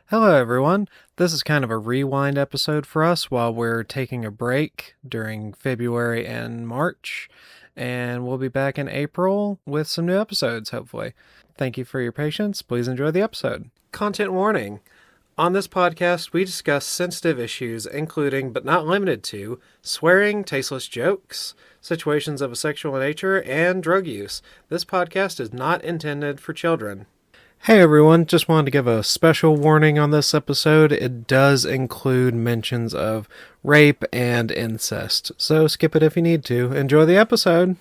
Hello, everyone. This is kind of a rewind episode for us while we're taking a break during February and March, and we'll be back in April with some new episodes, hopefully. Thank you for your patience. Please enjoy the episode. Content warning. On this podcast, we discuss sensitive issues, including, but not limited to, swearing, tasteless jokes, situations of a sexual nature, and drug use. This podcast is not intended for children. Hey everyone, just wanted to give a special warning on this episode. It does include mentions of rape and incest, so skip it if you need to. Enjoy the episode!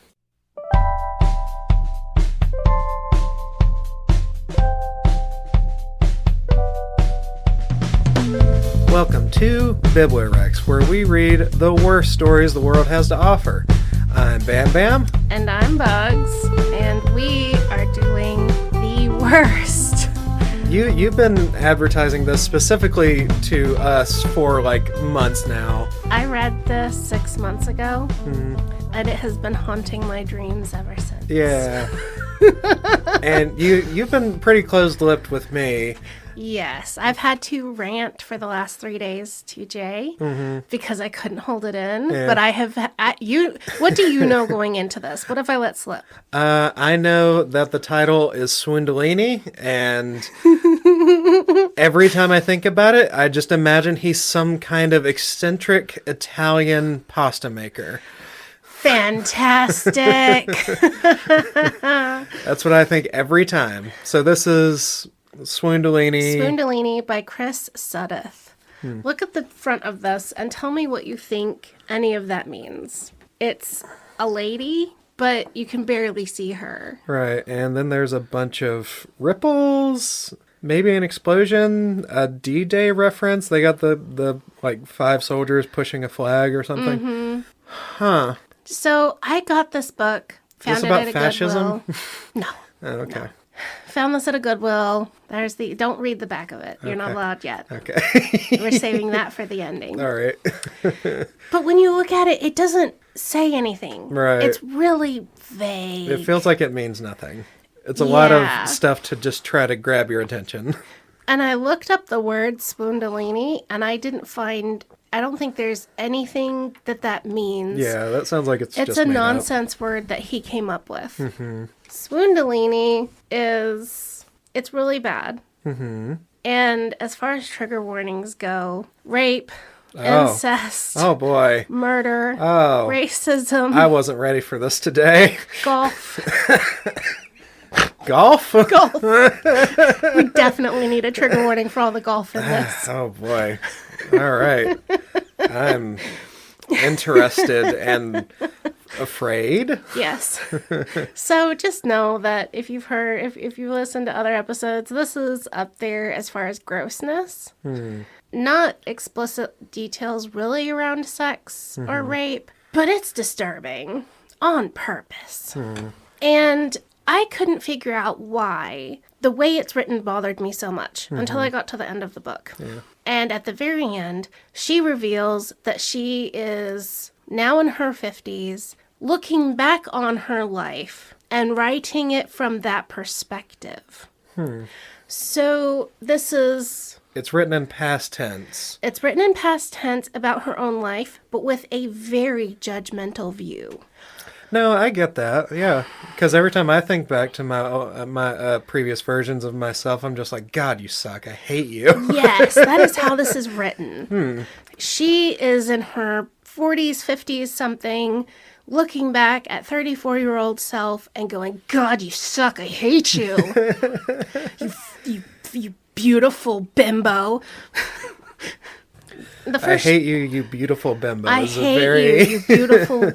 Welcome to Bibliorex, where we read the worst stories the world has to offer. I'm Bam Bam. And I'm Bugs, and we are doing the worst. You've been advertising this specifically to us for like months now. I read this 6 months ago, and it has been haunting my dreams ever since. Yeah. And you've been pretty closed-lipped with me. Yes, I've had to rant for the last 3 days to Jay because I couldn't hold it in. Yeah. But I have what do you know going into this? What if I let slip? I know that the title is Swoondalini, and every time I think about it, I just imagine he's some kind of eccentric Italian pasta maker. Fantastic. That's what I think every time. So this is Swoondalini. Swoondalini by Chris Suddeth. Look at the front of this and tell me what you think any of that means. It's a lady, but you can barely see her. Right, and then there's a bunch of ripples, maybe an explosion, a D-Day reference. They got the like 5 soldiers pushing a flag or something. Huh. So I got this book, found Is it this about at a fascism? Goodwill. No. Oh, okay. No. Found this at a Goodwill. Don't read the back of it. You're not Okay. allowed yet. Okay. We're saving that for the ending. All right. But when you look at it, it doesn't say anything. Right. It's really vague. It feels like it means nothing. It's a lot Yeah. of stuff to just try to grab your attention. And I looked up the word Swoondalini, and I don't think there's anything that means. Yeah, that sounds like it's It's just a made nonsense word that he came up with. Swoondalini it's really bad. And as far as trigger warnings go, rape, incest, Oh boy. murder, Oh. racism, I wasn't ready for this today. golf. Golf? Golf. We definitely need a trigger warning for all the golf in this. Oh boy. All right. I'm interested and afraid. Yes. So just know that if you've listened to other episodes, this is up there as far as grossness. Not explicit details really around sex or rape, but it's disturbing on purpose. And I couldn't figure out why the way it's written bothered me so much until I got to the end of the book. Yeah. And at the very end, she reveals that she is now in her 50s, looking back on her life and writing it from that perspective. So It's written in past tense. it's written in past tense about her own life, but with a very judgmental view. No, I get that. Yeah, because every time I think back to my previous versions of myself, I'm just like, God, you suck. I hate you. Yes, that is how this is written. She is in her 40s, 50s, something, looking back at 34-year-old self and going, God, you suck. I hate you. you beautiful bimbo. I hate you, you beautiful bimbo. I hate you beautiful,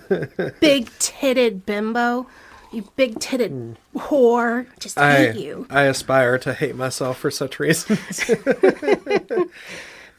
big-titted bimbo. You big-titted whore. Just hate you. I aspire to hate myself for such reasons.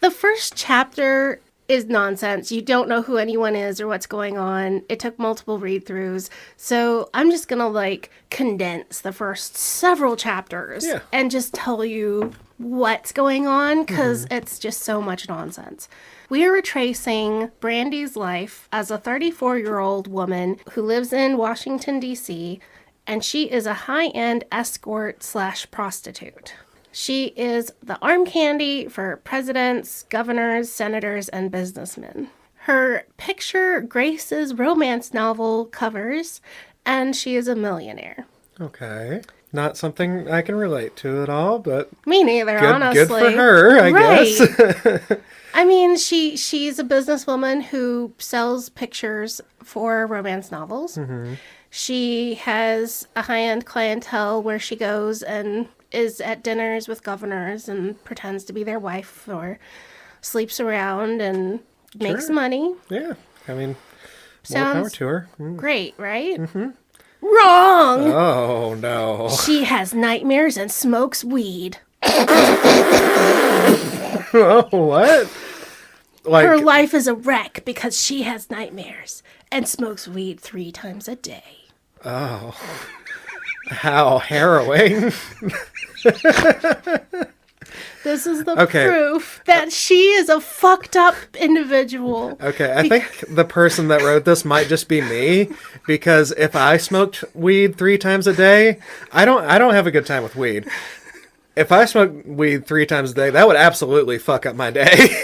The first chapter is nonsense. You don't know who anyone is or what's going on. It took multiple read-throughs. So I'm just going to condense the first several chapters and just tell you what's going on because it's just so much nonsense. We are retracing Brandy's life as a 34-year-old woman who lives in Washington, D.C., and she is a high-end escort/prostitute. She is the arm candy for presidents, governors, senators, and businessmen. Her picture graces romance novel covers, and she is a millionaire. Okay. Not something I can relate to at all, but Me neither, good, honestly. good for her, I guess. I mean, she's a businesswoman who sells pictures for romance novels. Mm-hmm. She has a high-end clientele where she goes and is at dinners with governors and pretends to be their wife or sleeps around and makes money. Yeah, I mean, more power Sounds to her. great, right? Mm-hmm. Wrong! Oh, no. She has nightmares and smokes weed. Oh, what? Like, her life is a wreck because she has nightmares and smokes weed 3 times a day. Oh. How harrowing. This is the proof that she is a fucked up individual. Okay, I think the person that wrote this might just be me, because if I smoked weed 3 times a day, I don't have a good time with weed. If I smoked weed 3 times a day, that would absolutely fuck up my day.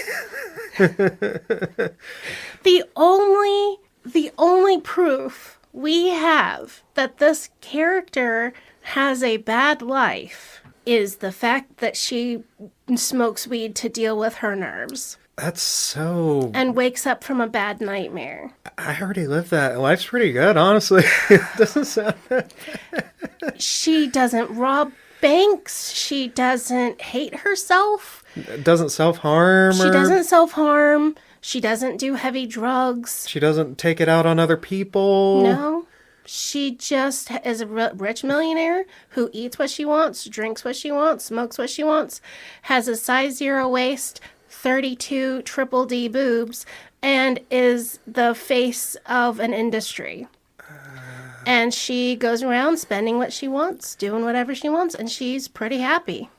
The only proof we have that this character has a bad life is the fact that she smokes weed to deal with her nerves. That's so... And wakes up from a bad nightmare. I already lived that. Life's pretty good, honestly. It doesn't sound that bad. She doesn't rob banks. She doesn't hate herself. Doesn't self-harm. She doesn't self-harm. She doesn't do heavy drugs. She doesn't take it out on other people. No. She just is a rich millionaire who eats what she wants, drinks what she wants, smokes what she wants, has a size 0 waist, 32 triple D boobs, and is the face of an industry. And she goes around spending what she wants, doing whatever she wants, and she's pretty happy.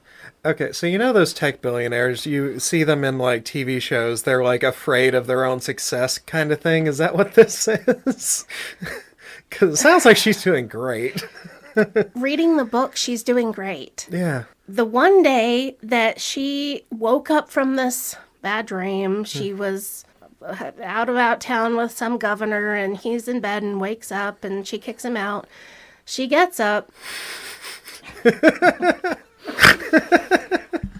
Okay, so you know those tech billionaires, you see them in like TV shows, they're like afraid of their own success kind of thing. Is that what this is? Because it sounds like she's doing great. Reading the book, she's doing great. Yeah. The one day that she woke up from this bad dream, she was out about town with some governor, and he's in bed and wakes up, and she kicks him out. She gets up.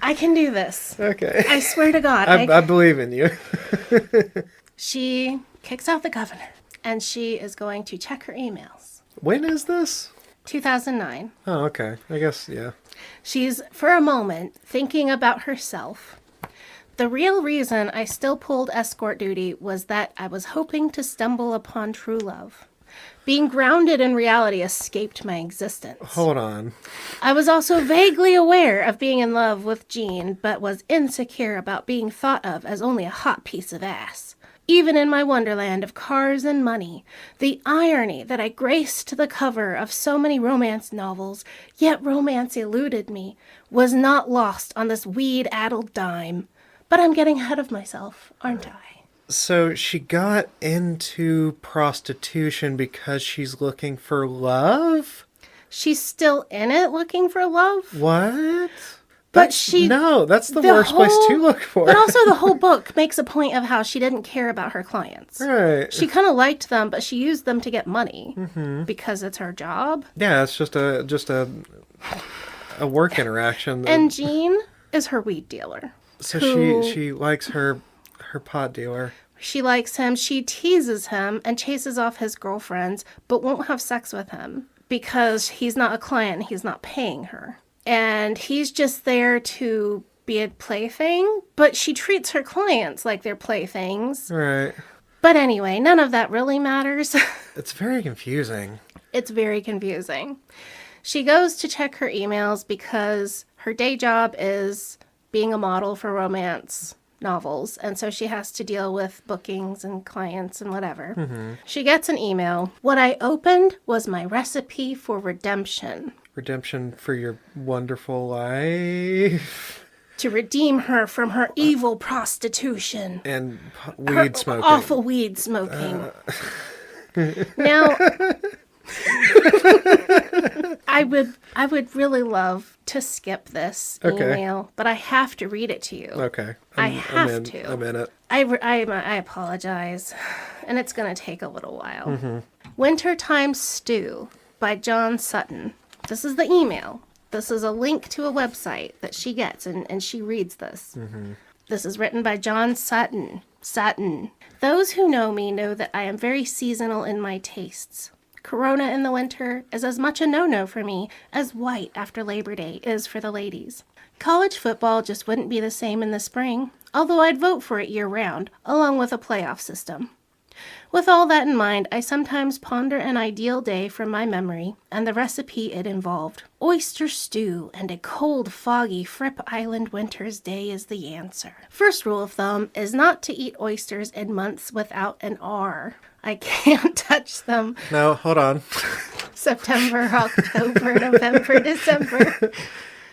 I can do this. Okay. I swear to God. I believe in you. She kicks out the governor, and she is going to check her emails. When is this? 2009. Oh, okay. I guess, yeah. She's, for a moment, thinking about herself. The real reason I still pulled escort duty was that I was hoping to stumble upon true love. Being grounded in reality escaped my existence. Hold on. I was also vaguely aware of being in love with Jean, but was insecure about being thought of as only a hot piece of ass. Even in my wonderland of cars and money, the irony that I graced the cover of so many romance novels, yet romance eluded me, was not lost on this weed-addled dime. But I'm getting ahead of myself, aren't I? So she got into prostitution because she's looking for love? She's still in it looking for love? What? But she... No, that's the worst place to look for. But also the whole book makes a point of how she didn't care about her clients. Right. She kind of liked them, but she used them to get money because it's her job. Yeah, it's just a work interaction. And Jean is her weed dealer. So she likes her pot dealer. She likes him. She teases him and chases off his girlfriends, but won't have sex with him because he's not a client. He's not paying her. And he's just there to be a plaything, but she treats her clients like they're playthings. Right. But anyway, none of that really matters. It's very confusing. It's very confusing. She goes to check her emails because her day job is being a model for romance novels, and so she has to deal with bookings and clients and whatever. She gets an email. What I opened was my recipe for redemption. Redemption for your wonderful life. To redeem her from her evil prostitution. And weed smoking. Awful weed smoking. Now, I would really love to skip this email, but I have to read it to you. Okay. I have to. I'm in it. I apologize, and it's going to take a little while. Wintertime Stew by John Sutton. This is the email. This is a link to a website that she gets, and she reads this. This is written by John Sutton. Sutton. Those who know me know that I am very seasonal in my tastes. Corona in the winter is as much a no-no for me as white after Labor Day is for the ladies. College football just wouldn't be the same in the spring, although I'd vote for it year-round, along with a playoff system. With all that in mind, I sometimes ponder an ideal day from my memory and the recipe it involved. Oyster stew and a cold, foggy Fripp Island winter's day is the answer. First rule of thumb is not to eat oysters in months without an R. I can't touch them. No, hold on. September, October, November, December.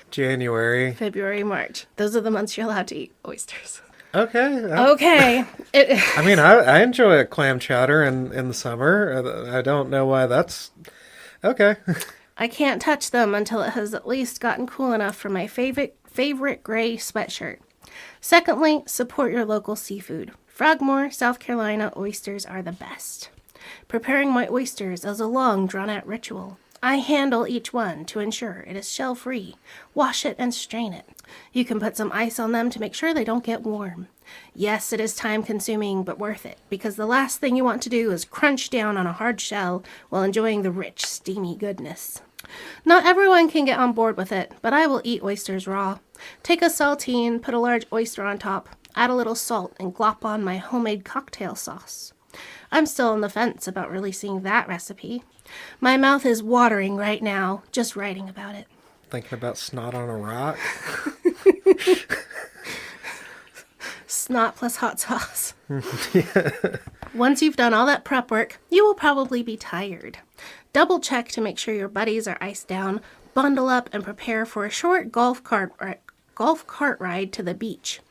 January. February, March. Those are the months you're allowed to eat oysters. Okay. Okay. I mean, I enjoy a clam chowder in the summer. I don't know why that's... Okay. I can't touch them until it has at least gotten cool enough for my favorite gray sweatshirt. Secondly, support your local seafood. Frogmore, South Carolina oysters are the best. Preparing my oysters is a long, drawn-out ritual. I handle each one to ensure it is shell-free. Wash it and strain it. You can put some ice on them to make sure they don't get warm. Yes, it is time-consuming, but worth it, because the last thing you want to do is crunch down on a hard shell while enjoying the rich, steamy goodness. Not everyone can get on board with it, but I will eat oysters raw. Take a saltine, put a large oyster on top, add a little salt, and glop on my homemade cocktail sauce. I'm still on the fence about releasing that recipe. My mouth is watering right now, just writing about it. Thinking about snot on a rock? Snot plus hot sauce. Once you've done all that prep work, you will probably be tired. Double check to make sure your buddies are iced down, bundle up, and prepare for a short golf cart ride to the beach.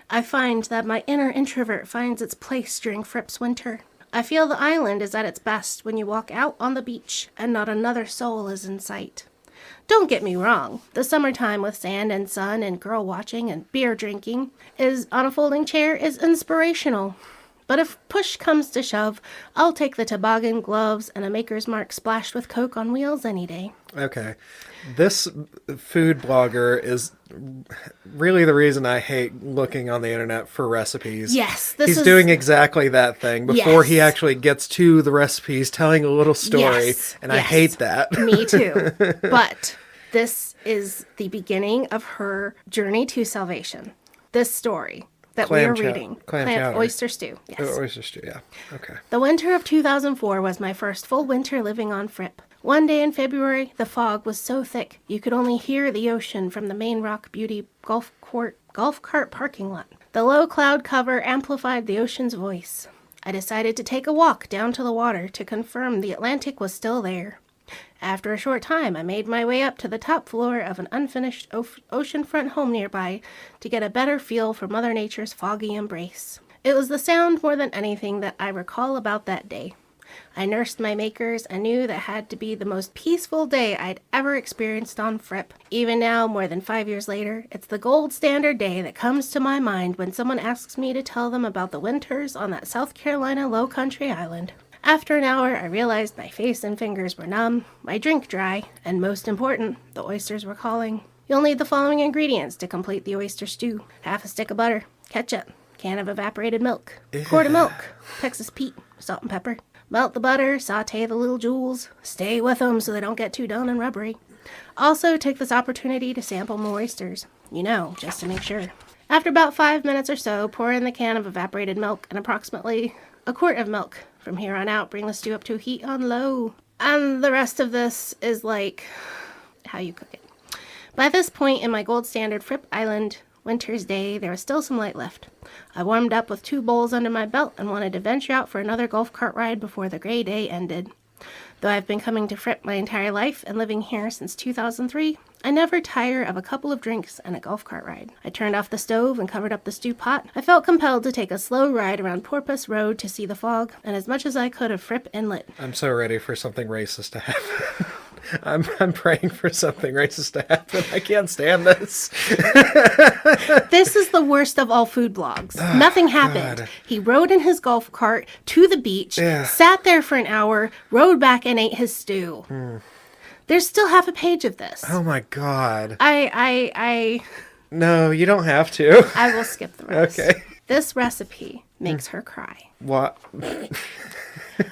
I find that my inner introvert finds its place during Fripp's winter. I feel the island is at its best when you walk out on the beach and not another soul is in sight. Don't get me wrong, the summertime with sand and sun and girl watching and beer drinking on a folding chair is inspirational. But if push comes to shove, I'll take the toboggan, gloves, and a Maker's Mark splashed with Coke on wheels any day. Okay. This food blogger is really the reason I hate looking on the internet for recipes. Yes. He's doing exactly that thing before he actually gets to the recipes, telling a little story, and I hate that. Me too. But this is the beginning of her journey to salvation. This story that we are reading. Oyster stew. Yes. Oyster stew, yeah. Okay. The winter of 2004 was my first full winter living on Fripp. One day in February, the fog was so thick you could only hear the ocean from the main Rock Beauty golf cart parking lot. The low cloud cover amplified the ocean's voice. I decided to take a walk down to the water to confirm the Atlantic was still there. After a short time, I made my way up to the top floor of an unfinished oceanfront home nearby to get a better feel for Mother Nature's foggy embrace. It was the sound more than anything that I recall about that day. I nursed my makers and knew that had to be the most peaceful day I'd ever experienced on Fripp. Even now, more than 5 years later, it's the gold standard day that comes to my mind when someone asks me to tell them about the winters on that South Carolina low country island. After an hour, I realized my face and fingers were numb, my drink dry, and most important, the oysters were calling. You'll need the following ingredients to complete the oyster stew. Half a stick of butter, ketchup, can of evaporated milk, quart of milk, Texas Pete, salt and pepper. Melt the butter, saute the little jewels. Stay with them so they don't get too done and rubbery. Also, take this opportunity to sample more oysters. Just to make sure. After about 5 minutes or so, pour in the can of evaporated milk and approximately a quart of milk. From here on out, bring the stew up to heat on low. And the rest of this is like how you cook it. By this point in my gold standard Fripp Island winter's day, there was still some light left. I warmed up with 2 bowls under my belt and wanted to venture out for another golf cart ride before the gray day ended. Though I've been coming to Fripp my entire life and living here since 2003, I never tire of a couple of drinks and a golf cart ride. I turned off the stove and covered up the stew pot. I felt compelled to take a slow ride around Porpoise Road to see the fog and as much as I could of Fripp Inlet. I'm so ready for something racist to happen. I'm praying for something racist to happen. I can't stand this. This is the worst of all food blogs. Nothing happened. God. He rode in his golf cart to the beach, Yeah. sat there for an hour, rode back and ate his stew. There's still half a page of this. Oh my God. I No, you don't have to. will skip the rest. Okay. This recipe makes her cry. What?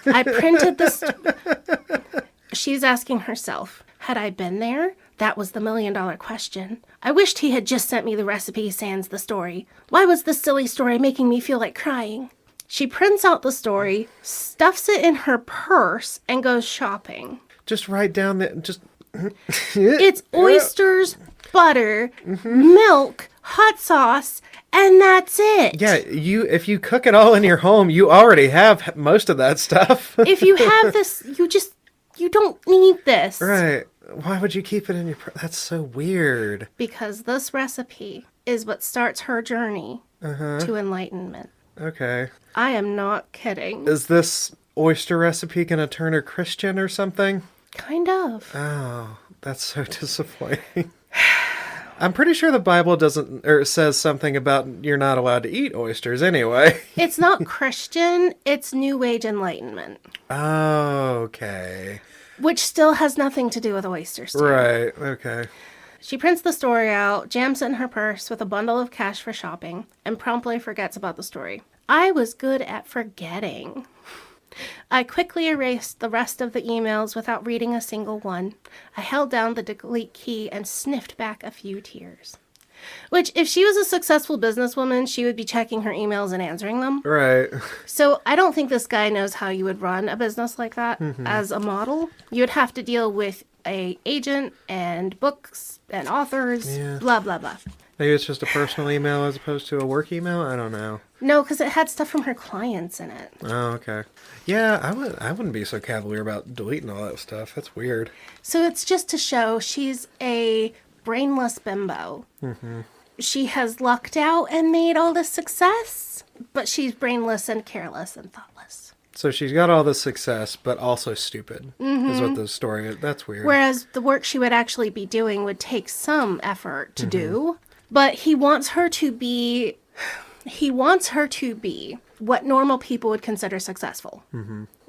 I printed this. She's asking herself, had I been there? That was the $1 million question. I wished he had just sent me the recipe sans the story. Why was this silly story making me feel like crying? She prints out the story, stuffs it in her purse, and goes shopping. Just write down the... It's oysters, butter, milk, hot sauce, and that's it. Yeah, if you cook it all in your home, you already have most of that stuff. If you have this, you don't need this. Right. Why would you keep it in your... That's so weird. Because this recipe is what starts her journey to enlightenment. Okay. I am not kidding. Is this oyster recipe going to turn her Christian or something? Kind of. Oh, that's so disappointing. I'm pretty sure the Bible says something about you're not allowed to eat oysters anyway. It's not Christian, it's New Age Enlightenment. Oh, okay. Which still has nothing to do with oysters. Too. Right, okay. She prints the story out, jams it in her purse with a bundle of cash for shopping, and promptly forgets about the story. I was good at forgetting. I quickly erased the rest of the emails without reading a single one. I held down the delete key and sniffed back a few tears. Which, if she was a successful businesswoman, she would be checking her emails and answering them. Right. So I don't think this guy knows how you would run a business like that as a model. You'd have to deal with a agent and books and authors, blah, blah, blah. Maybe it's just a personal email as opposed to a work email? I don't know. No, because it had stuff from her clients in it. Oh, okay. Yeah, I wouldn't be so cavalier about deleting all that stuff. That's weird. So it's just to show she's a brainless bimbo. She has lucked out and made all this success, but she's brainless and careless and thoughtless. So she's got all this success, but also stupid, is what the story is. That's weird. Whereas the work she would actually be doing would take some effort to do, but he wants her to be what normal people would consider successful.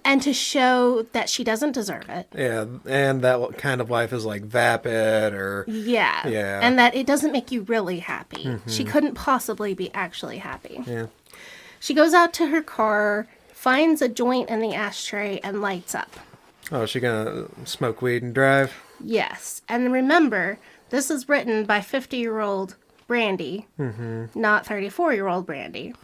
And to show that she doesn't deserve it. Yeah, and that kind of life is like vapid or... Yeah. And that it doesn't make you really happy. She couldn't possibly be actually happy. Yeah. She goes out to her car, finds a joint in the ashtray, and lights up. Oh, is she gonna smoke weed and drive? Yes. And remember, this is written by 50-year-old Brandy, not 34-year-old Brandy.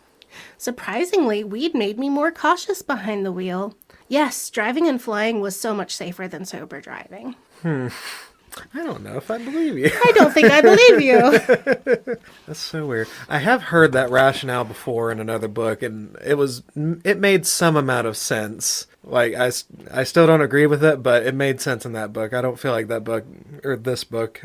Surprisingly, weed made me more cautious behind the wheel. Yes, driving and flying was so much safer than sober driving. I don't know if I believe you. I don't think I believe you. That's so weird. I have heard that rationale before in another book, and it made some amount of sense. Like, I still don't agree with it, but it made sense in that book. I don't feel like that book, or this book,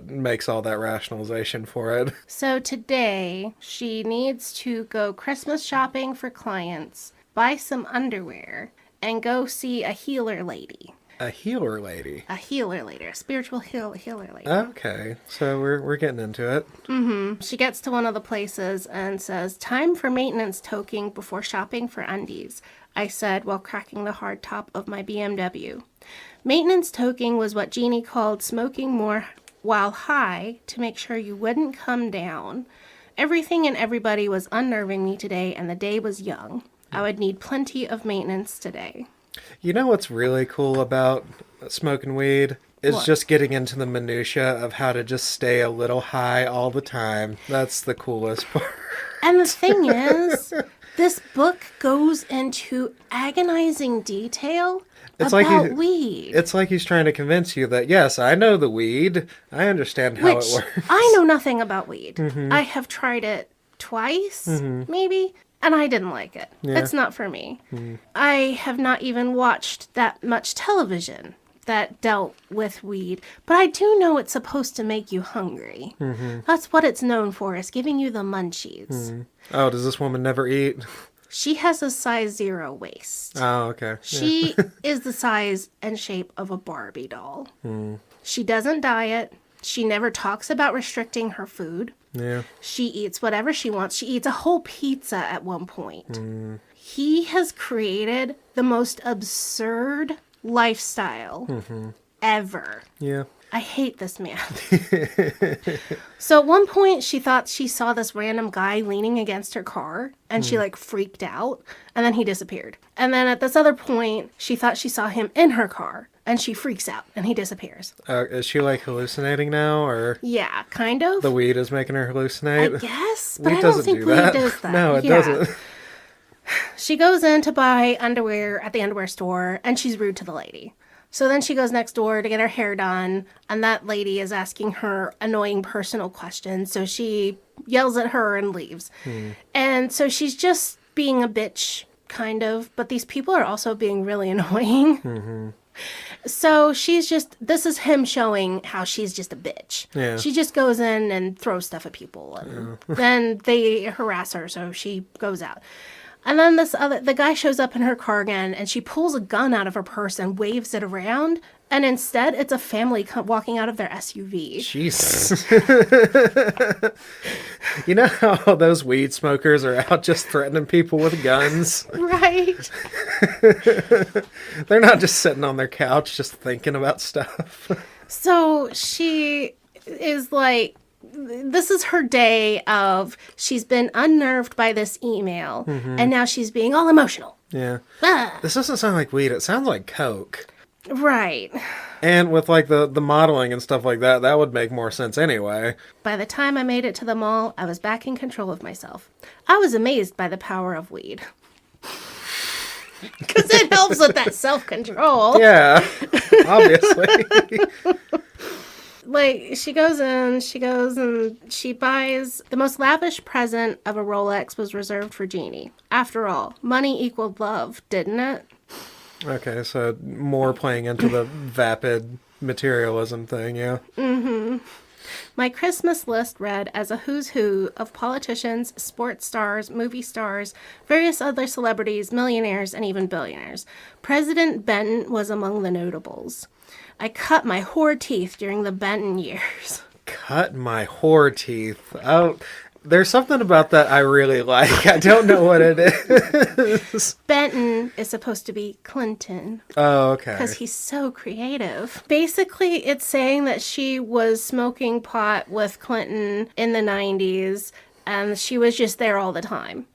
makes all that rationalization for it. So today, she needs to go Christmas shopping for clients, buy some underwear, and go see a healer lady. A healer lady? A healer lady, a spiritual healer lady. Okay, so we're getting into it. She gets to one of the places and says, "Time for maintenance toking before shopping for undies," I said while cracking the hard top of my BMW. Maintenance toking was what Jeannie called smoking more while high to make sure you wouldn't come down. Everything and everybody was unnerving me today, and the day was young. I would need plenty of maintenance today. You know what's really cool about smoking weed? Is What? just getting into the minutia of how to just stay a little high all the time. That's the coolest part. And the thing is, this book goes into agonizing detail about weed. It's like he's trying to convince you that, yes, I know the weed. I understand how Which it works. I know nothing about weed. I have tried it twice, maybe, and I didn't like it. Yeah. It's not for me. I have not even watched that much television that dealt with weed, but I do know it's supposed to make you hungry. That's what it's known for, is giving you the munchies. Oh, does this woman never eat? She has a size 0 waist. Oh, okay. She is the size and shape of a Barbie doll. She doesn't diet. She never talks about restricting her food. Yeah. She eats whatever she wants. She eats a whole pizza at one point. He has created the most absurd lifestyle ever. Yeah. I hate this man. So at one point, she thought she saw this random guy leaning against her car, and she, like, freaked out, and then he disappeared. And then at this other point, she thought she saw him in her car, and she freaks out, and he disappears. Is she, like, hallucinating now, or? Yeah, kind of. The weed is making her hallucinate? I guess, but Weed I don't doesn't think do weed that. does that. No, it Yeah. doesn't. She goes in to buy underwear at the underwear store, and she's rude to the lady. So then she goes next door to get her hair done, and that lady is asking her annoying personal questions, so she yells at her and leaves. And so she's just being a bitch, kind of, but these people are also being really annoying. So this is him showing how she's just a bitch. Yeah. She just goes in and throws stuff at people, and then they harass her, so she goes out. And then the guy shows up in her car again, and she pulls a gun out of her purse and waves it around. And instead, it's a family walking out of their SUV. Jesus. You know how those weed smokers are out just threatening people with guns? Right. They're not just sitting on their couch just thinking about stuff. So she is like, this is her day of, she's been unnerved by this email, and now she's being all emotional. Yeah. Ah. This doesn't sound like weed. It sounds like coke. Right. And with, like, the modeling and stuff like that, that would make more sense anyway. By the time I made it to the mall, I was back in control of myself. I was amazed by the power of weed. Because it helps with that self-control. Yeah, obviously. Like, she goes and she buys the most lavish present of a Rolex was reserved for Jeannie. After all, money equaled love, didn't it? Okay, so more playing into the vapid materialism thing, yeah. My Christmas list read as a who's who of politicians, sports stars, movie stars, various other celebrities, millionaires, and even billionaires. President Benton was among the notables. I cut my whore teeth during the Benton years. Cut my whore teeth. Oh, there's something about that I really like. I don't know what it is. Benton is supposed to be Clinton. Oh, okay. Because he's so creative. Basically, it's saying that she was smoking pot with Clinton in the 90s, and she was just there all the time.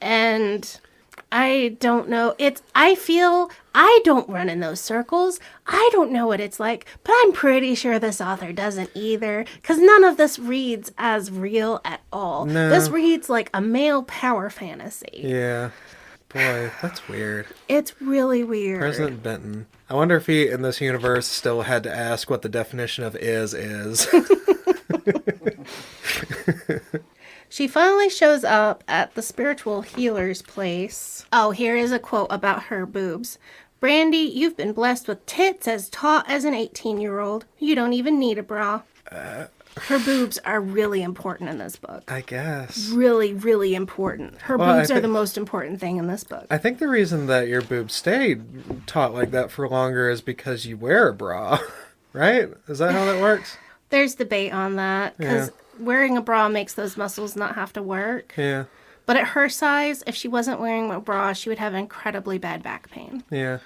And I don't know. I feel I don't run in those circles. I don't know what it's like, but I'm pretty sure this author doesn't either, because none of this reads as real at all. No. This reads like a male power fantasy. Yeah. Boy, that's weird. It's really weird. President Benton. I wonder if he, in this universe, still had to ask what the definition of is. She finally shows up at the spiritual healer's place. Oh, here is a quote about her boobs. Brandy, you've been blessed with tits as taut as an 18-year-old. You don't even need a bra. Her boobs are really important in this book. I guess. Really, really important. Her boobs are the most important thing in this book. I think the reason that your boobs stayed taut like that for longer is because you wear a bra, right? Is that how that works? There's debate on that, because wearing a bra makes those muscles not have to work. Yeah. But at her size, if she wasn't wearing a bra, she would have incredibly bad back pain. Yeah.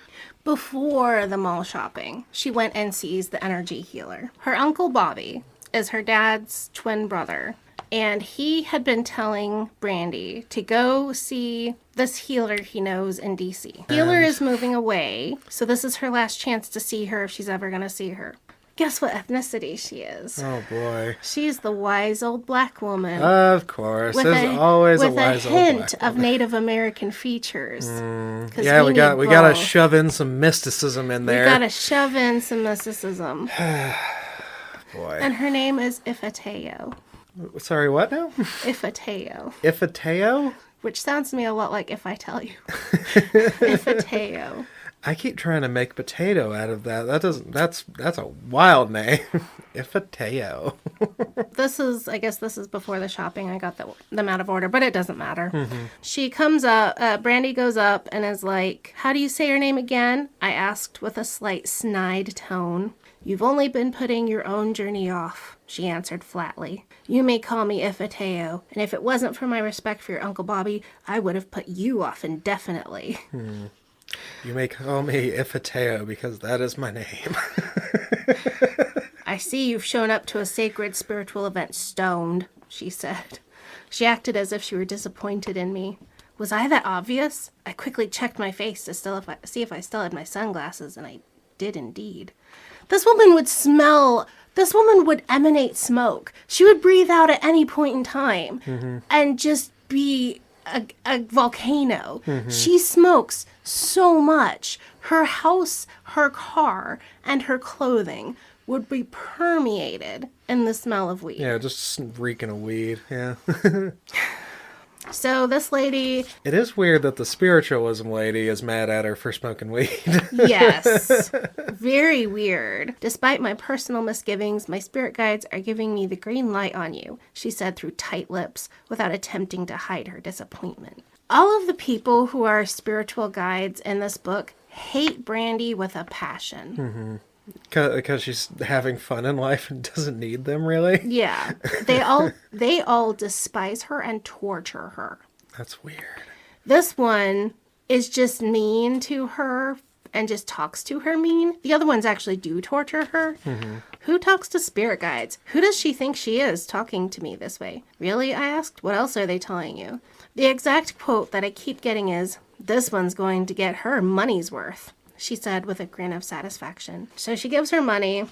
Before the mall shopping, she went and sees the energy healer. Her uncle Bobby is her dad's twin brother, and he had been telling Brandy to go see this healer he knows in DC. Healer is moving away, so this is her last chance to see her if she's ever going to see her. Guess what ethnicity she is? Oh, boy. She's the wise old black woman. Of course. There's always a wise old black woman. With a hint of Native American features. Yeah, we gotta shove in some mysticism in there. We gotta shove in some mysticism. Boy. And her name is Ifateo. Sorry, what now? Ifateo. Ifateo? Which sounds to me a lot like If I Tell You. Ifateo. I keep trying to make potato out of that. That's a wild name. Iffateo. I guess this is before the shopping. I got them out of order, but it doesn't matter. She comes up, Brandy goes up and is like, "How do you say your name again?" I asked with a slight snide tone. "You've only been putting your own journey off," she answered flatly. "You may call me Iffateo, and if it wasn't for my respect for your Uncle Bobby, I would have put you off indefinitely. You may call me Iffateo because that is my name. I see you've shown up to a sacred spiritual event stoned," she said. She acted as if she were disappointed in me. Was I that obvious? I quickly checked my face to see if I still had my sunglasses, and I did indeed. This woman would emanate smoke. She would breathe out at any point in time and just be a volcano. She smokes so much. Her house, her car, and her clothing would be permeated in the smell of weed. Yeah, just reeking of weed. Yeah. So this lady... It is weird that the spiritualism lady is mad at her for smoking weed. Yes. Very weird. "Despite my personal misgivings, my spirit guides are giving me the green light on you," she said through tight lips, without attempting to hide her disappointment. All of the people who are spiritual guides in this book hate Brandy with a passion. Because she's having fun in life and doesn't need them, really? Yeah. They all despise her and torture her. That's weird. This one is just mean to her and just talks to her mean. The other ones actually do torture her. Who talks to spirit guides? Who does she think she is talking to me this way? Really, I asked. What else are they telling you? The exact quote that I keep getting is, "This one's going to get her money's worth," she said with a grin of satisfaction. So she gives her money.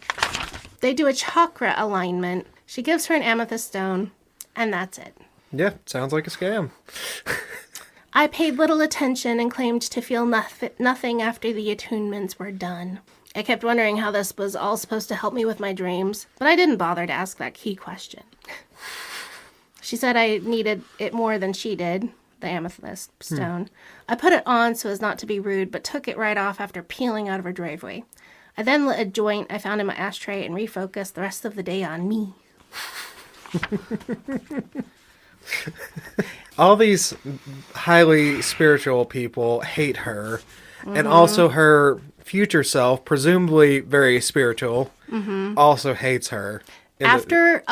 They do a chakra alignment. She gives her an amethyst stone, and that's it. Yeah, sounds like a scam. I paid little attention and claimed to feel nothing after the attunements were done. I kept wondering how this was all supposed to help me with my dreams, but I didn't bother to ask that key question. She said I needed it more than she did, the amethyst stone. I put it on so as not to be rude, but took it right off after peeling out of her driveway. I then lit a joint I found in my ashtray and refocused the rest of the day on me. All these highly spiritual people hate her, and also her future self, presumably very spiritual, also hates her. After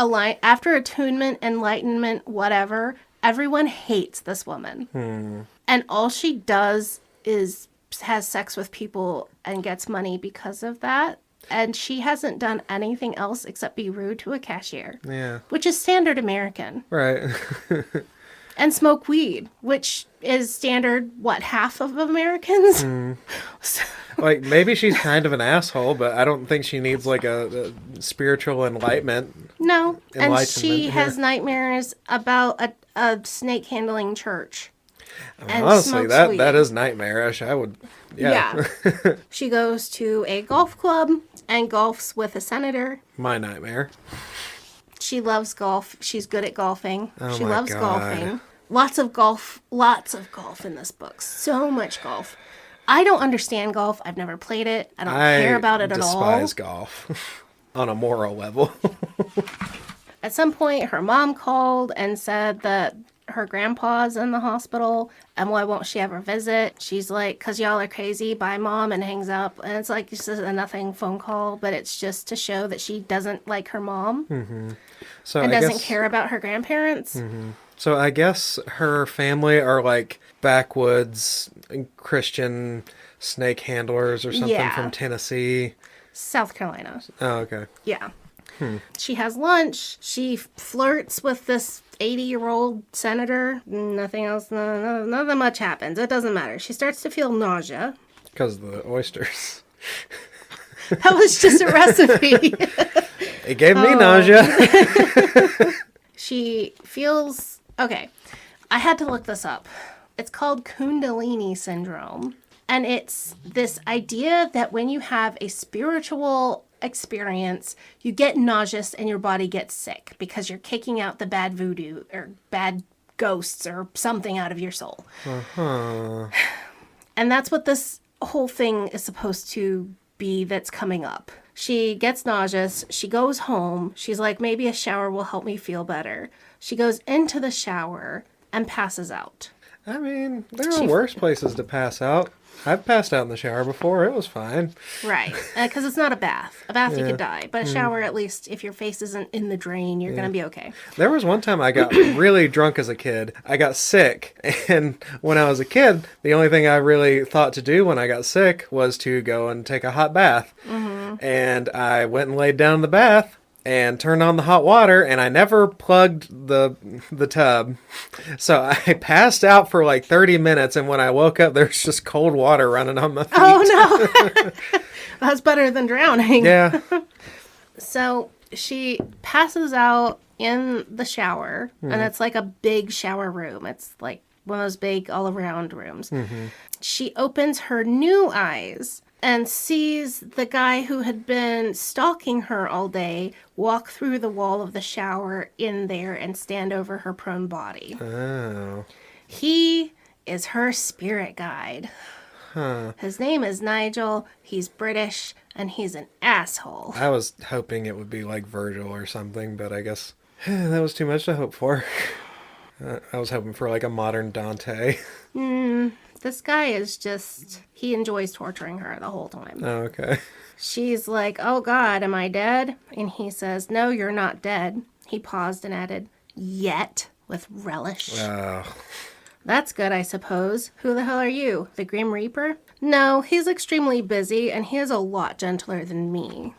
attunement, enlightenment, whatever, everyone hates this woman. And all she does is has sex with people and gets money because of that. And she hasn't done anything else except be rude to a cashier. Yeah. Which is standard American. Right. And smoke weed, which is standard, half of Americans? So, Like, maybe she's kind of an asshole, but I don't think she needs, like, a spiritual enlightenment. No. And she has nightmares about a snake-handling church. I mean, honestly, that is nightmarish. I would... Yeah. She goes to a golf club and golfs with a senator. My nightmare. She loves golf. She's good at golfing. Oh She my loves God. golfing. Lots of golf in this book. So much golf. I don't understand golf. I've never played it. I don't care about it at all. I despise golf on a moral level. At some point, her mom called and said that her grandpa's in the hospital, and why won't she ever visit? She's like, "'Cause y'all are crazy, bye mom," and hangs up. And it's like, this is a nothing phone call, but it's just to show that she doesn't like her mom So and doesn't care about her grandparents. So I guess her family are like backwoods Christian snake handlers or something from Tennessee. South Carolina. Oh, okay. Yeah. She has lunch. She flirts with this 80-year-old senator. Nothing else. Nothing much happens. It doesn't matter. She starts to feel nausea. Because of the oysters. That was just a recipe. It gave me nausea. She feels... Okay. I had to look this up. It's called Kundalini syndrome. And it's this idea that when you have a spiritual experience, you get nauseous and your body gets sick because you're kicking out the bad voodoo or bad ghosts or something out of your soul. And that's what this whole thing is supposed to be that's coming up. She gets nauseous. She goes home. She's like, maybe a shower will help me feel better. She goes into the shower and passes out. I mean, there are worse places to pass out. I've passed out in the shower before. It was fine. Right. Because it's not a bath. A bath, you could die. But a shower, at least, if your face isn't in the drain, you're going to be okay. There was one time I got really drunk as a kid. I got sick. And when I was a kid, the only thing I really thought to do when I got sick was to go and take a hot bath. Mm-hmm. And I went and laid down in the bath and turned on the hot water, and I never plugged the tub. So I passed out for like 30 minutes, and when I woke up, there's just cold water running on my feet. Oh, no. That's better than drowning. Yeah. So she passes out in the shower, and it's like a big shower room. It's like one of those big all-around rooms. Mm-hmm. She opens her new eyes and sees the guy who had been stalking her all day walk through the wall of the shower in there and stand over her prone body. Oh. He is her spirit guide. Huh. His name is Nigel. He's British, and he's an asshole. I was hoping it would be like Virgil or something, but I guess that was too much to hope for. I was hoping for like a modern Dante. This guy is just, he enjoys torturing her the whole time. Oh, okay. She's like, oh God, am I dead? And he says, no, you're not dead. He paused and added, yet, with relish. Oh. That's good, I suppose. Who the hell are you? The Grim Reaper? No, he's extremely busy, and he is a lot gentler than me.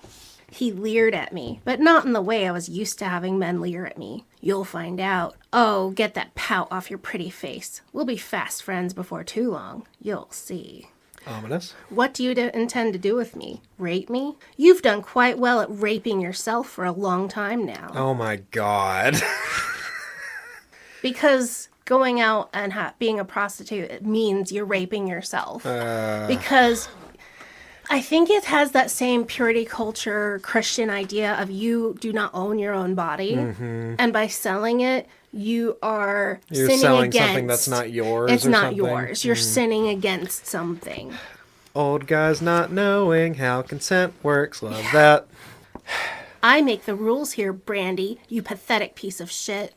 He leered at me, but not in the way I was used to having men leer at me. You'll find out. Oh, get that pout off your pretty face. We'll be fast friends before too long. You'll see. Ominous. What do you intend to do with me? Rape me? You've done quite well at raping yourself for a long time now. Oh my God. Because going out and being a prostitute, it means you're raping yourself. Because I think it has that same purity culture Christian idea of you do not own your own body. Mm-hmm. And by selling it, you're sinning selling against something that's not yours. It's or not something. yours. You're sinning against something. Old guys not knowing how consent works. Love that. I make the rules here, Brandy, you pathetic piece of shit.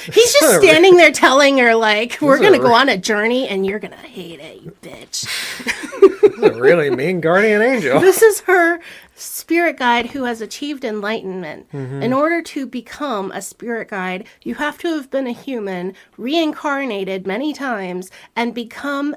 He's just standing there telling her, like, we're going to go on a journey and you're going to hate it, you bitch. This is a really mean guardian angel. This is her spirit guide who has achieved enlightenment. Mm-hmm. In order to become a spirit guide, you have to have been a human, reincarnated many times, and become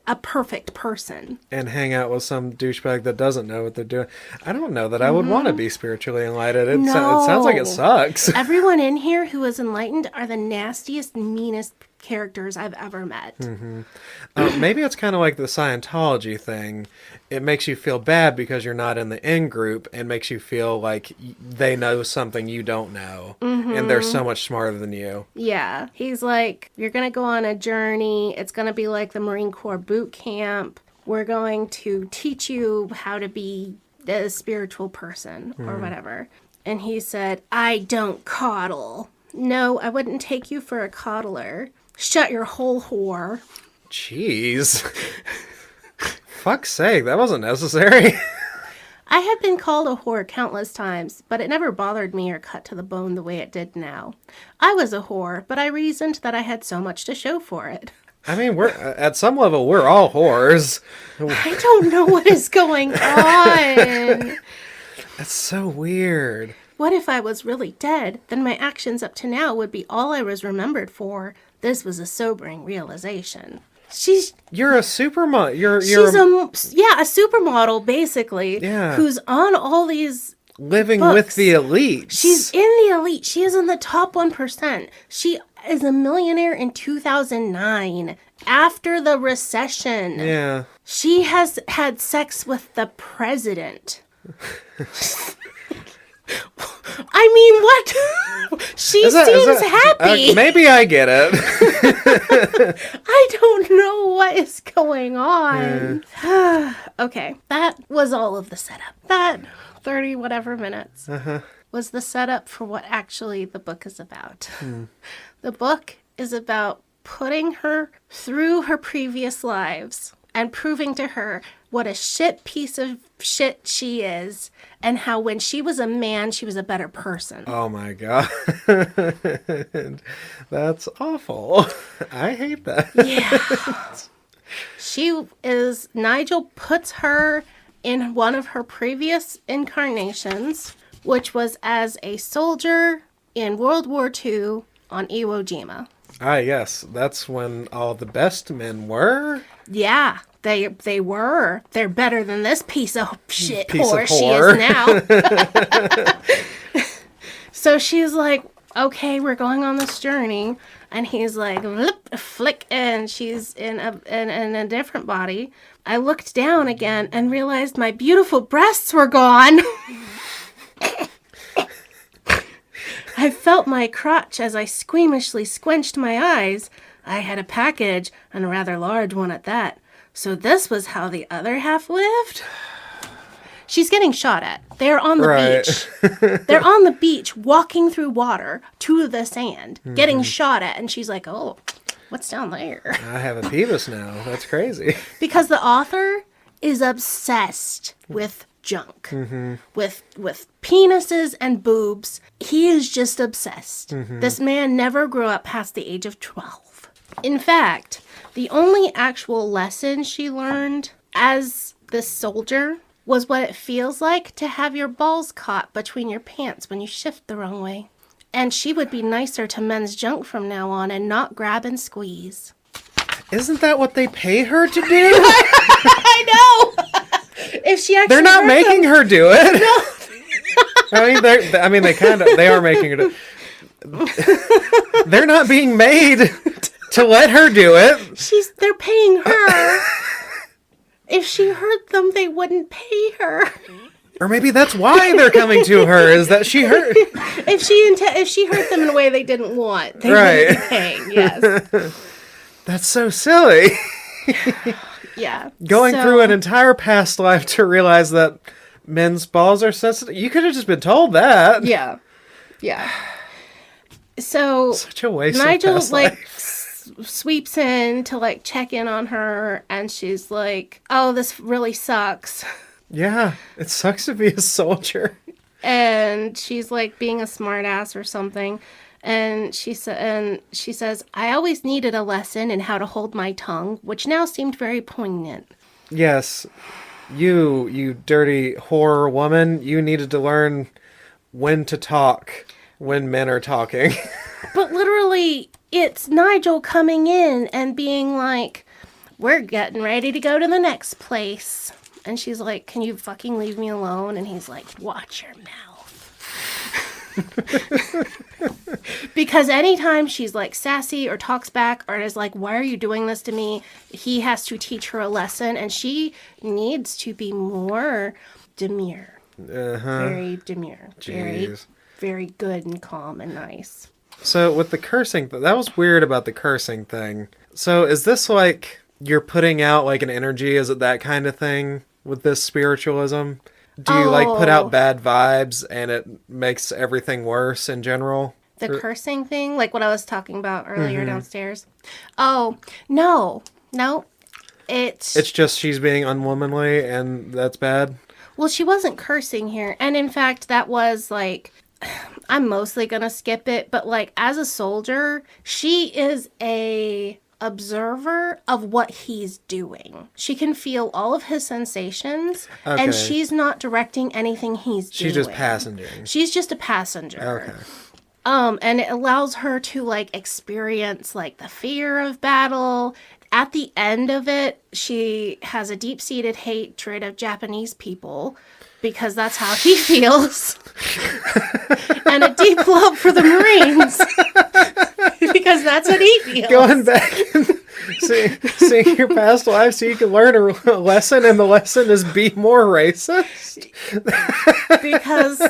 a perfect person. And hang out with some douchebag that doesn't know what they're doing. I don't know that I would want to be spiritually enlightened. It sounds like it sucks. Everyone in here who is enlightened are the nastiest, meanest characters I've ever met. Mm-hmm. Maybe it's kind of like the Scientology thing. It makes you feel bad because you're not in the in-group and makes you feel like they know something you don't know. Mm-hmm. And they're so much smarter than you. Yeah. He's like, you're going to go on a journey. It's going to be like the Marine Corps boot camp. We're going to teach you how to be a spiritual person or whatever. And he said, I don't coddle. No, I wouldn't take you for a coddler. Shut your hole, whore. Jeez. Fuck's sake, that wasn't necessary. I have been called a whore countless times, but it never bothered me or cut to the bone the way it did now. I was a whore, but I reasoned that I had so much to show for it. I mean, we're at some level, we're all whores. I don't know what is going on. That's so weird. What if I was really dead? Then my actions up to now would be all I was remembered for. This was a sobering realization. You're a supermodel. She's a supermodel, basically. Yeah. Who's on all these living books. With the elites. She's in the elite. She is in the top 1%. She is a millionaire in 2009 after the recession. Yeah. She has had sex with the president. I mean, what? She seems happy. Maybe I get it. I don't know what is going on. Yeah. Okay, that was all of the setup. That 30 whatever minutes was the setup for what actually the book is about. The book is about putting her through her previous lives and proving to her what a shit piece of shit she is, and how when she was a man, she was a better person. Oh my God. That's awful. I hate that. Yeah. Nigel puts her in one of her previous incarnations, which was as a soldier in World War II on Iwo Jima. Ah, yes. That's when all the best men were. Yeah, they were. They're better than this piece of shit Piece whore of she whore. is now. So she's like, okay, we're going on this journey. And he's like, flick, and she's in a different body. I looked down again and realized my beautiful breasts were gone. I felt my crotch as I squeamishly squenched my eyes. I had a package, and a rather large one at that. So this was how the other half lived? She's getting shot at. They're on the beach. They're on the beach, walking through water to the sand, getting shot at. And she's like, oh, what's down there? I have a penis now. That's crazy. Because the author is obsessed with junk, with penises and boobs. He is just obsessed. This man never grew up past the age of 12. In fact, the only actual lesson she learned as this soldier was what it feels like to have your balls caught between your pants when you shift the wrong way. And she would be nicer to men's junk from now on and not grab and squeeze. Isn't that what they pay her to do? I know! If she actually They're not making her do it. No. I mean, they are making her do it. They're not being made to let her do it. They're paying her. If she hurt them, they wouldn't pay her. Or maybe that's why they're coming to her, is that she hurt. If she hurt them in a way they didn't want, they wouldn't be paying, yes. That's so silly. Yeah. Going through an entire past life to realize that men's balls are sensitive. You could have just been told that. Yeah. Yeah. So such a waste Nigel of past life. Sweeps in to check in on her, and she's like, oh, this really sucks. Yeah, it sucks to be a soldier. And she's being a smartass or something. And she says, I always needed a lesson in how to hold my tongue, which now seemed very poignant. Yes, you dirty whore woman, you needed to learn when to talk when men are talking. But literally, it's Nigel coming in and being like, we're getting ready to go to the next place. And she's like, can you fucking leave me alone? And he's like, watch your mouth. Because anytime she's sassy or talks back or is like, why are you doing this to me? He has to teach her a lesson, and she needs to be more demure. Very demure. Very, very good and calm and nice. So with the cursing, that was weird about the cursing thing. So is this you're putting out an energy? Is it that kind of thing with this spiritualism? Do you put out bad vibes and it makes everything worse in general? The cursing thing, what I was talking about earlier downstairs. Oh, no. It's just she's being unwomanly and that's bad? Well, she wasn't cursing here. And in fact, that was I'm mostly going to skip it, but as a soldier, she is a observer of what he's doing. She can feel all of his sensations, and she's not directing anything he's doing. She's just passengering. She's just a passenger. Okay. And it allows her to experience the fear of battle. At the end of it, she has a deep-seated hatred of Japanese people because that's how he feels. And a deep love for the Marines because that's what he feels. Going back and seeing your past life so you can learn a lesson, and the lesson is be more racist. Because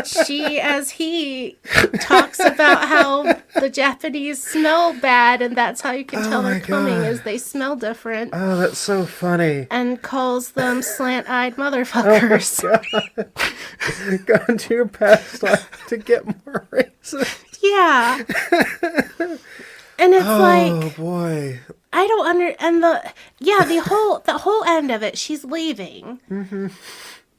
she, as he, talks about how the Japanese smell bad, and that's how you can tell they're coming, is they smell different. Oh, that's so funny. And calls them slant-eyed motherfuckers. Oh, God. Go into your past life to get more racist. Yeah. And it's Oh boy. I don't and the whole end of it, she's leaving. Mm-hmm.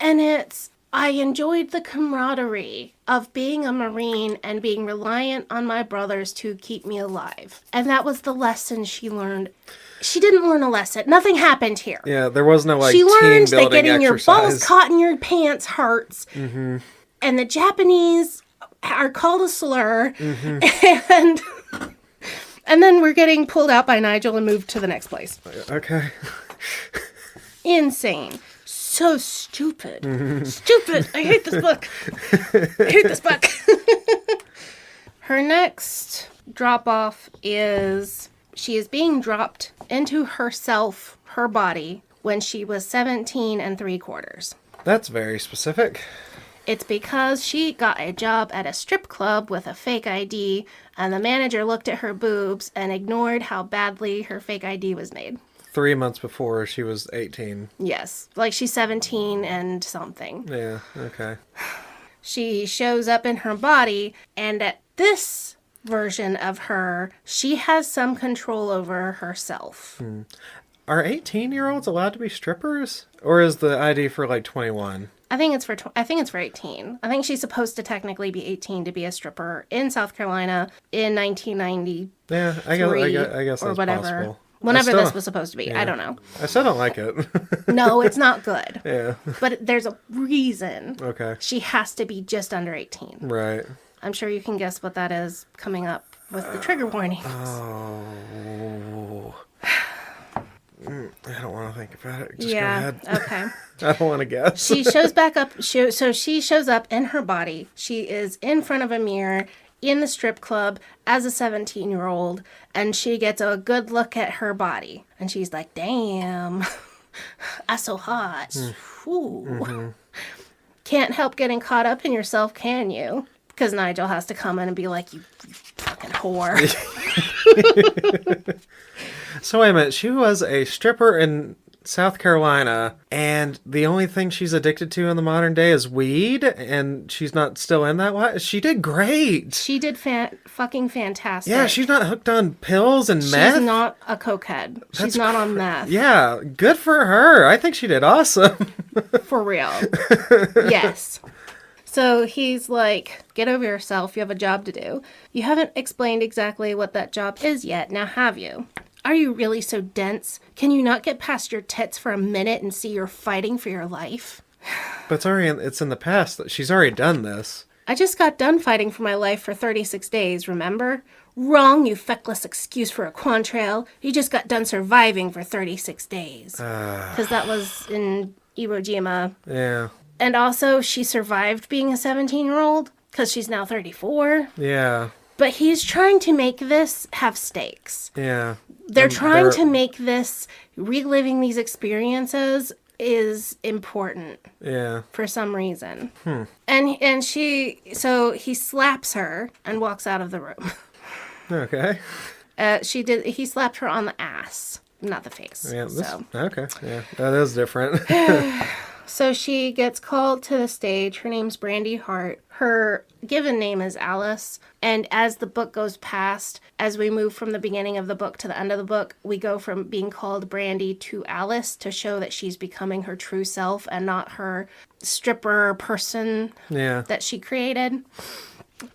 And I enjoyed the camaraderie of being a Marine and being reliant on my brothers to keep me alive. And that was the lesson she learned. She didn't learn a lesson. Nothing happened here. Yeah, there was no she team learned building that getting exercise. your balls caught in your pants hurts. Mm-hmm. And the Japanese are called a slur. Mm-hmm. And then we're getting pulled out by Nigel and moved to the next place. Okay. Insane. So stupid. Mm-hmm. Stupid. I hate this book. I hate this book. Her next drop off is she is being dropped into herself, her body, when she was 17 3/4. That's very specific. It's because she got a job at a strip club with a fake ID, and the manager looked at her boobs and ignored how badly her fake ID was made. 3 months before she was 18. Yes, like she's 17 and something. Yeah, okay. She shows up in her body, and at this version of her, she has some control over herself. Are 18-year-olds allowed to be strippers? Or is the ID for like 21? I think it's for 18. I think she's supposed to technically be 18 to be a stripper in South Carolina in 1990. Yeah, I guess or that's whatever. possible. Whenever this was supposed to be. Yeah. I don't know. I still don't like it. No, it's not good. Yeah. But there's a reason. Okay. She has to be just under 18. Right. I'm sure you can guess what that is coming up with the trigger warnings. Oh. I don't want to think about it. Just go ahead. Okay. I don't want to guess. She shows back up. So she shows up in her body. She is in front of a mirror in the strip club as a 17-year-old, and she gets a good look at her body. And she's like, damn, I'm so hot. Ooh. Mm-hmm. Can't help getting caught up in yourself, can you? Because Nigel has to come in and be like, you fucking whore. So wait a minute, she was a stripper in South Carolina, and the only thing she's addicted to in the modern day is weed, and she's not still in that life? She did great. She did fucking fantastic. Yeah, she's not hooked on pills and meth. She's not a cokehead. She's not on meth. Yeah, good for her. I think she did awesome. For real. Yes. So he's like, get over yourself. You have a job to do. You haven't explained exactly what that job is yet. Now have you? Are you really so dense? Can you not get past your tits for a minute and see you're fighting for your life? But it's in the past. She's already done this. I just got done fighting for my life for 36 days, remember? Wrong, you feckless excuse for a contrail. You just got done surviving for 36 days. Because that was in Iwo Jima. Yeah. And also, she survived being a 17-year-old because she's now 34. Yeah. But he's trying to make this have stakes. Yeah. They're trying to make this, reliving these experiences is important. Yeah. For some reason. And so he slaps her and walks out of the room. Okay. He slapped her on the ass, not the face. Yeah. Okay. Yeah. That is different. So she gets called to the stage. Her name's Brandy Hart. Her given name is Alice. And as the book goes past, as we move from the beginning of the book to the end of the book, we go from being called Brandy to Alice to show that she's becoming her true self and not her stripper person that she created.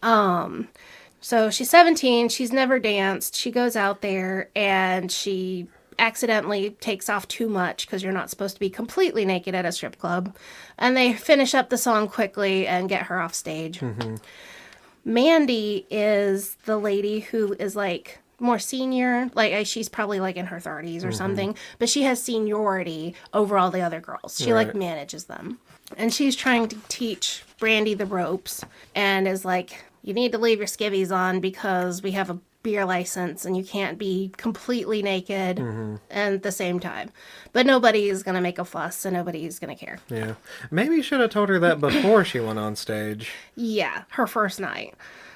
So she's 17. She's never danced. She goes out there and she accidentally takes off too much because you're not supposed to be completely naked at a strip club. And they finish up the song quickly and get her off stage. Mm-hmm. Mandy is the lady who is like more senior. Like she's probably like in her 30s or something. But she has seniority over all the other girls. She like manages them. And she's trying to teach Brandy the ropes and is like, you need to leave your skivvies on because we have a beer license and you can't be completely naked at the same time. But nobody is going to make a fuss and nobody's going to care. Yeah. Maybe you should have told her that before she went on stage. Yeah, her first night.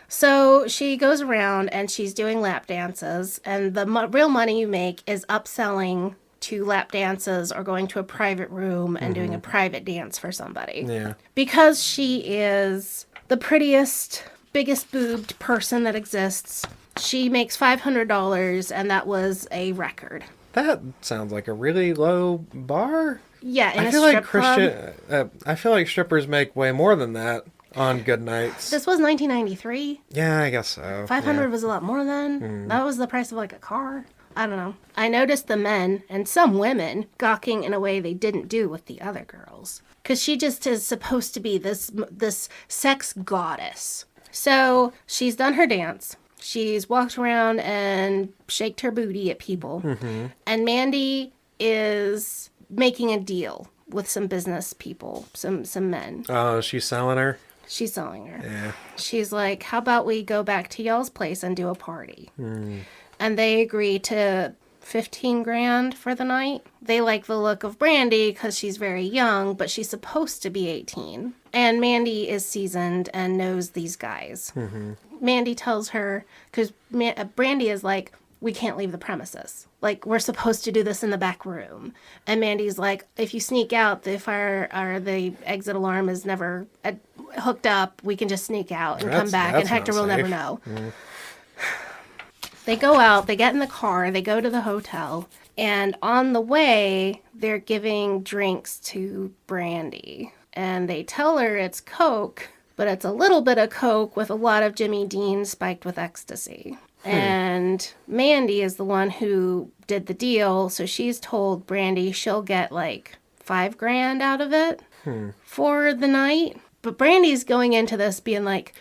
So she goes around and she's doing lap dances, and the real money you make is upselling to lap dances or going to a private room and doing a private dance for somebody. Yeah. Because she is the prettiest, biggest boobed person that exists. She makes $500, and that was a record. That sounds like a really low bar. Yeah, in I a feel strip like club. I feel like strippers make way more than that on good nights. This was 1993. Yeah, I guess so. 500 Yeah. was a lot more then. That was the price of like a car. I don't know. I noticed the men and some women gawking in a way they didn't do with the other girls. Because she just is supposed to be this sex goddess. So she's done her dance. She's walked around and shaked her booty at people. Mm-hmm. And Mandy is making a deal with some business people, some men. Oh, she's selling her? She's selling her. Yeah. She's like, how about we go back to y'all's place and do a party? And they agree to 15 grand for the night. They like the look of Brandy because she's very young, but she's supposed to be 18. And Mandy is seasoned and knows these guys. Mm-hmm. Mandy tells her, because Brandy is like, we can't leave the premises. Like, we're supposed to do this in the back room. And Mandy's like, if you sneak out, the fire or the exit alarm is never hooked up. We can just sneak out and come back, and Hector will never know. They go out, they get in the car, they go to the hotel, and on the way, they're giving drinks to Brandy. And they tell her it's Coke, but it's a little bit of Coke with a lot of Jimmy Dean spiked with ecstasy. And Mandy is the one who did the deal, so she's told Brandy she'll get like 5 grand out of it for the night. But Brandy's going into this being like,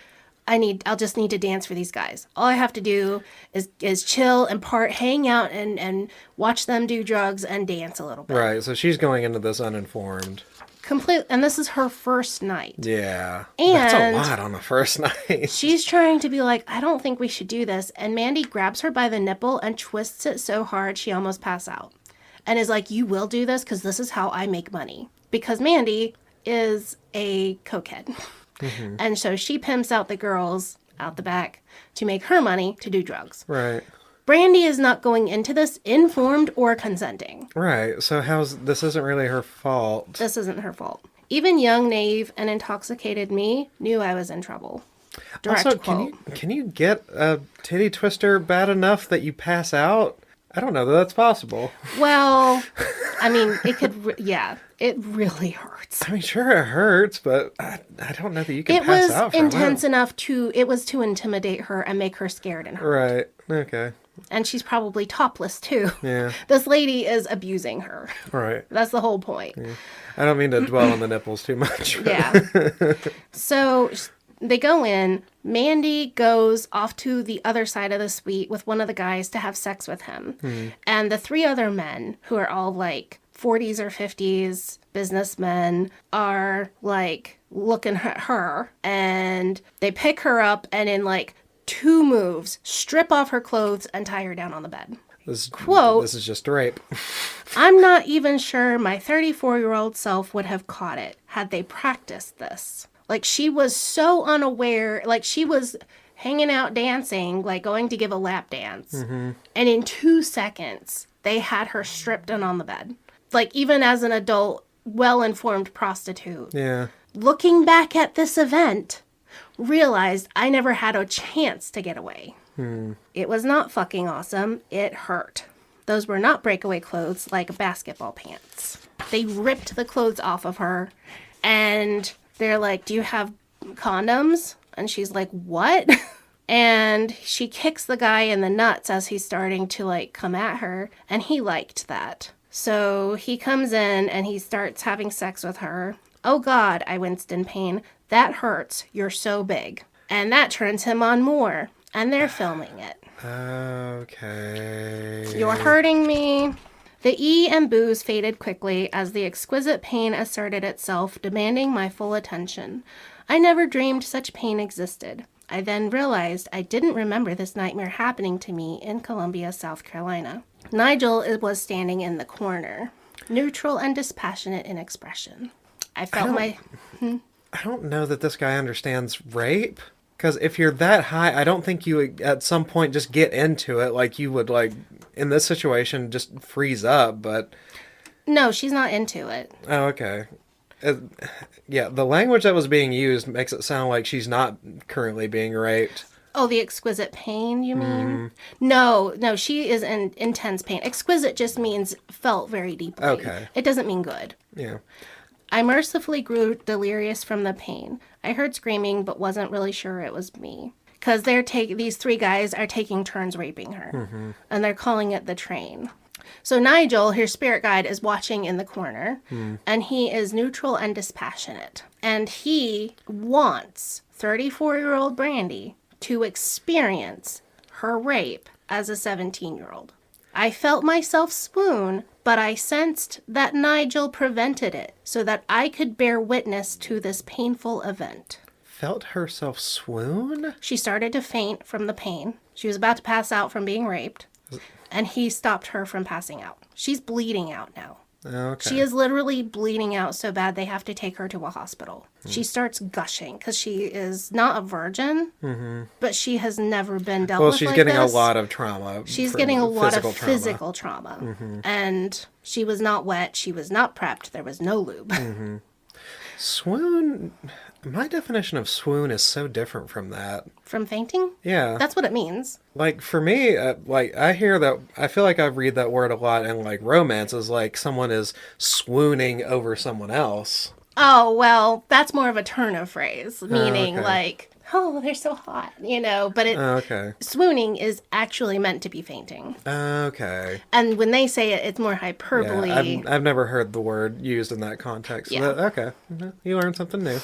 I'll just need to dance for these guys. All I have to do is chill and hang out and watch them do drugs and dance a little bit. Right, so she's going into this uninformed. And this is her first night. Yeah. And that's a lot on the first night. She's trying to be like, I don't think we should do this. And Mandy grabs her by the nipple and twists it so hard she almost passes out. And is like, you will do this because this is how I make money. Because Mandy is a cokehead. Mm-hmm. And so she pimps out the girls out the back to make her money to do drugs. Right. Brandy is not going into this informed or consenting. Right. So this isn't really her fault. This isn't her fault. Even young, naive, and intoxicated me knew I was in trouble. Direct also, quote. Can you get a titty twister bad enough that you pass out? I don't know that that's possible. Well, I mean, it could, it really hurts. I mean, sure it hurts, but I don't know that you can pass out for It was intense enough to intimidate her and make her scared and hurt. Right, okay. And she's probably topless, too. Yeah. This lady is abusing her. Right. That's the whole point. Yeah. I don't mean to dwell on the nipples too much. Yeah. So they go in. Mandy goes off to the other side of the suite with one of the guys to have sex with him. And the 3 other men, who are all like 40s or 50s businessmen, are like looking at her, and they pick her up and in like 2 moves strip off her clothes and tie her down on the bed. Quote, this is just rape. I'm not even sure my 34-year-old self would have caught it had they practiced this. Like, she was so unaware. Like, she was hanging out dancing, like going to give a lap dance. Mm-hmm. And in 2 seconds, they had her stripped and on the bed. Like, even as an adult, well-informed prostitute. Yeah. Looking back at this event, realized I never had a chance to get away. It was not fucking awesome. It hurt. Those were not breakaway clothes like basketball pants. They ripped the clothes off of her, and they're like, do you have condoms? And she's like, what? And she kicks the guy in the nuts as he's starting to like come at her, and he liked that. So he comes in and he starts having sex with her. Oh God, I winced in pain. That hurts. You're so big. And that turns him on more. And they're filming it. Okay. You're hurting me. The E and booze faded quickly as the exquisite pain asserted itself, demanding my full attention. I never dreamed such pain existed. I then realized I didn't remember this nightmare happening to me in Columbia, South Carolina. Nigel was standing in the corner, neutral and dispassionate in expression. I don't know that this guy understands rape. Because if you're that high, I don't think you would at some point just get into it like you would, like, in this situation, just freeze up, but... No, she's not into it. Oh, okay. Yeah, the language that was being used makes it sound like she's not currently being raped. Oh, the exquisite pain, you mean? No, she is in intense pain. Exquisite just means felt very deeply. Okay. It doesn't mean good. Yeah. I mercifully grew delirious from the pain. I heard screaming, but wasn't really sure it was me. Because these 3 guys are taking turns raping her. And they're calling it the train. So Nigel, her spirit guide, is watching in the corner. And he is neutral and dispassionate. And he wants 34-year-old Brandy to experience her rape as a 17-year-old. I felt myself swoon, but I sensed that Nigel prevented it so that I could bear witness to this painful event. Felt herself swoon? She started to faint from the pain. She was about to pass out from being raped, and he stopped her from passing out. She's bleeding out now. Okay. She is literally bleeding out so bad they have to take her to a hospital. She starts gushing because she is not a virgin, but she has never been dealt with Well, she's like getting this. a lot of trauma. She's getting a lot of physical trauma. And she was not wet. She was not prepped. There was no lube. Swoon, my definition of swoon is so different from that. From fainting? Yeah. That's what it means. Like, for me, like, I hear that, I feel like I read that word a lot in, like, romance as, like, someone is swooning over someone else. Oh, well, that's more of a turn of phrase, meaning okay. like, oh, they're so hot, but Okay. swooning is actually meant to be fainting. Okay. And when they say it, it's more hyperbole. Yeah, I've never heard the word used in that context. Yeah. Okay. You learned something new.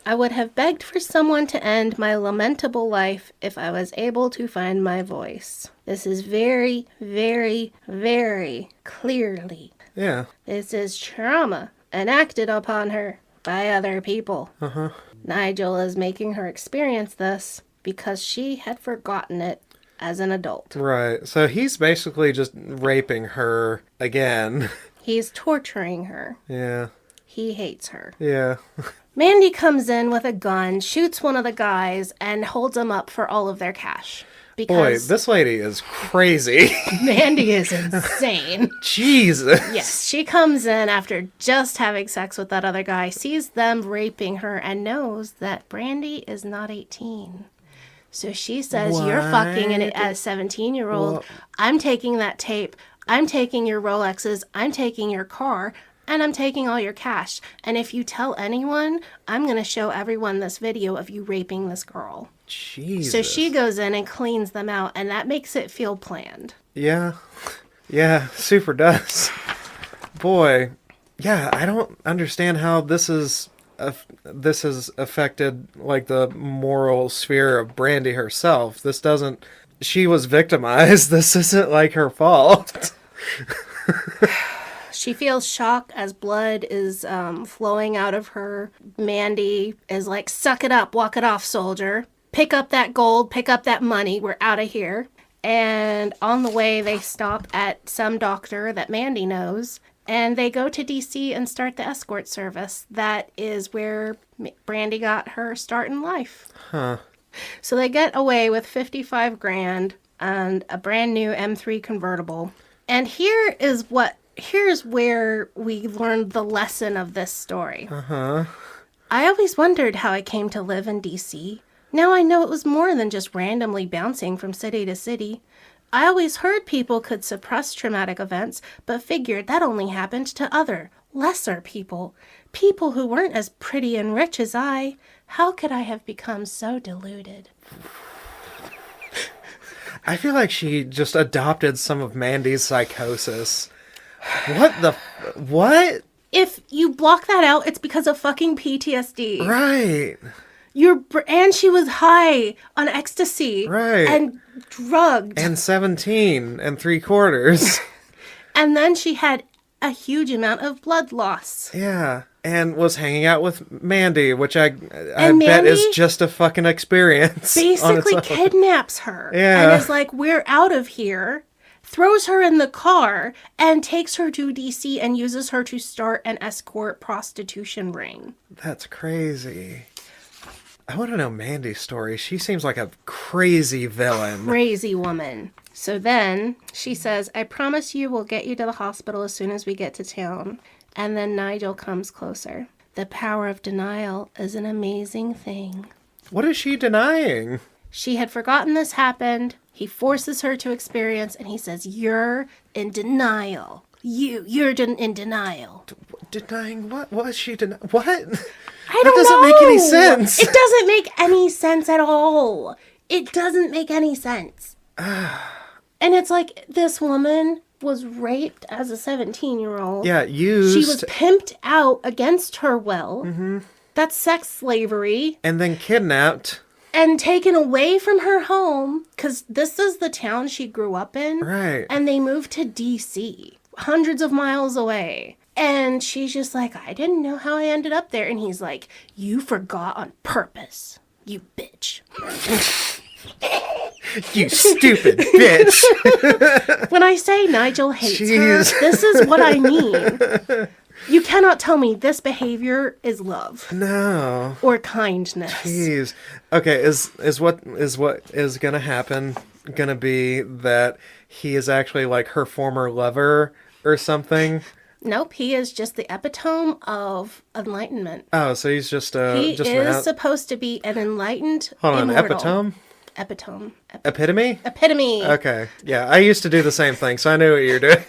I would have begged for someone to end my lamentable life if I was able to find my voice. This is very, very, very clearly. Yeah. This is trauma enacted upon her by other people. Nigel is making her experience this because she had forgotten it as an adult. Right. So he's basically just raping her again. He's torturing her. Yeah. He hates her. Yeah. Mandy comes in with a gun, shoots one of the guys, and holds them up for all of their cash. Boy, Because this lady is crazy. Mandy is insane. Jesus. Yes, she comes in after just having sex with that other guy, sees them raping her, and knows that Brandy is not 18. So she says, you're fucking a 17-year-old. Well- I'm taking that tape. I'm taking your Rolexes. I'm taking your car. And I'm taking all your cash. And if you tell anyone, I'm going to show everyone this video of you raping this girl. Jesus. So she goes in and cleans them out, and that makes it feel planned. Yeah. Yeah, super does. Boy. Yeah, I don't understand how this has affected, like, the moral sphere of Brandy herself. She was victimized. This isn't, like, her fault. She feels shock as blood is flowing out of her. Mandy is like, suck it up, walk it off, soldier. Pick up that gold, pick up that money, we're out of here. And on the way, they stop at some doctor that Mandy knows, and they go to DC and start the escort service. That is where Brandy got her start in life. Huh. So they get away with 55 grand and a brand new M3 convertible. And here's where we learned the lesson of this story. I always wondered how I came to live in DC. Now I know it was more than just randomly bouncing from city to city. I always heard people could suppress traumatic events, but figured that only happened to other, lesser people. People who weren't as pretty and rich as I. How could I have become so deluded? I feel like she just adopted some of Mandy's psychosis. What? If you block that out, it's because of fucking PTSD. Right. And she was high on ecstasy. Right. And drugged. And 17 3/4. And then she had a huge amount of blood loss. Yeah. And was hanging out with Mandy, which I Mandy bet is just a fucking experience. Basically kidnaps her. Yeah. And is like, we're out of here. Throws her in the car and takes her to DC and uses her to start an escort prostitution ring. That's crazy. I want to know Mandy's story. She seems like a crazy villain. Crazy woman. So then she says, I promise you we'll get you to the hospital as soon as we get to town. And then Nigel comes closer. The power of denial is an amazing thing. What is she denying? She had forgotten this happened. He forces her to experience, and he says, "You're in denial. You're in denial." Denying what? What is she denying? What? I That don't doesn't know. make any sense. It doesn't make any sense at all. It doesn't make any sense. And it's like, this woman was raped as a 17-year-old. Yeah, used. She was pimped out against her will. Mm-hmm. That's sex slavery. And then kidnapped. And taken away from her home, because this is the town she grew up in. Right. And they moved to D.C., hundreds of miles away. And she's just like, I didn't know how I ended up there. And he's like, you forgot on purpose, you bitch. You stupid bitch. When I say Nigel hates her, Jeez. this is what I mean. You cannot tell me this behavior is love. No. Or kindness. Jeez. Okay, is what is gonna happen gonna be that he is actually like her former lover or something? Nope, he is just the epitome of enlightenment. Oh, so he's just He just is supposed to be an enlightened Hold on, immortal. epitome? Epitome? Epitome? Okay. Yeah, I used to do the same thing, so I knew what you were doing.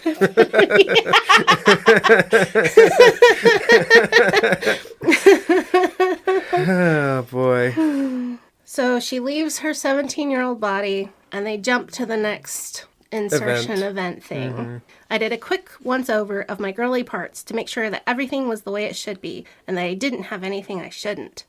Oh, boy. So she leaves her 17-year-old body, and they jump to the next insertion event thing. Mm-hmm. I did a quick once-over of my girly parts to make sure that everything was the way it should be, and that I didn't have anything I shouldn't.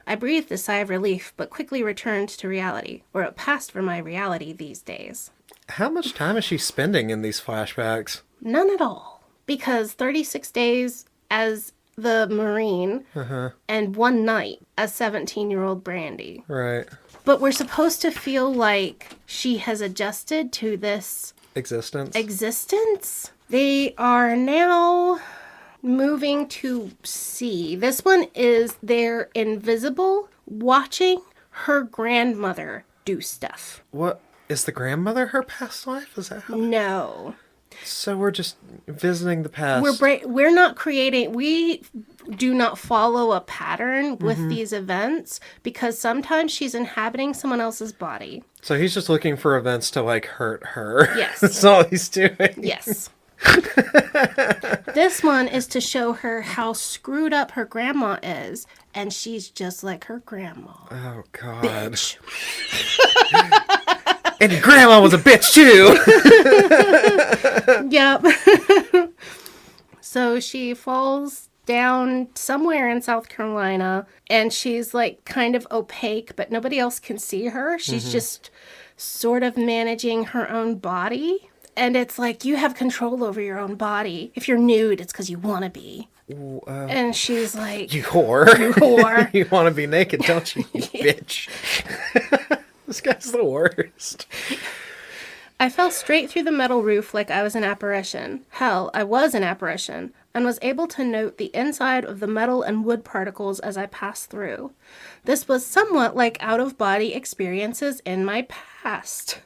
I breathed a sigh of relief, but quickly returned to reality, or it passed for my reality these days. How much time is she spending in these flashbacks? None at all. Because 36 days as the Marine, and 1 night as 17-year-old Brandy. Right. But we're supposed to feel like she has adjusted to this existence. They are now moving to C. This one is they're invisible, watching her grandmother do stuff. What? Is the grandmother her past life? Is that how? No. So we're just visiting the past. We're not creating... We do not follow a pattern with these events, because sometimes she's inhabiting someone else's body. So he's just looking for events to, like, hurt her. Yes. That's all he's doing. Yes. This one is to show her how screwed up her grandma is, and she's just like her grandma. Oh, God. Bitch. And your grandma was a bitch, too! Yep. So she falls down somewhere in South Carolina, and she's like kind of opaque, but nobody else can see her. She's just sort of managing her own body. And it's like, you have control over your own body. If you're nude, it's because you want to be. And she's like... You whore. You whore. You want to be naked, don't you, you bitch? This guy's the worst. I fell straight through the metal roof like I was an apparition. Hell, I was an apparition, and was able to note the inside of the metal and wood particles as I passed through. This was somewhat like out-of-body experiences in my past.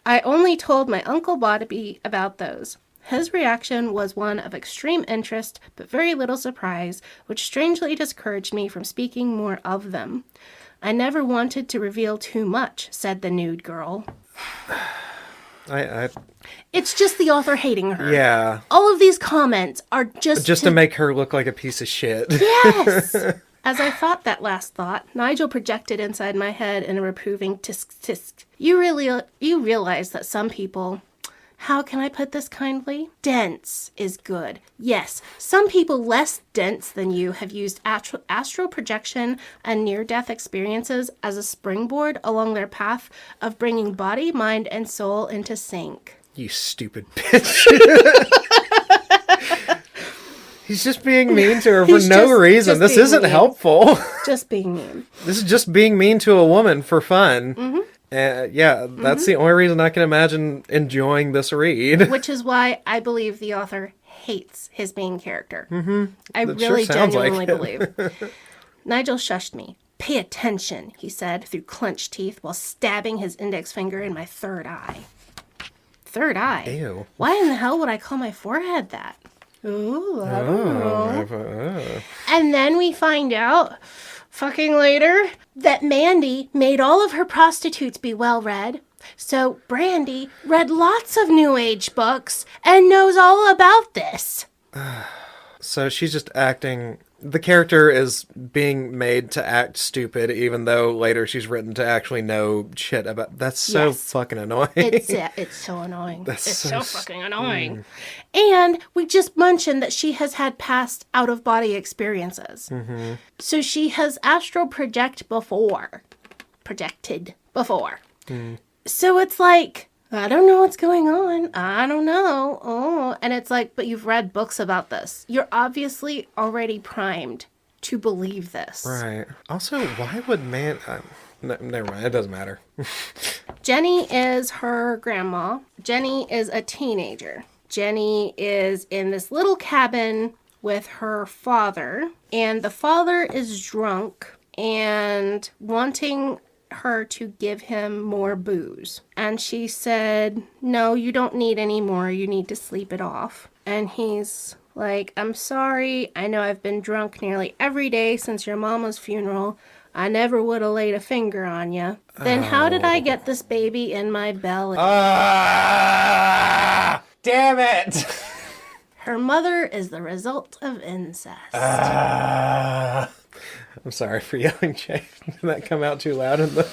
I only told my Uncle Bobby about those. His reaction was one of extreme interest, but very little surprise, which strangely discouraged me from speaking more of them. I never wanted to reveal too much, said the nude girl. It's just the author hating her. Yeah. All of these comments are just to make her look like a piece of shit. Yes! As I thought that last thought, Nigel projected inside my head in a reproving tisk tisk. You realize that some people... How can I put this kindly? Dense is good. Yes, some people less dense than you have used astral projection and near-death experiences as a springboard along their path of bringing body, mind, and soul into sync. You stupid bitch. He's just being mean to her for no reason. This isn't helpful. Just being mean. This is just being mean to a woman for fun. Mm-hmm. That's the only reason I can imagine enjoying this read. Which is why I believe the author hates his main character. Mm-hmm. I really genuinely believe. Nigel shushed me. Pay attention, he said through clenched teeth while stabbing his index finger in my third eye. Third eye? Ew. Why in the hell would I call my forehead that? Ooh, I don't know. And then we find out fucking later, that Mandy made all of her prostitutes be well-read. So Brandy read lots of New Age books and knows all about this. So she's just acting... The character is being made to act stupid, even though later she's written to actually know shit about... That's so fucking annoying. It's so annoying. It's so fucking annoying. And we just mentioned that she has had past out-of-body experiences. Mm-hmm. So she has astral projected before. So it's like... I don't know what's going on. I don't know. Oh, and it's like, but you've read books about this. You're obviously already primed to believe this. Right. Also, why would never mind. It doesn't matter. Jenny is her grandma. Jenny is a teenager. Jenny is in this little cabin with her father. And the father is drunk and wanting her to give him more booze. And she said, no, you don't need any more. You need to sleep it off. And he's like, I'm sorry. I know I've been drunk nearly every day since your mama's funeral. I never would have laid a finger on you. Then how did I get this baby in my belly? Damn it! Her mother is the result of incest. I'm sorry for yelling, Jay. Did that come out too loud in the...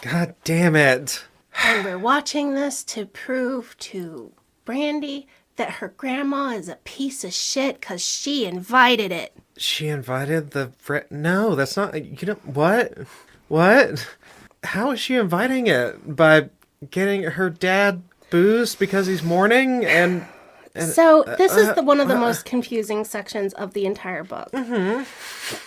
God damn it. And we're watching this to prove to Brandy that her grandma is a piece of shit because she invited it. She invited the... No, that's not... You don't... What? What? How is she inviting it? By getting her dad booze because he's mourning and... So this is one of the most confusing sections of the entire book. Mm-hmm.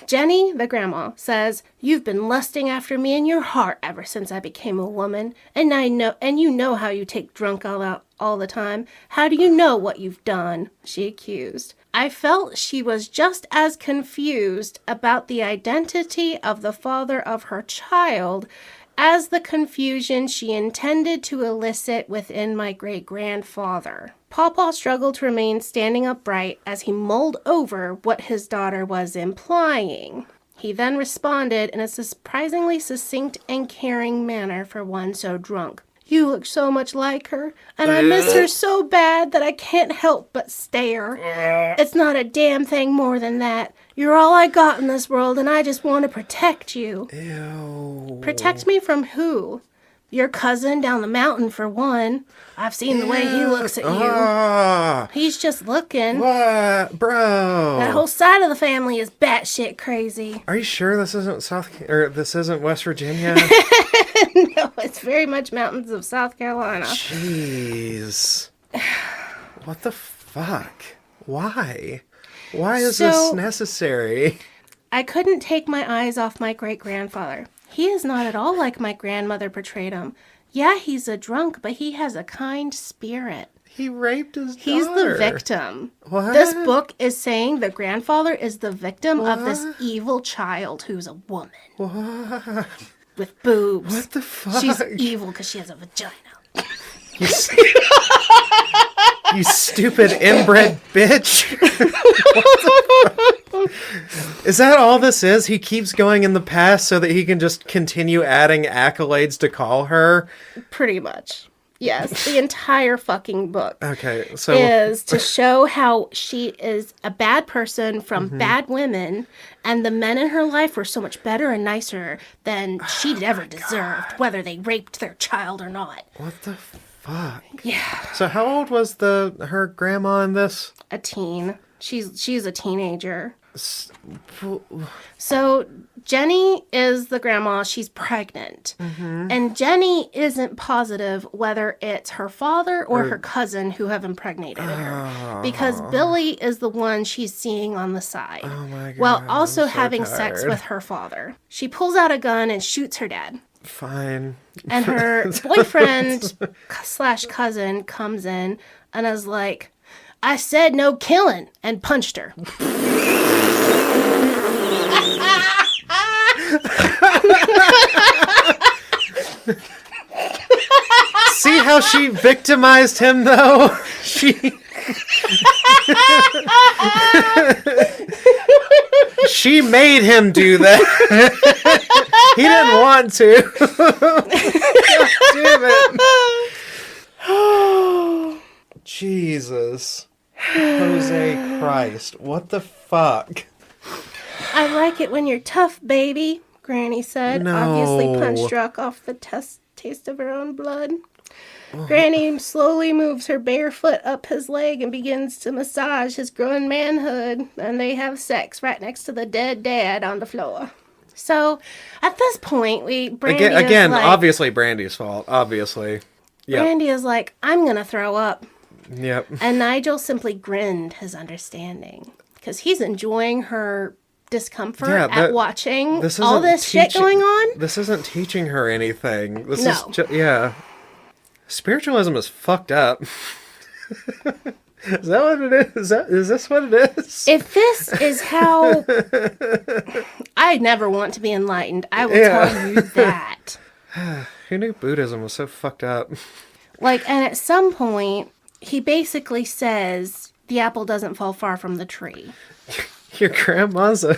Jenny, the grandma, says, you've been lusting after me in your heart ever since I became a woman, and you know how you take drunk all the time. How do you know what you've done? She accused. I felt she was just as confused about the identity of the father of her child as the confusion she intended to elicit within my great-grandfather. Pawpaw struggled to remain standing upright as he mulled over what his daughter was implying. He then responded in a surprisingly succinct and caring manner for one so drunk. You look so much like her, and I miss her so bad that I can't help but stare. It's not a damn thing more than that. You're all I got in this world, and I just want to protect you. Ew. Protect me from who? Your cousin down the mountain, for one. I've seen the way he looks at you. He's just looking. What? Bro. That whole side of the family is batshit crazy. Are you sure this isn't West Virginia? No, it's very much mountains of South Carolina. Jeez. What the fuck? Why? Why is this necessary? I couldn't take my eyes off my great-grandfather. He is not at all like my grandmother portrayed him. Yeah, he's a drunk, but he has a kind spirit. He raped his daughter. He's the victim. What? This book is saying the grandfather is the victim of this evil child who's a woman. What? With boobs. What the fuck? She's evil because she has a vagina. You stupid inbred bitch. Is that all this is? He keeps going in the past so that he can just continue adding accolades to call her? Pretty much. Yes, the entire fucking book is to show how she is a bad person from bad women, and the men in her life were so much better and nicer than she'd ever deserved, whether they raped their child or not. What the fuck? Yeah. So how old was her grandma in this? A teen. She's a teenager. So Jenny is the grandma. She's pregnant. Mm-hmm. And Jenny isn't positive whether it's her father or her cousin who have impregnated her. Because Billy is the one she's seeing on the side. Oh my God, while also having sex with her father. She pulls out a gun and shoots her dad. Fine. And her boyfriend / cousin comes in and is like, I said no killing, and punched her. See how she victimized him, though? She made him do that. He didn't want to. God damn it. Jesus. Jose Christ. What the fuck? I like it when you're tough, baby, Granny said, No. obviously punch-struck off the taste of her own blood. Granny slowly moves her bare foot up his leg and begins to massage his growing manhood, and they have sex right next to the dead dad on the floor. So, at this point, Brandy Again, is like, obviously Brandy's fault. Obviously. Yep. Brandy is like, I'm gonna throw up. Yep. And Nigel simply grinned his understanding, because he's enjoying her discomfort at watching all this shit going on. This isn't teaching her anything. This No. is just, spiritualism is fucked up. Is that what it is? Is this what it is? If this is how I never want to be enlightened, I will tell you that. Who knew Buddhism was so fucked up? Like, and at some point, he basically says the apple doesn't fall far from the tree. Your grandma's a...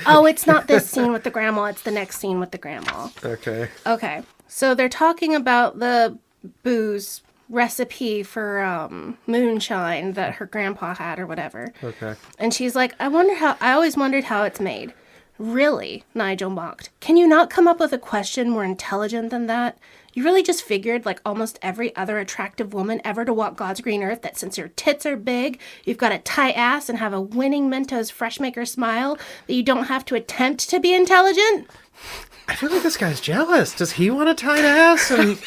Oh, it's not this scene with the grandma, it's the next scene with the grandma. Okay. Okay. So they're talking about the booze recipe for moonshine that her grandpa had or whatever. Okay. And she's like, I always wondered how it's made. Really? Nigel mocked. Can you not come up with a question more intelligent than that? You really just figured, like almost every other attractive woman ever to walk God's green earth, that since your tits are big, you've got a tight ass and have a winning Mentos Freshmaker smile, that you don't have to attempt to be intelligent? I feel like this guy's jealous. Does he want a tight ass and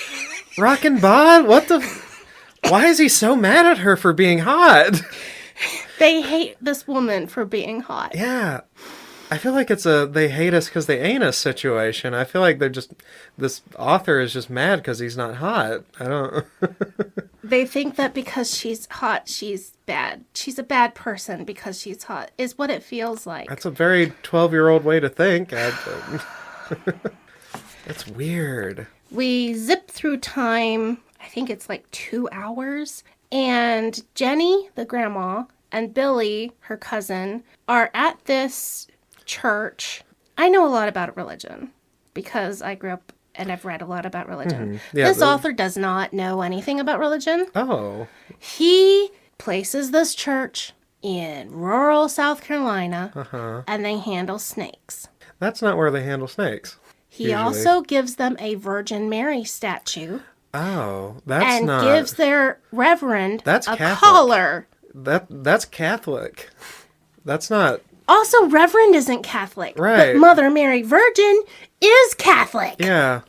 rockin' bod? What the... Why is he so mad at her for being hot? They hate this woman for being hot. Yeah. I feel like it's a they hate us because they ain't us situation. I feel like this author is just mad because he's not hot. I don't... They think that because she's hot, she's bad. She's a bad person because she's hot, is what it feels like. That's a very 12-year-old way to think. That's weird. We zip through time. I think it's like 2 hours. And Jenny, the grandma, and Billy, her cousin, are at this church. I know a lot about religion because I grew up and I've read a lot about religion. Mm-hmm. Yeah, this author does not know anything about religion. Oh. He places this church in rural South Carolina, and they handle snakes. That's not where they handle snakes. He also gives them a Virgin Mary statue. Oh, that's and not... gives their reverend that's a Catholic. collar. That's Catholic. That's not... Also, Reverend isn't Catholic. Right. But Mother Mary Virgin is Catholic. Yeah.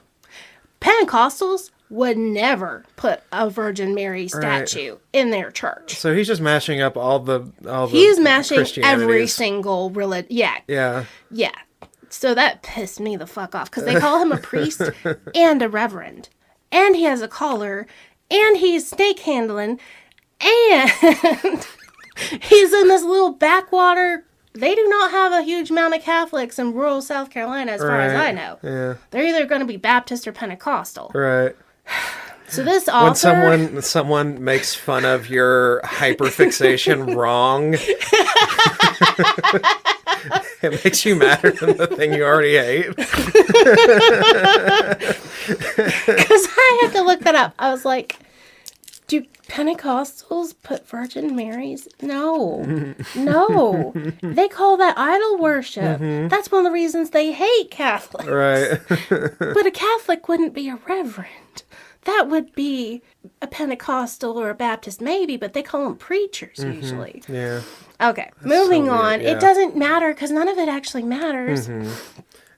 Pentecostals would never put a Virgin Mary statue in their church. So he's just mashing up all the He's mashing every single religion. Yeah. Yeah. Yeah. So that pissed me the fuck off because they call him a priest and a reverend. And he has a collar. And he's snake handling. And he's in this little backwater. They do not have a huge amount of Catholics in rural South Carolina as far as I know. Yeah. They're either going to be Baptist or Pentecostal. Right. So this author... When someone makes fun of your hyperfixation wrong, it makes you madder than the thing you already hate. Because I had to look that up. I was like, do Pentecostals put Virgin Marys? No. No. They call that idol worship. Mm-hmm. That's one of the reasons they hate Catholics. Right. But a Catholic wouldn't be a reverend. That would be a Pentecostal or a Baptist maybe, but they call them preachers usually. Yeah. Okay, moving on. Yeah. It doesn't matter because none of it actually matters. Mm-hmm.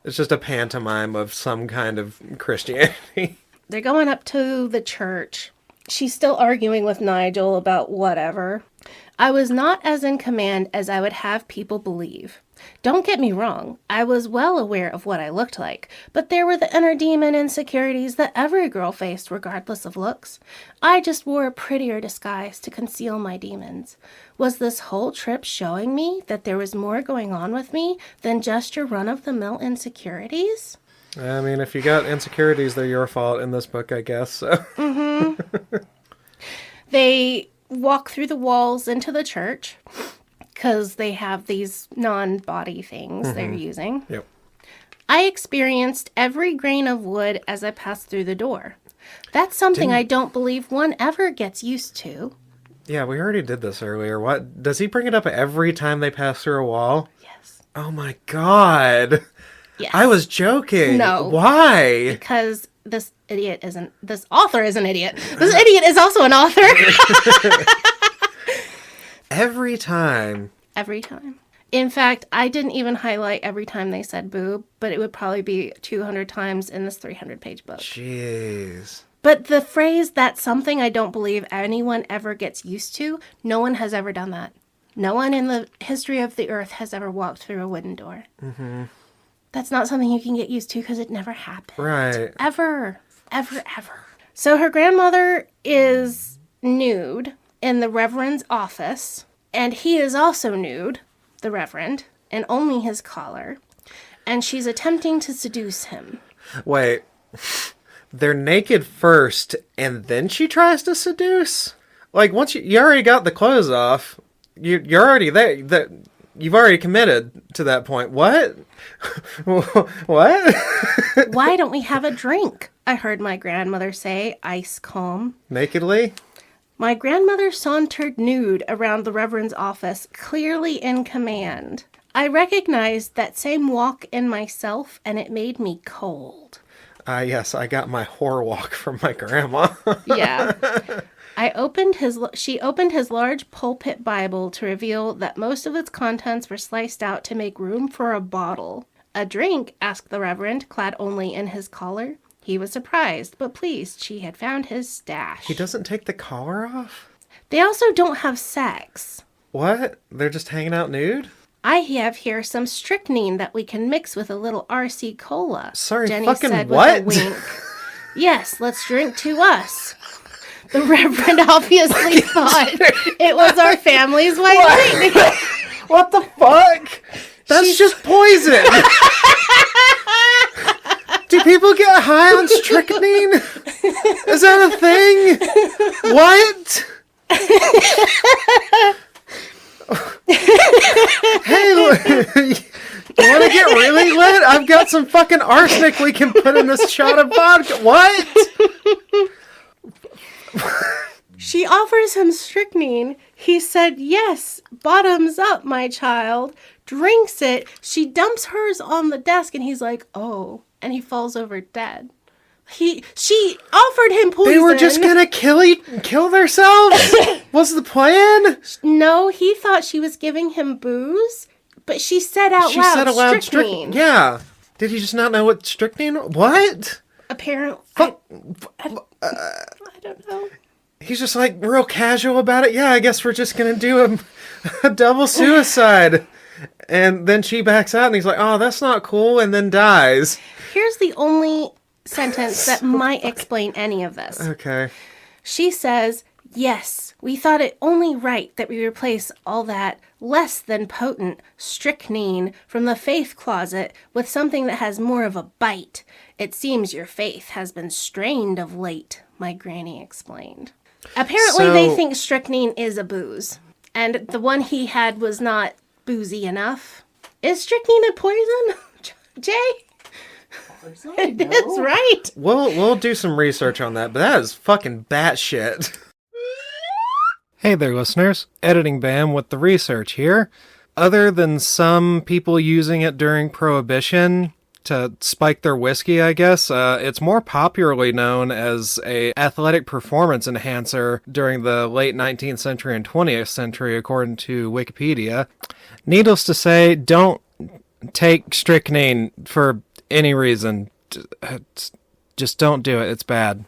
It's just a pantomime of some kind of Christianity. They're going up to the church. She's still arguing with Nigel about whatever. I was not as in command as I would have people believe. Don't get me wrong, I was well aware of what I looked like, but there were the inner demon insecurities that every girl faced regardless of looks. I just wore a prettier disguise to conceal my demons. Was this whole trip showing me that there was more going on with me than just your run-of-the-mill insecurities? I mean, if you got insecurities, they're your fault in this book, I guess. So. Mm-hmm. They walk through the walls into the church. because they have these non-body things they're using. Yep. I experienced every grain of wood as I passed through the door. That's something I don't believe one ever gets used to. Yeah, we already did this earlier. What? Does he bring it up every time they pass through a wall? Yes. Oh my god. Yes. I was joking. No. Why? Because this author is an idiot. This idiot is also an author. Every time. Every time. In fact, I didn't even highlight every time they said boob, but it would probably be 200 times in this 300-page book. Jeez. But the phrase, that's something I don't believe anyone ever gets used to, no one has ever done that. No one in the history of the earth has ever walked through a wooden door. Mm-hmm. That's not something you can get used to because it never happened. Right. Ever. Ever, ever. So her grandmother is nude in the Reverend's office, and he is also nude, the Reverend, and only his collar, and she's attempting to seduce him. Wait. They're naked first, and then she tries to seduce? Like, once you already got the clothes off, you're already there. You've already committed to that point. What? What? Why don't we have a drink? I heard my grandmother say, ice calm. Nakedly? My grandmother sauntered nude around the Reverend's office, clearly in command. I recognized that same walk in myself, and it made me cold. Yes, I got my whore walk from my grandma. Yeah. She opened his large pulpit Bible to reveal that most of its contents were sliced out to make room for a bottle. A drink? Asked the Reverend, clad only in his collar. He was surprised, but pleased she had found his stash. He doesn't take the collar off? They also don't have sex. What? They're just hanging out nude? I have here some strychnine that we can mix with a little RC Cola. Sorry, Jenny fucking said what? With a wink. Yes, let's drink to us. The Reverend obviously thought it was our family's way of drinking. What the fuck? That's just poison. Do people get high on strychnine? Is that a thing? What? Hey, you want to get really lit? I've got some fucking arsenic we can put in this shot of vodka. What? She offers him strychnine. He said, yes, bottoms up, my child. Drinks it. She dumps hers on the desk, and he's like, oh. And he falls over dead. She offered him poison. They were just gonna kill themselves? Was the plan? No, he thought she was giving him booze, but she said out loud strychnine. Yeah. Did he just not know what strychnine? What? Apparently, I don't know. He's just like real casual about it. Yeah, I guess we're just gonna do a double suicide. And then she backs out and he's like, oh, that's not cool, and then dies. Here's the only sentence that might explain any of this. Okay. She says, yes, we thought it only right that we replace all that less than potent strychnine from the faith closet with something that has more of a bite. It seems your faith has been strained of late, my granny explained. Apparently they think strychnine is a booze, and the one he had was not boozy enough. Is strychnine a poison? Jay? It is, right? We'll do some research on that, but that is fucking batshit. Hey there, listeners. Editing Bam with the research here. Other than some people using it during Prohibition to spike their whiskey, I guess, it's more popularly known as a athletic performance enhancer during the late 19th century and 20th century, according to Wikipedia. Needless to say, don't take strychnine for any reason. Just don't do it. It's bad.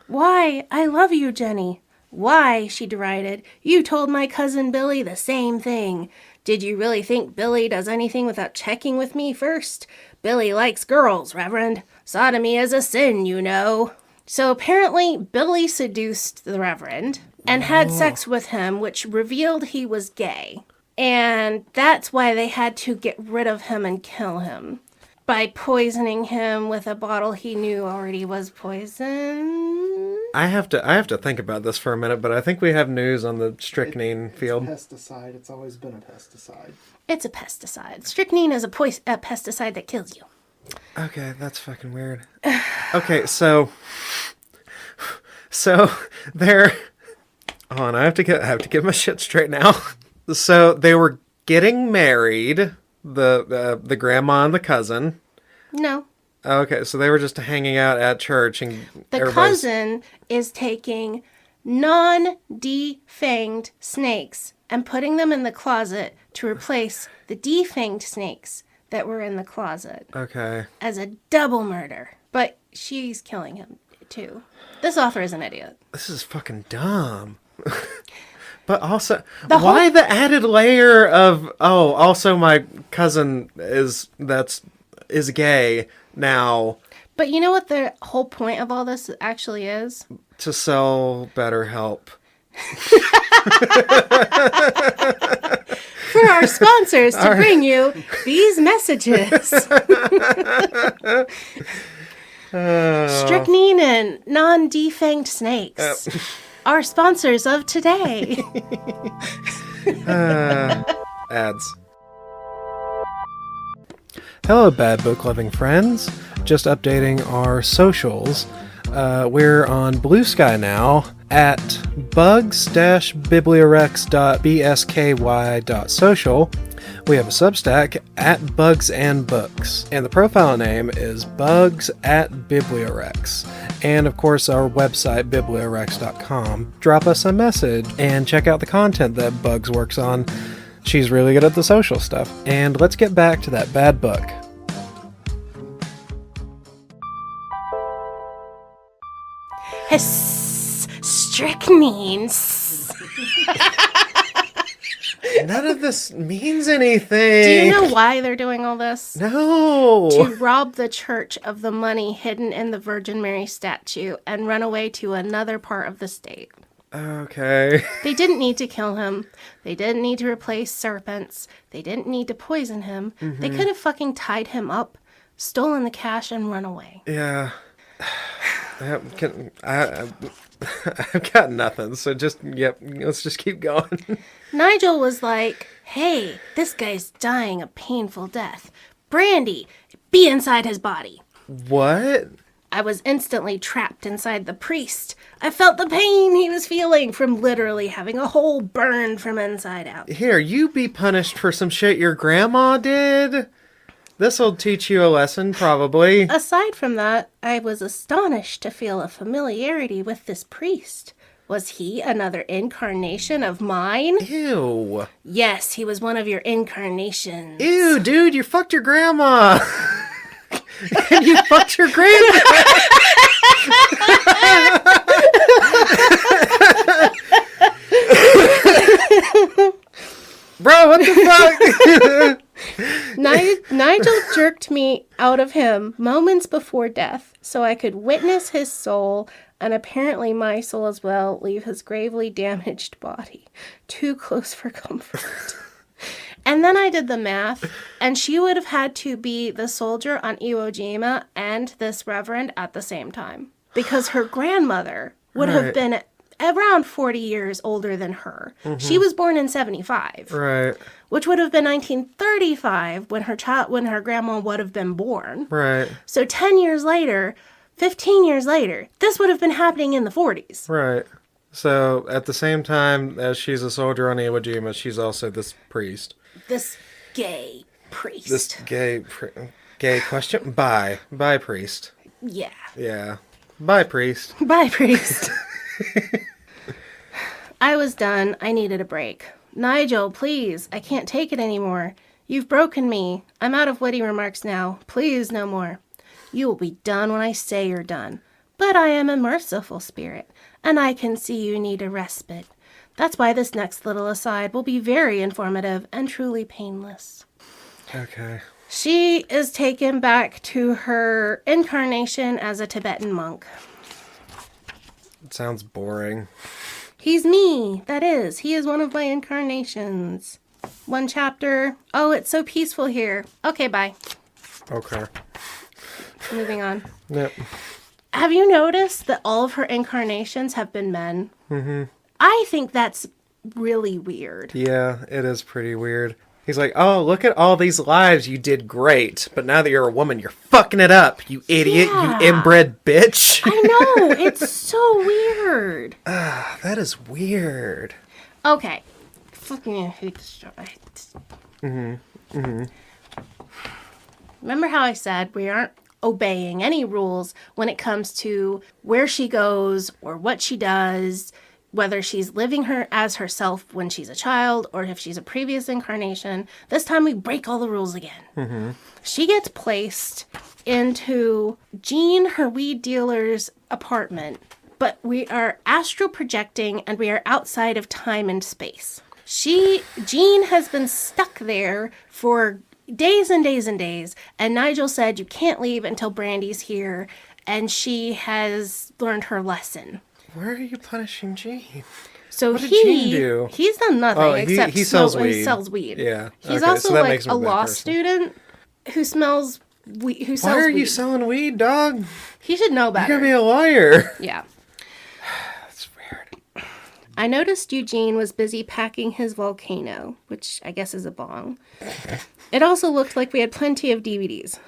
Why? I love you, Jenny. Why? She derided. You told my cousin Billy the same thing. Did you really think Billy does anything without checking with me first? Billy likes girls, Reverend. Sodomy is a sin, you know. So apparently Billy seduced the Reverend and had sex with him, which revealed he was gay. And that's why they had to get rid of him and kill him. By poisoning him with a bottle he knew already was poisoned. I have to think about this for a minute, but I think we have news on the strychnine field. It's a pesticide. It's always been a pesticide. It's a pesticide. Strychnine is a pesticide that kills you. Okay, that's fucking weird. Okay, so they're... Hold on, I have to get my shit straight now. So they were getting married, the grandma and the cousin. No. Okay, so they were just hanging out at church, and the cousin is taking non-defanged snakes and putting them in the closet to replace the defanged snakes that were in the closet. Okay. As a double murder. But she's killing him, too. This author is an idiot. This is fucking dumb. But also, why the added layer of, also my cousin is gay now. But you know what the whole point of all this actually is? To sell BetterHelp. For our sponsors to bring you these messages. Strychnine and non-defanged snakes. Our sponsors of today. Ads. Hello, bad book loving friends. Just updating our socials. We're on Blue Sky now at bugs-bibliorex.bsky.social. We have a Substack at Bugs and Books, and the profile name is Bugs at Bibliorex. And of course, our website, bibliorex.com. Drop us a message and check out the content that Bugs works on. She's really good at the social stuff. And let's get back to that bad book. Strychnine. None of this means anything. Do you know why they're doing all this? No. To rob the church of the money hidden in the Virgin Mary statue and run away to another part of the state. Okay. They didn't need to kill him. They didn't need to replace serpents. They didn't need to poison him. Mm-hmm. They could have fucking tied him up, stolen the cash, and run away. Yeah. I've got nothing, so let's just keep going. Nigel was like, hey, this guy's dying a painful death. Brandy, be inside his body. What? I was instantly trapped inside the priest. I felt the pain he was feeling from literally having a hole burned from inside out. Here, you be punished for some shit your grandma did. This'll teach you a lesson, probably. Aside from that, I was astonished to feel a familiarity with this priest. Was he another incarnation of mine? Ew. Yes, he was one of your incarnations. Ew, dude, you fucked your grandma. You fucked your grandma. Bro, what the fuck? Nigel jerked me out of him moments before death so I could witness his soul, and apparently my soul as well, leave his gravely damaged body. Too close for comfort. And then I did the math, and she would have had to be the soldier on Iwo Jima and this reverend at the same time. Because her grandmother would have been around 40 years older than her. Mm-hmm. She was born in 75. Right. Which would have been 1935 when her grandma would have been born. Right. So 10 years later, 15 years later, this would have been happening in the 40s. Right. So at the same time as she's a soldier on Iwo Jima, she's also this priest. This gay priest. This gay question? Bye priest. Yeah. Yeah. Bye priest. Bye priest. I was done. I needed a break. Nigel, please. I can't take it anymore. You've broken me. I'm out of witty remarks now. Please, no more. You will be done when I say you're done. But I am a merciful spirit, and I can see you need a respite. That's why this next little aside will be very informative and truly painless. Okay. She is taken back to her incarnation as a Tibetan monk. It sounds boring. He's me. That is. He is one of my incarnations. One chapter. Oh, it's so peaceful here. Okay, bye. Okay. Moving on. Yep. Have you noticed that all of her incarnations have been men? Mm-hmm. I think that's really weird. Yeah, it is pretty weird. He's like, oh, look at all these lives. You did great. But now that you're a woman, you're fucking it up, you idiot, Yeah. you inbred bitch. I know. It's so weird. That is weird. Okay. Fucking hate this show. Remember how I said we aren't obeying any rules when it comes to where she goes or what she does, whether she's living her as herself when she's a child or if she's a previous incarnation. This time we break all the rules again. She gets placed into Jean, her weed dealer's apartment, but we are astral projecting and we are outside of time and space. Jean has been stuck there for days and days and days, and Nigel said you can't leave until Brandy's here, and she has learned her lesson. Why are you punishing Jean? So What did Jean do? He's done nothing Oh, except he sells he weed. sells weed. Yeah. He's Okay, also so that like makes him a a bad law person. student who smells weed. Who Why sells are weed. you selling weed, dog? He should know You're better. gonna be a liar. Yeah. That's weird. I noticed Eugene was busy packing his volcano, which I guess is a bong. It also looked like we had plenty of DVDs.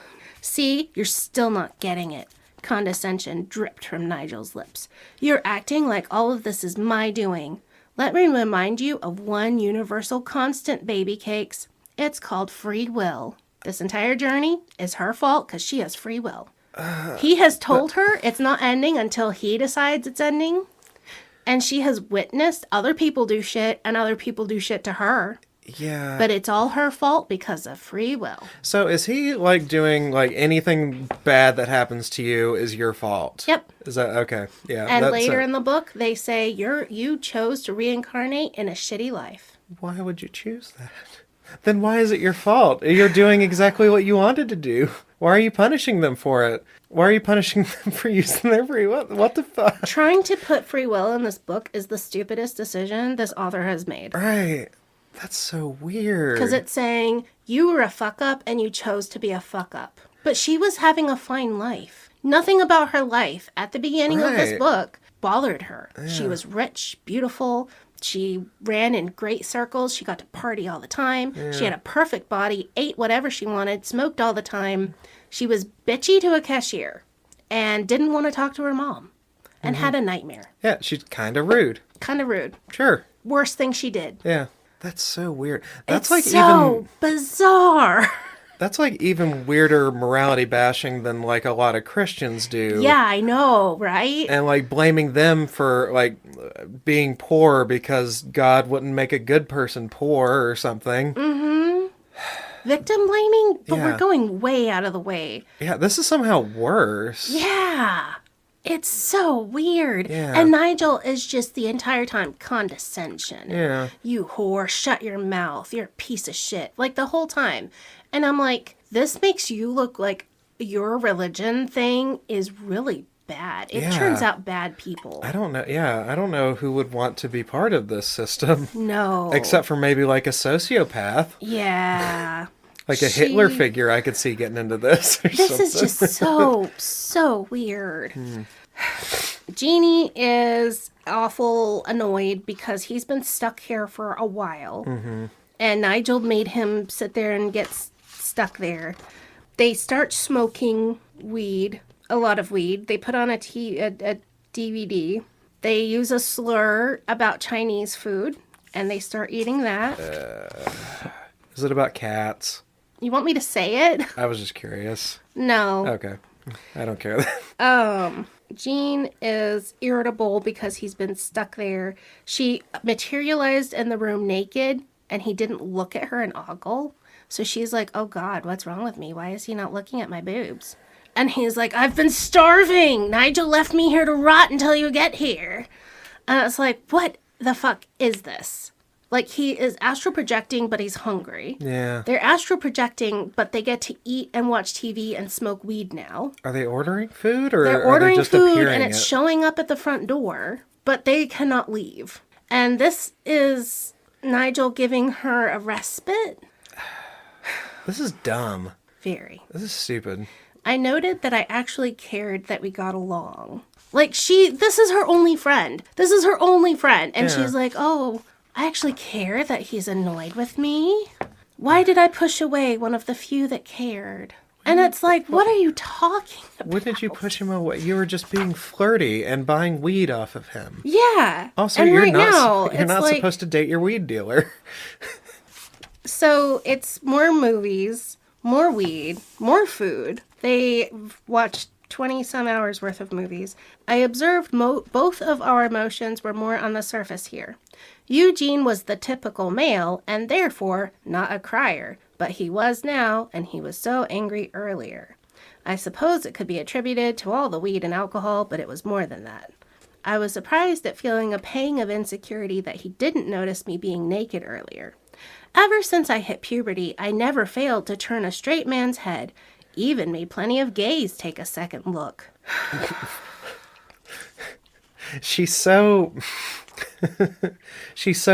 See, you're still not getting it. Condescension dripped from Nigel's lips. You're acting like all of this is my doing. Let me remind you of one universal constant, baby cakes. It's called free will. This entire journey is her fault because she has free will. He has told her it's not ending until he decides it's ending. And she has witnessed other people do shit and other people do shit to her. Yeah. But it's all her fault because of free will. So is he like doing like anything bad that happens to you is your fault? Yep. Is that okay? Yeah. And that's later it. in the book, they say you chose to reincarnate in a shitty life. Why would you choose that? Then why is it your fault? You're doing exactly what you wanted to do. Why are you punishing them for it? Why are you punishing them for using their free will? What the fuck? Trying to put free will in this book is the stupidest decision this author has made. Right. That's so weird. Because it's saying you were a fuck up and you chose to be a fuck up. But she was having a fine life. Nothing about her life at the beginning of this Right. book bothered her. She was rich, beautiful. She ran in great circles. She got to party all the time. She had a perfect body, ate whatever she wanted, smoked all the time. She was bitchy to a cashier and didn't want to talk to her mom and had a nightmare. Yeah, she's kind of rude. Kind of rude. Sure. Worst thing she did. Yeah. That's so weird. That's It's like so even bizarre. that's like even weirder morality bashing than like a lot of Christians do. Yeah, I know, right? And like blaming them for like being poor because God wouldn't make a good person poor or something. Victim blaming, but Yeah. we're going way out of the way. Yeah, this is somehow worse. Yeah. It's so weird. Yeah. And Nigel is just the entire time condescension. Yeah. You whore, shut your mouth. You're a piece of shit. Like the whole time. And I'm like, this makes you look like your religion thing is really bad. It Yeah. turns out bad people. I don't know. Yeah, I don't know who would want to be part of this system. No. Except for maybe like a sociopath. Yeah. Like a Hitler figure I could see getting into this or This something. is just so weird. Jeannie is awful annoyed because he's been stuck here for a while. And Nigel made him sit there and get stuck there. They start smoking weed, a lot of weed. They put on a DVD. They use a slur about Chinese food, and they start eating that. Is it about cats? You want me to say it? I was just curious. No. Okay. I don't care. Jean is irritable because he's been stuck there. She materialized in the room naked, and he didn't look at her and ogle. So she's like, oh God, what's wrong with me? Why is he not looking at my boobs? And he's like, I've been starving. Nigel left me here to rot until you get here. And it's like, what the fuck is this? Like, he is astral projecting, but he's hungry. Yeah. They're astral projecting, but they get to eat and watch TV and smoke weed now. Are they ordering food or They're are ordering they just food appearing and it's it? showing up at the front door, but they cannot leave. And this is Nigel giving her a respite. This is dumb. Very. This is stupid. I noted that I actually cared that we got along. Like, this is her only friend. This is her only friend. And she's like, oh, I actually care that he's annoyed with me. Why did I push away one of the few that cared? And it's like, what are you talking about? When did you push him away? You were just being flirty and buying weed off of him. Yeah. Also, and you're right not like, supposed to date your weed dealer. So it's more movies, more weed, more food. They watched 20-some hours worth of movies. I observed both of our emotions were more on the surface here. Eugene was the typical male, and therefore not a crier, but he was now, and he was so angry earlier. I suppose it could be attributed to all the weed and alcohol, but it was more than that. I was surprised at feeling a pang of insecurity that he didn't notice me being naked earlier. Ever since I hit puberty, I never failed to turn a straight man's head, even made plenty of gays take a second look. She's so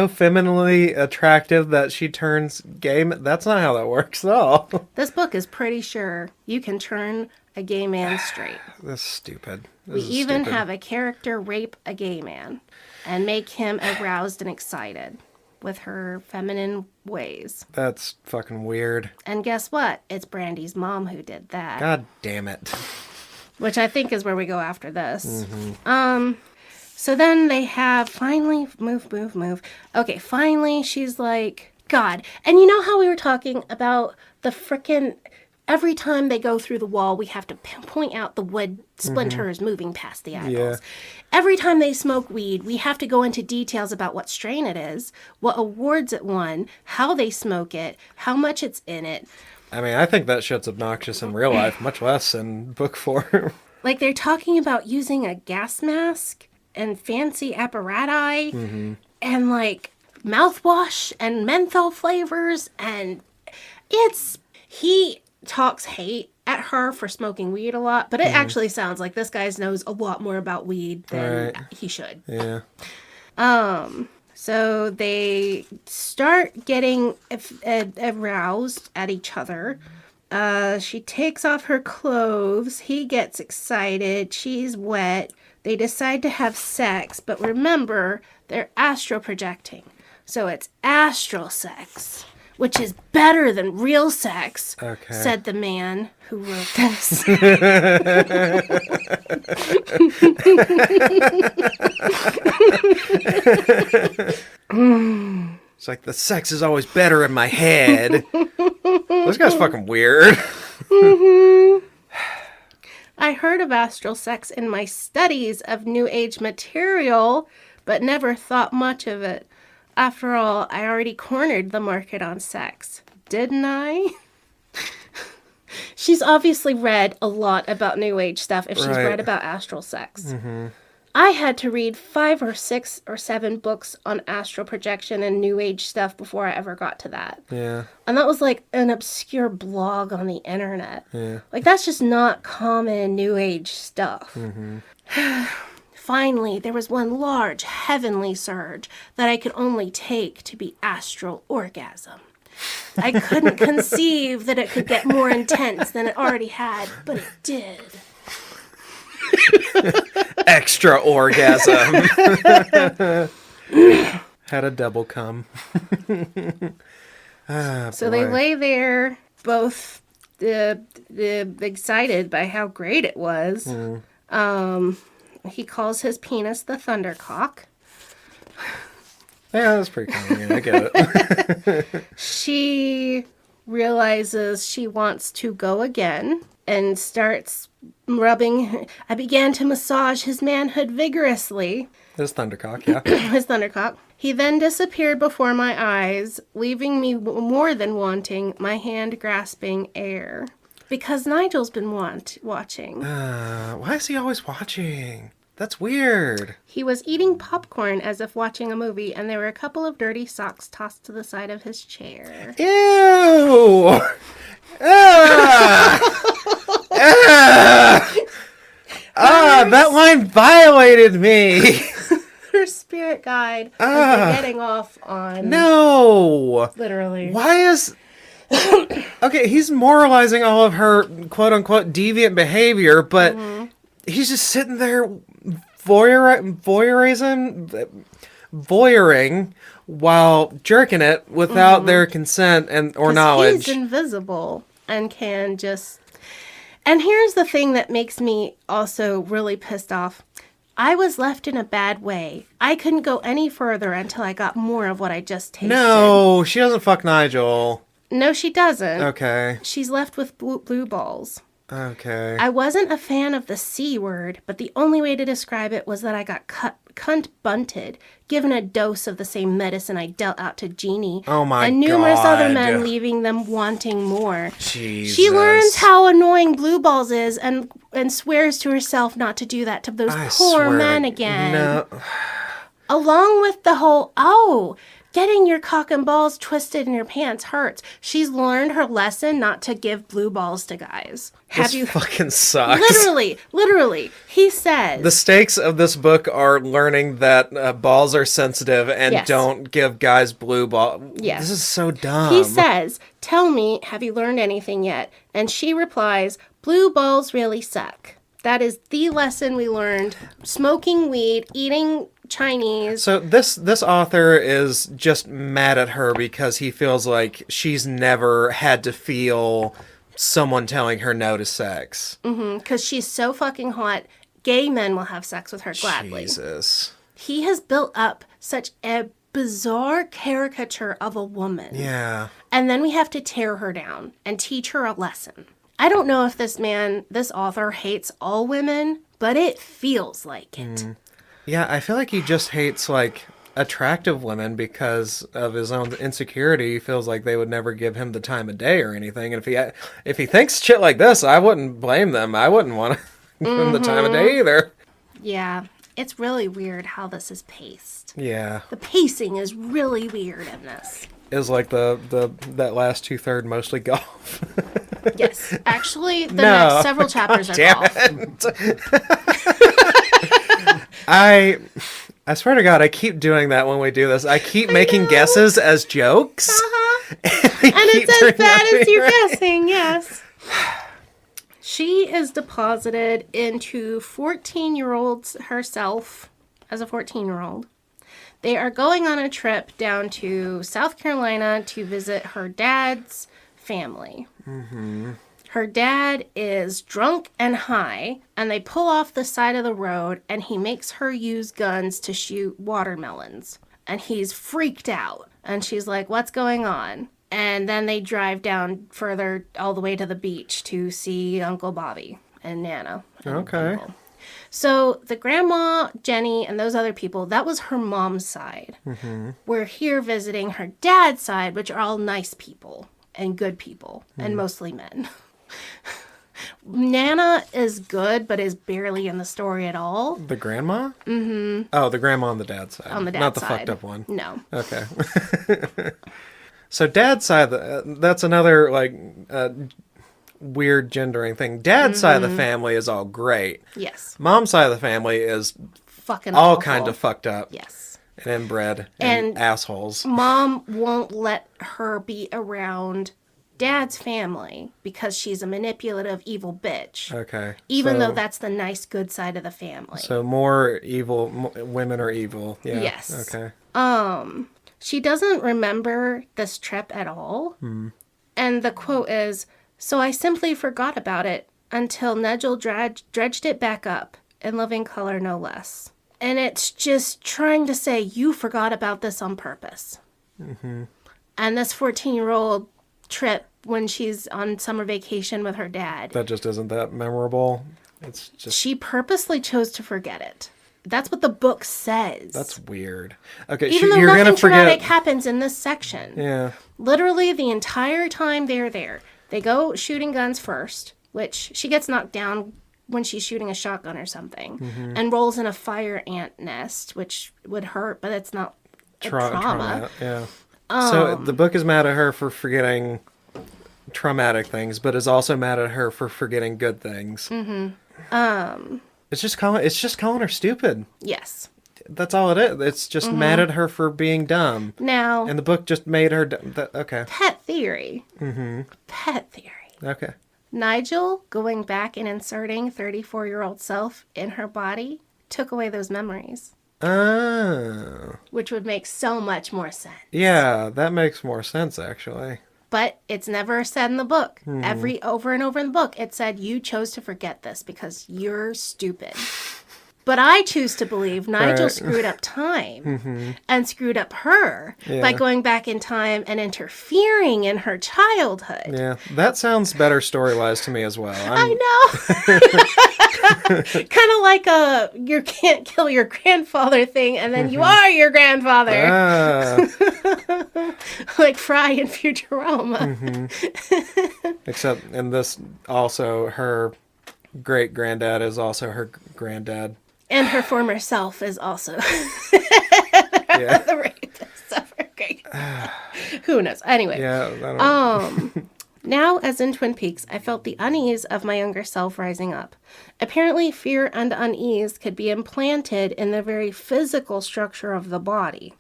femininely attractive that she turns gay. That's not how that works at all. This book is pretty sure you can turn a gay man straight. That's stupid. We even have a character rape a gay man and make him aroused and excited with her feminine ways. That's fucking weird. And guess what? It's Brandy's mom who did that. God damn it. Which I think is where we go after this. Mm-hmm. So then they have finally move. Okay, finally she's like, God. And you know how we were talking about the frickin' every time they go through the wall, we have to point out the wood splinters moving past the eyeballs. Yeah. Every time they smoke weed, we have to go into details about what strain it is, what awards it won, how they smoke it, how much it's in it. I mean, I think that shit's obnoxious in real life, much less in book form. Like, they're talking about using a gas mask and fancy apparatus and, like, mouthwash and menthol flavors, and he talks hate at her for smoking weed a lot, but it actually sounds like this guy knows a lot more about weed than he should. Yeah. So they start getting aroused at each other. She takes off her clothes. He gets excited. She's wet. They decide to have sex, but remember, they're astral projecting. So it's astral sex, which is better than real sex, said the man who wrote this. It's like, the sex is always better in my head. This guy's fucking weird. I heard of astral sex in my studies of New Age material, but never thought much of it. After all, I already cornered the market on sex, didn't I? She's obviously read a lot about New Age stuff if she's read about astral sex. Mm-hmm. I had to read 5 or 6 or 7 books on astral projection and New Age stuff before I ever got to that. Yeah. And that was like an obscure blog on the internet. Yeah. Like, that's just not common New Age stuff. Mm-hmm. Finally, there was one large heavenly surge that I could only take to be astral orgasm. I couldn't conceive that it could get more intense than it already had, but it did. Extra orgasm. Had a double cum. So they lay there, both excited by how great it was. He calls his penis the thundercock. Yeah, that's pretty cool. Yeah, I get it. She realizes she wants to go again and starts rubbing. I began to massage his manhood vigorously. His thundercock, yeah. His thundercock. He then disappeared before my eyes, leaving me more than wanting, my hand grasping air. Because Nigel's been watching. Why is he always watching? That's weird. He was eating popcorn as if watching a movie, and there were a couple of dirty socks tossed to the side of his chair. Ew! That line violated me. Her spirit guide has been getting off on. No. Literally. Why is Okay, he's moralizing all of her quote-unquote deviant behavior, but he's just sitting there voyeuring while jerking it without their consent or knowledge. He's invisible and can just... And here's the thing that makes me also really pissed off. I was left in a bad way. I couldn't go any further until I got more of what I just tasted. No, she doesn't fuck Nigel. No, she doesn't. Okay. She's left with blue balls. Okay. I wasn't a fan of the C word, but the only way to describe it was that I got cunt bunted, given a dose of the same medicine I dealt out to Jeannie. Oh my and numerous God. other men, leaving them wanting more. Jesus. She learns how annoying blue balls is and swears to herself not to do that to those poor men again. No. Along with the whole, getting your cock and balls twisted in your pants hurts. She's learned her lesson not to give blue balls to guys. This fucking sucks. Literally. He says... The stakes of this book are learning that balls are sensitive and don't give guys blue ball. Yes. This is so dumb. He says, "Tell me, have you learned anything yet?" And she replies, "Blue balls really suck." That is the lesson we learned. Smoking weed, eating Chinese. So this author is just mad at her because he feels like she's never had to feel someone telling her no to sex. Because she's so fucking hot, gay men will have sex with her gladly. Jesus. He has built up such a bizarre caricature of a woman. Yeah. And then we have to tear her down and teach her a lesson. I don't know if this author hates all women, but it feels like it. Yeah, I feel like he just hates, like, attractive women because of his own insecurity. He feels like they would never give him the time of day or anything. And if he thinks shit like this, I wouldn't blame them. I wouldn't want to give him the time of day either. Yeah, it's really weird how this is paced. Yeah. The pacing is really weird in this. Is like that last 2/3 mostly golf. Yes, actually, the next several chapters are golf. I swear to God, I keep doing that when we do this. I keep making guesses as jokes. And it's as bad as you're guessing, yes. She is deposited into 14-year-olds herself as a 14-year-old. They are going on a trip down to South Carolina to visit her dad's family. Her dad is drunk and high, and they pull off the side of the road, and he makes her use guns to shoot watermelons. And he's freaked out. And she's like, "What's going on?" And then they drive down further all the way to the beach to see Uncle Bobby and Nana. And Okay. people. So the grandma, Jenny, and those other people, that was her mom's side. We're here visiting her dad's side, which are all nice people and good people, and mostly men. Nana is good, but is barely in the story at all. The grandma? Oh, the grandma on the dad's side. On the dad's Not the side. fucked up one. No. Okay. So dad's side, that's another, like, weird gendering thing. Dad's side of the family is all great. Yes. Mom's side of the family is Fucking all awful. kind of fucked up. Yes. And inbred and And- assholes. Mom won't let her be around Dad's family because she's a manipulative, evil bitch. Okay. Even so, though that's the nice, good side of the family. So more evil, women are evil. Yeah. Yes. Okay. She doesn't remember this trip at all. And the quote is, "So I simply forgot about it until Nigel dredged it back up, in living color no less." And it's just trying to say, you forgot about this on purpose. And this 14-year-old trip when she's on summer vacation with her dad, That just isn't that memorable. It's just... she purposely chose to forget it. That's what the book says. That's weird. Okay, Even though you're nothing gonna traumatic forget... happens in this section. Yeah. Literally the entire time they're there. They go shooting guns first, which she gets knocked down when she's shooting a shotgun or something, and rolls in a fire ant nest, which would hurt, but it's not a trauma. Yeah. So the book is mad at her for forgetting traumatic things, but is also mad at her for forgetting good things. It's just calling her stupid. Yes. That's all it is. It's just mad at her for being dumb. Now, And the book just made her dumb. Okay. pet theory. Pet theory. Okay. Nigel going back and inserting 34-year-old self in her body took away those memories, Oh. which would make so much more sense. Yeah, that makes more sense, actually. But it's never said in the book. Over and over in the book, it said you chose to forget this because you're stupid. But I choose to believe Nigel Right. screwed up time and screwed up her by Yeah. going back in time and interfering in her childhood. Yeah, that sounds better story-wise to me as well. I know. Kind of like a you can't kill your grandfather thing, and then you are your grandfather. Like Fry in Futurama. Except in this, also, her great-granddad is also her granddad. And her former self is also Yeah. the rapist of her great. Who knows? Anyway. Yeah, I don't Now, as in Twin Peaks, I felt the unease of my younger self rising up. Apparently, fear and unease could be implanted in the very physical structure of the body.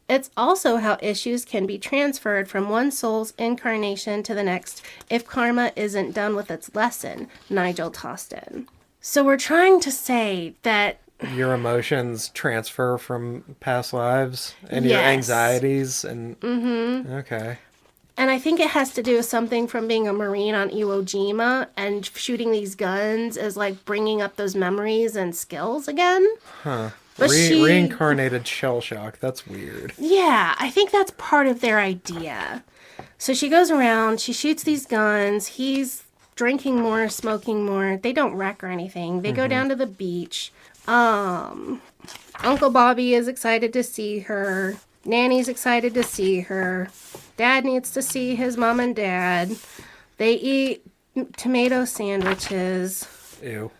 It's also how issues can be transferred from one soul's incarnation to the next if karma isn't done with its lesson, Nigel tossed in. So we're trying to say that your emotions transfer from past lives and your Yes. anxieties and okay. And I think it has to do with something from being a Marine on Iwo Jima and shooting these guns is like bringing up those memories and skills again. Huh. But Reincarnated shell shock. That's weird. Yeah, I think that's part of their idea. So she goes around, she shoots these guns, he's drinking more, smoking more. They don't wreck or anything. They go down to the beach. Uncle Bobby is excited to see her. Nanny's excited to see her. Dad needs to see his mom and dad. They eat tomato sandwiches. Ew.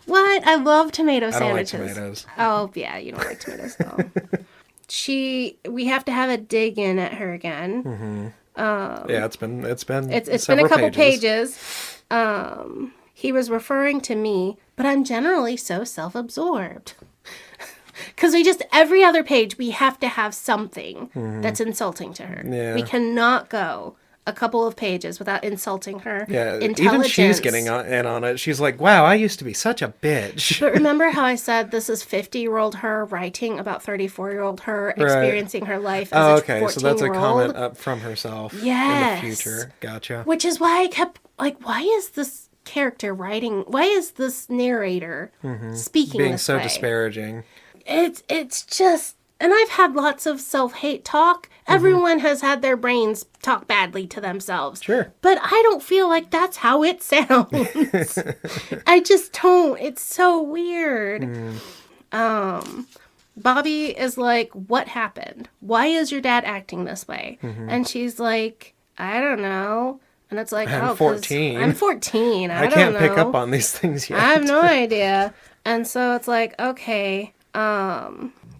What? I love tomato I don't like sandwiches. tomatoes. Oh, yeah, you don't like tomatoes at all. We have to have a dig in at her again. Yeah, it's been It's been a several couple pages. He was referring to me, but I'm generally so self-absorbed. Because every other page, we have to have something that's insulting to her. Yeah. We cannot go a couple of pages without insulting her. Yeah, even intelligence. she's getting in on it. She's like, wow, I used to be such a bitch. But remember how I said this is 50-year-old her writing about 34-year-old her experiencing her life as Oh, a okay, so that's a 14-year-old? comment up from herself Yes. in the future. Gotcha. Which is why I kept, like, why is this character writing, why is this narrator speaking Being this so way? disparaging. It's just, and I've had lots of self-hate talk. Everyone has had their brains talk badly to themselves. Sure. But I don't feel like that's how it sounds. I just don't. It's so weird. Bobby is like, what happened? Why is your dad acting this way? And she's like, I don't know. And it's like, I'm 'cause 14. I'm 14. I I don't can't know. pick up on these things yet. I have no idea. And so it's like, okay,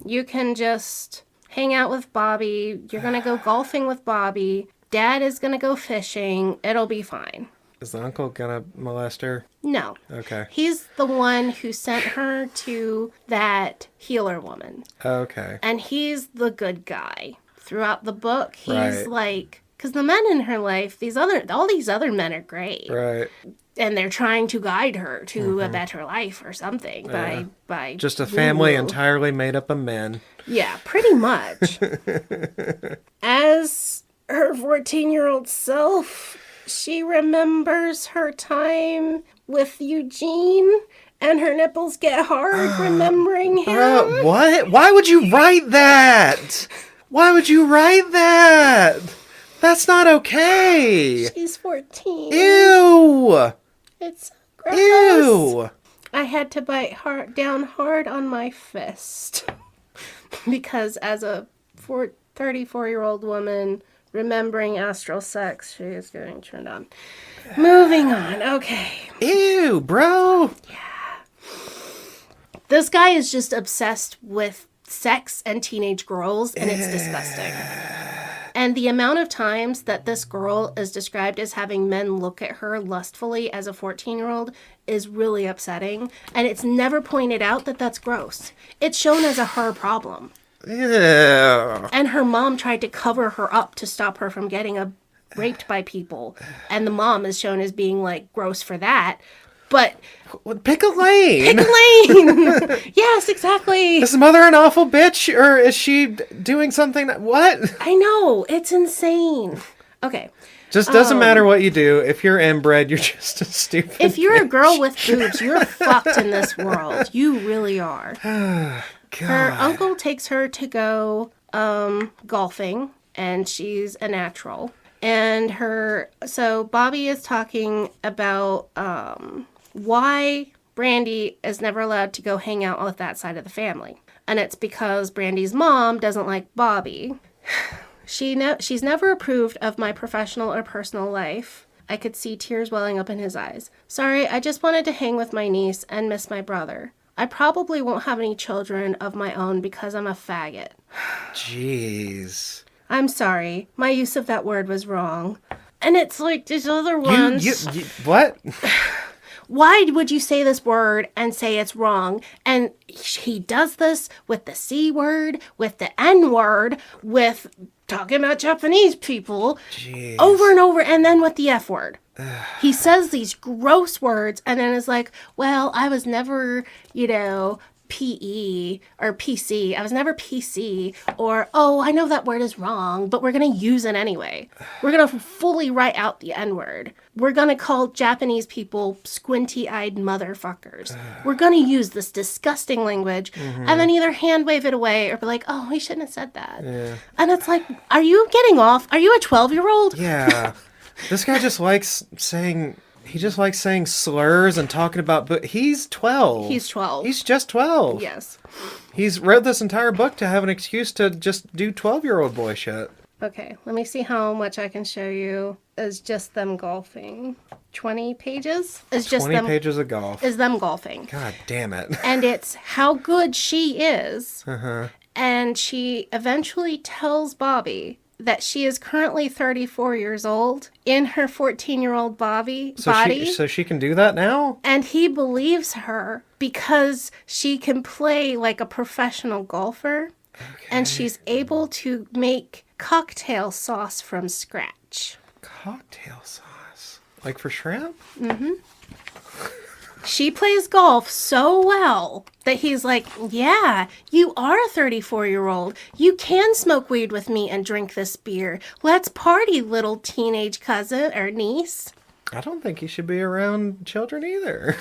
you can just hang out with Bobby. You're going to go golfing with Bobby. Dad is going to go fishing. It'll be fine. Is the uncle gonna molest her? No. Okay. He's the one who sent her to that healer woman. Okay. And he's the good guy. Throughout the book, he's Right. like, because the men in her life, all these other men are great. Right. And they're trying to guide her to a better life or something by Just a family woo-woo. entirely made up of men. Yeah, pretty much. As her 14-year-old self, she remembers her time with Eugene, and her nipples get hard remembering him. What? Why would you write that? Why would you write that? That's not okay. She's 14. Ew. It's gross. Ew. I had to bite down hard on my fist. Because as a 34-year-old woman remembering astral sex, she is getting turned on. Moving on. Okay. Ew, bro. This guy is just obsessed with sex and teenage girls, and it's disgusting. And the amount of times that this girl is described as having men look at her lustfully as a 14-year-old is really upsetting. And it's never pointed out that that's gross. It's shown as a her problem. Yeah. And her mom tried to cover her up to stop her from getting raped by people. And the mom is shown as being, like, gross for that. But... Pick a lane. Pick a lane. Yes, exactly. Is the mother an awful bitch, or is she doing something what? I know. It's insane. Okay. Just doesn't matter what you do. If you're inbred, you're just a stupid If you're bitch. a girl with boobs, you're fucked in this world. You really are. God. Her uncle takes her to go golfing, and she's a natural. And so Bobby is talking about why Brandy is never allowed to go hang out with that side of the family. And it's because Brandy's mom doesn't like Bobby. She's never approved of my professional or personal life. I could see tears welling up in his eyes. Sorry, I just wanted to hang with my niece and miss my brother. I probably won't have any children of my own because I'm a faggot. Jeez. I'm sorry. My use of that word was wrong. And it's like these other ones. You what? Why would you say this word and say it's wrong? And he does this with the C word, with the N word, with talking about Japanese people. Jeez. Over and over, and then with the F word. He says these gross words and then is like, well, I was never, PE or PC. I was never PC, or, oh, I know that word is wrong, but we're going to use it anyway. We're going to fully write out the N word. We're going to call Japanese people squinty-eyed motherfuckers. We're going to use this disgusting language and then either hand wave it away or be like, oh, we shouldn't have said that. Yeah. And it's like, are you getting off? Are you a 12-year-old? Yeah. This guy just likes saying... He just likes saying slurs and talking about... But he's 12. He's 12. He's just 12. Yes. He's wrote this entire book to have an excuse to just do 12-year-old boy shit. Okay, let me see how much I can show you is just them golfing. 20 pages? Is just 20 them pages of golf. is them golfing. God damn it. And it's how good she is. Uh-huh. And she eventually tells Bobby that she is currently 34 years old in her 14-year-old body. So she can do that now? And he believes her because she can play like a professional golfer. Okay. And she's able to make cocktail sauce from scratch. Cocktail sauce? Like for shrimp? Mm-hmm. She plays golf so well that he's like, yeah, you are a 34-year-old. You can smoke weed with me and drink this beer. Let's party, little teenage cousin or niece. I don't think he should be around children either.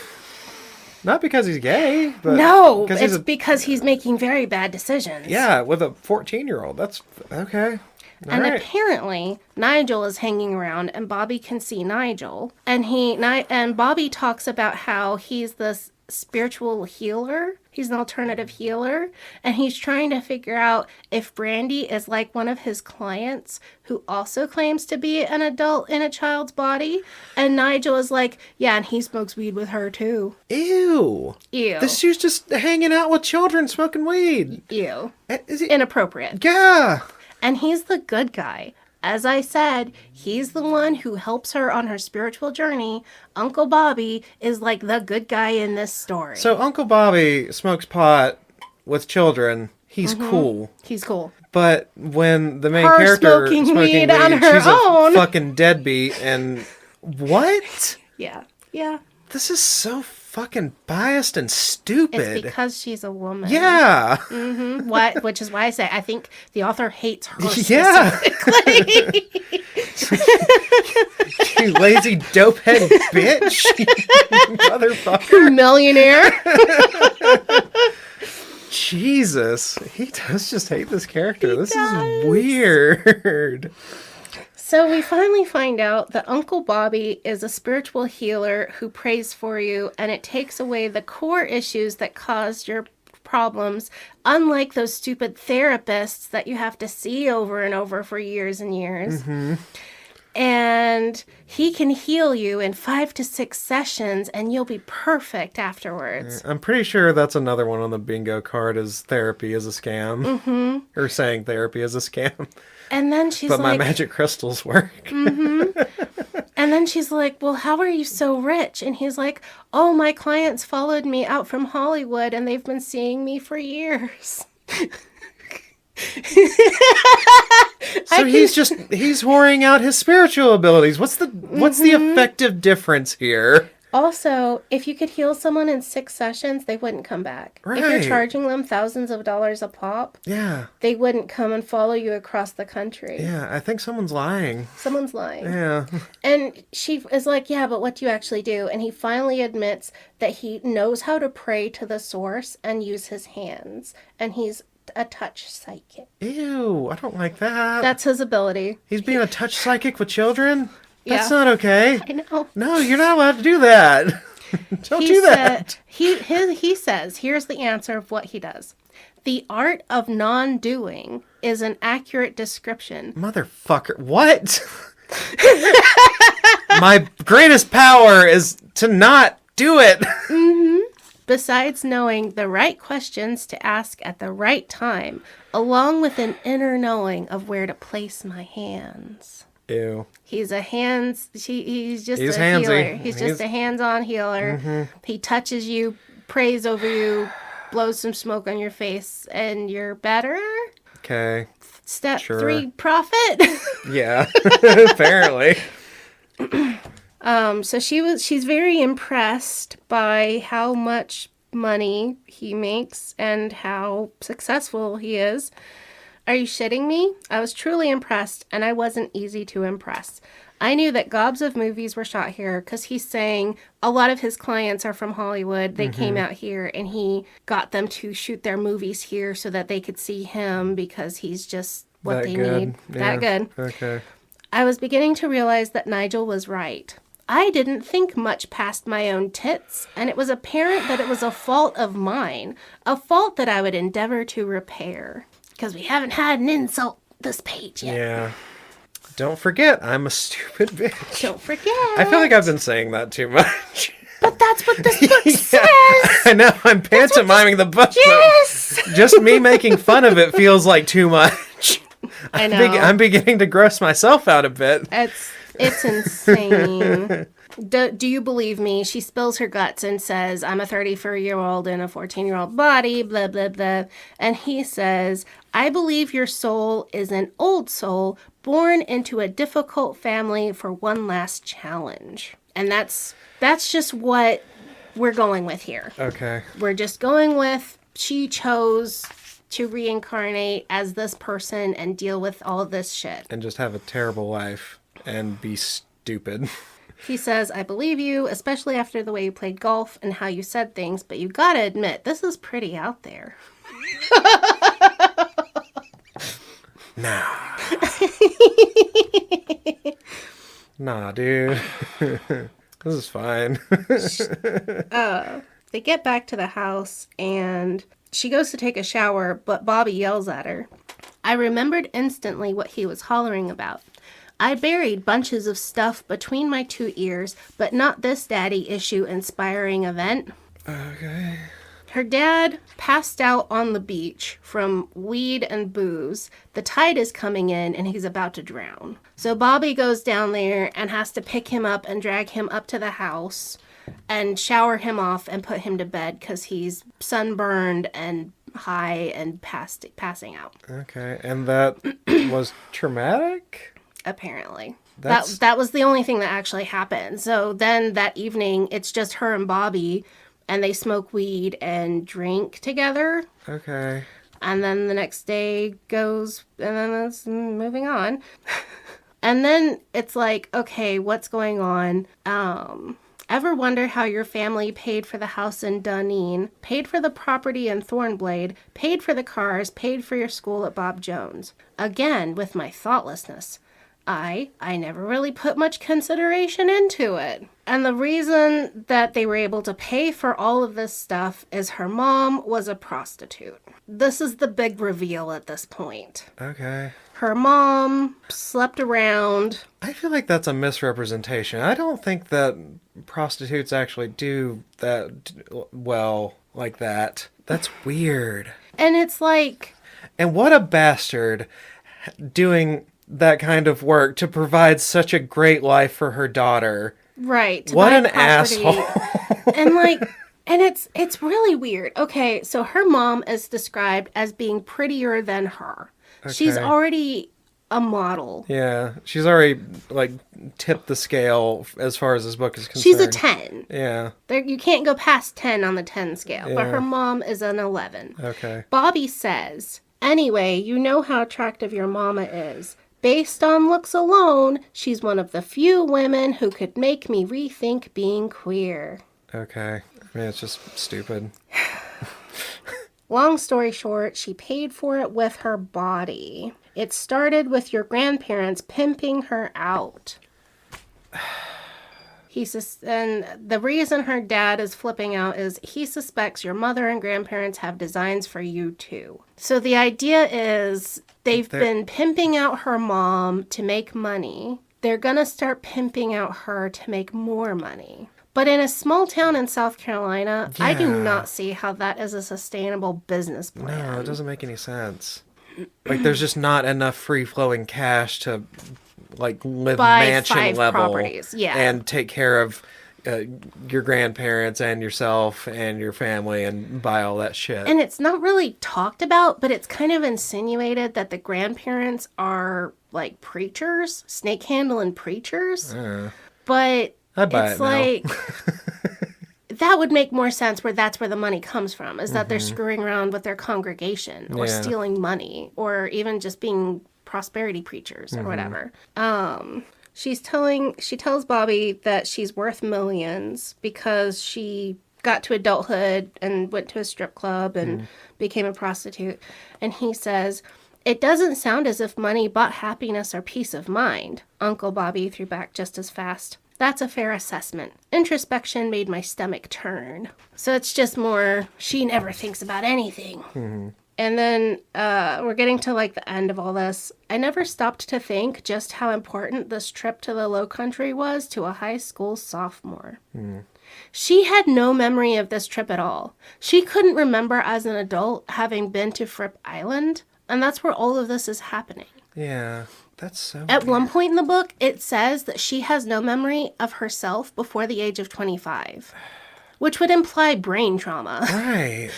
Not because he's gay, but... No, it's because he's making very bad decisions. Yeah, with a 14-year-old. That's... Okay. And apparently, Nigel is hanging around, and Bobby can see Nigel. And Bobby talks about how he's this spiritual healer. He's an alternative healer. And he's trying to figure out if Brandy is like one of his clients who also claims to be an adult in a child's body. And Nigel is like, yeah, and he smokes weed with her too. Ew. Ew. This dude's just hanging out with children smoking weed. Ew. Is he... Inappropriate. Yeah. And he's the good guy. As I said, he's the one who helps her on her spiritual journey. Uncle Bobby is like the good guy in this story. So Uncle Bobby smokes pot with children. He's cool. He's cool. But when the main Her character smoking weed on her she's own. a fucking deadbeat. And what? Yeah. Yeah. This is so fucking biased and stupid. It's because she's a woman. Yeah. Mm-hmm. Which is why I say I think the author hates her Yeah. specifically. You lazy dopehead bitch. Motherfucker. Millionaire. Jesus. He does just hate this character. This does. is weird. So we finally find out that Uncle Bobby is a spiritual healer who prays for you, and it takes away the core issues that caused your problems, unlike those stupid therapists that you have to see over and over for years and years. Mm-hmm. And he can heal you in 5 to 6 sessions, and you'll be perfect afterwards. I'm pretty sure that's another one on the bingo card is therapy is a scam. Mm-hmm. Or saying therapy is a scam. And then she's but like... But my magic crystals work. Mm-hmm. And then she's like, well, how are you so rich? And he's like, oh, my clients followed me out from Hollywood, and they've been seeing me for years. So he's whoring out his spiritual abilities. What's the effective difference here? Also, if you could heal someone in 6 sessions, they wouldn't come back. Right. If you're charging them thousands of dollars a pop, yeah, they wouldn't come and follow you across the country. Yeah, I think someone's lying. Someone's lying. Yeah. And she is like, yeah, but what do you actually do? And he finally admits that he knows how to pray to the source and use his hands. And he's a touch psychic. Ew, I don't like that. That's his ability. He's being a touch psychic with children? That's Yeah. not okay. I know. No, you're not allowed to do that. Don't do that. He says, here's the answer of what he does. The art of non-doing is an accurate description. Motherfucker. What? My greatest power is to not do it. Mm-hmm. Besides knowing the right questions to ask at the right time, along with an inner knowing of where to place my hands. Ew. He's a he's just He's a handsy. healer. He's just a hands-on healer. Mm-hmm. He touches you, prays over you, blows some smoke on your face, and you're better. Okay. Step Sure. 3, profit. Yeah. Apparently. So she's very impressed by how much money he makes and how successful he is. Are you shitting me? I was truly impressed, and I wasn't easy to impress. I knew that gobs of movies were shot here because he's saying a lot of his clients are from Hollywood. They came out here, and he got them to shoot their movies here so that they could see him because he's just what That they good. need. Yeah. That good. Okay. I was beginning to realize that Nigel was right. I didn't think much past my own tits, and it was apparent that it was a fault of mine, a fault that I would endeavor to repair. Because we haven't had an insult this page yet. Yeah. Don't forget, I'm a stupid bitch. Don't forget. I feel like I've been saying that too much. But that's what this book says. I know, I'm pantomiming the book. Yes. But just me making fun of it feels like too much. I know. I'm beginning to gross myself out a bit. It's insane. Do you believe me? She spills her guts and says, I'm a 34-year-old in a 14-year-old body, blah, blah, blah. And he says, I believe your soul is an old soul born into a difficult family for one last challenge. And that's just what we're going with here. Okay. We're just going with she chose to reincarnate as this person and deal with all of this shit. And just have a terrible life and be stupid. He says, I believe you, especially after the way you played golf and how you said things, but you gotta admit, this is pretty out there. Nah. Nah, dude. This is fine. They get back to the house, and she goes to take a shower, but Bobby yells at her. I remembered instantly what he was hollering about. I buried bunches of stuff between my 2 ears, but not this daddy issue inspiring event. Okay. Her dad passed out on the beach from weed and booze. The tide is coming in and he's about to drown. So Bobby goes down there and has to pick him up and drag him up to the house and shower him off and put him to bed because he's sunburned and high and passing out. Okay. And that was traumatic? Apparently. That was the only thing that actually happened. So then that evening, it's just her and Bobby, and they smoke weed and drink together. Okay. And then the next day goes, and then it's moving on. And then it's like, okay, what's going on? Ever wonder how your family paid for the house in Dunedin, paid for the property in Thornblade, paid for the cars, paid for your school at Bob Jones? Again, with my thoughtlessness. I never really put much consideration into it. And the reason that they were able to pay for all of this stuff is her mom was a prostitute. This is the big reveal at this point. Okay. Her mom slept around. I feel like that's a misrepresentation. I don't think that prostitutes actually do that well like that. That's weird. And it's like... And what a bastard doing that kind of work to provide such a great life for her daughter. Right. To What buy an property. asshole. And like... And it's really weird. Okay, so her mom is described as being prettier than her. Okay. She's already a model. Yeah, she's already, like, tipped the scale as far as this book is concerned. She's a 10. Yeah. You can't go past 10 on the 10 scale, but her mom is an 11. Okay. Bobby says, anyway, you know how attractive your mama is. Based on looks alone, she's one of the few women who could make me rethink being queer. Okay. I mean, it's just stupid. Long story short, she paid for it with her body. It started with your grandparents pimping her out. And the reason her dad is flipping out is he suspects your mother and grandparents have designs for you too. So the idea is they've been pimping out her mom to make money. They're gonna start pimping out her to make more money. But in a small town in South Carolina, I do not see how that is a sustainable business plan. No, it doesn't make any sense. Like, there's just not enough free-flowing cash to, like, live mansion level. Properties. Yeah. And take care of your grandparents and yourself and your family and buy all that shit. And it's not really talked about, but it's kind of insinuated that the grandparents are, like, preachers, snake handling preachers. But... it's like that would make more sense where that's where the money comes from, is that they're screwing around with their congregation or stealing money or even just being prosperity preachers or whatever. She tells Bobby that she's worth millions because she got to adulthood and went to a strip club and became a prostitute. And he says, it doesn't sound as if money bought happiness or peace of mind. Uncle Bobby threw back just as fast. That's a fair assessment. Introspection made my stomach turn. So it's just more, she never thinks about anything. And then we're getting to like the end of all this. I never stopped to think just how important this trip to the Low Country was to a high school sophomore. She had no memory of this trip at all. She couldn't remember as an adult having been to Fripp Island. And that's where all of this is happening. Yeah. That's so At weird. one point in the book, it says that she has no memory of herself before the age of 25, which would imply brain trauma. Right.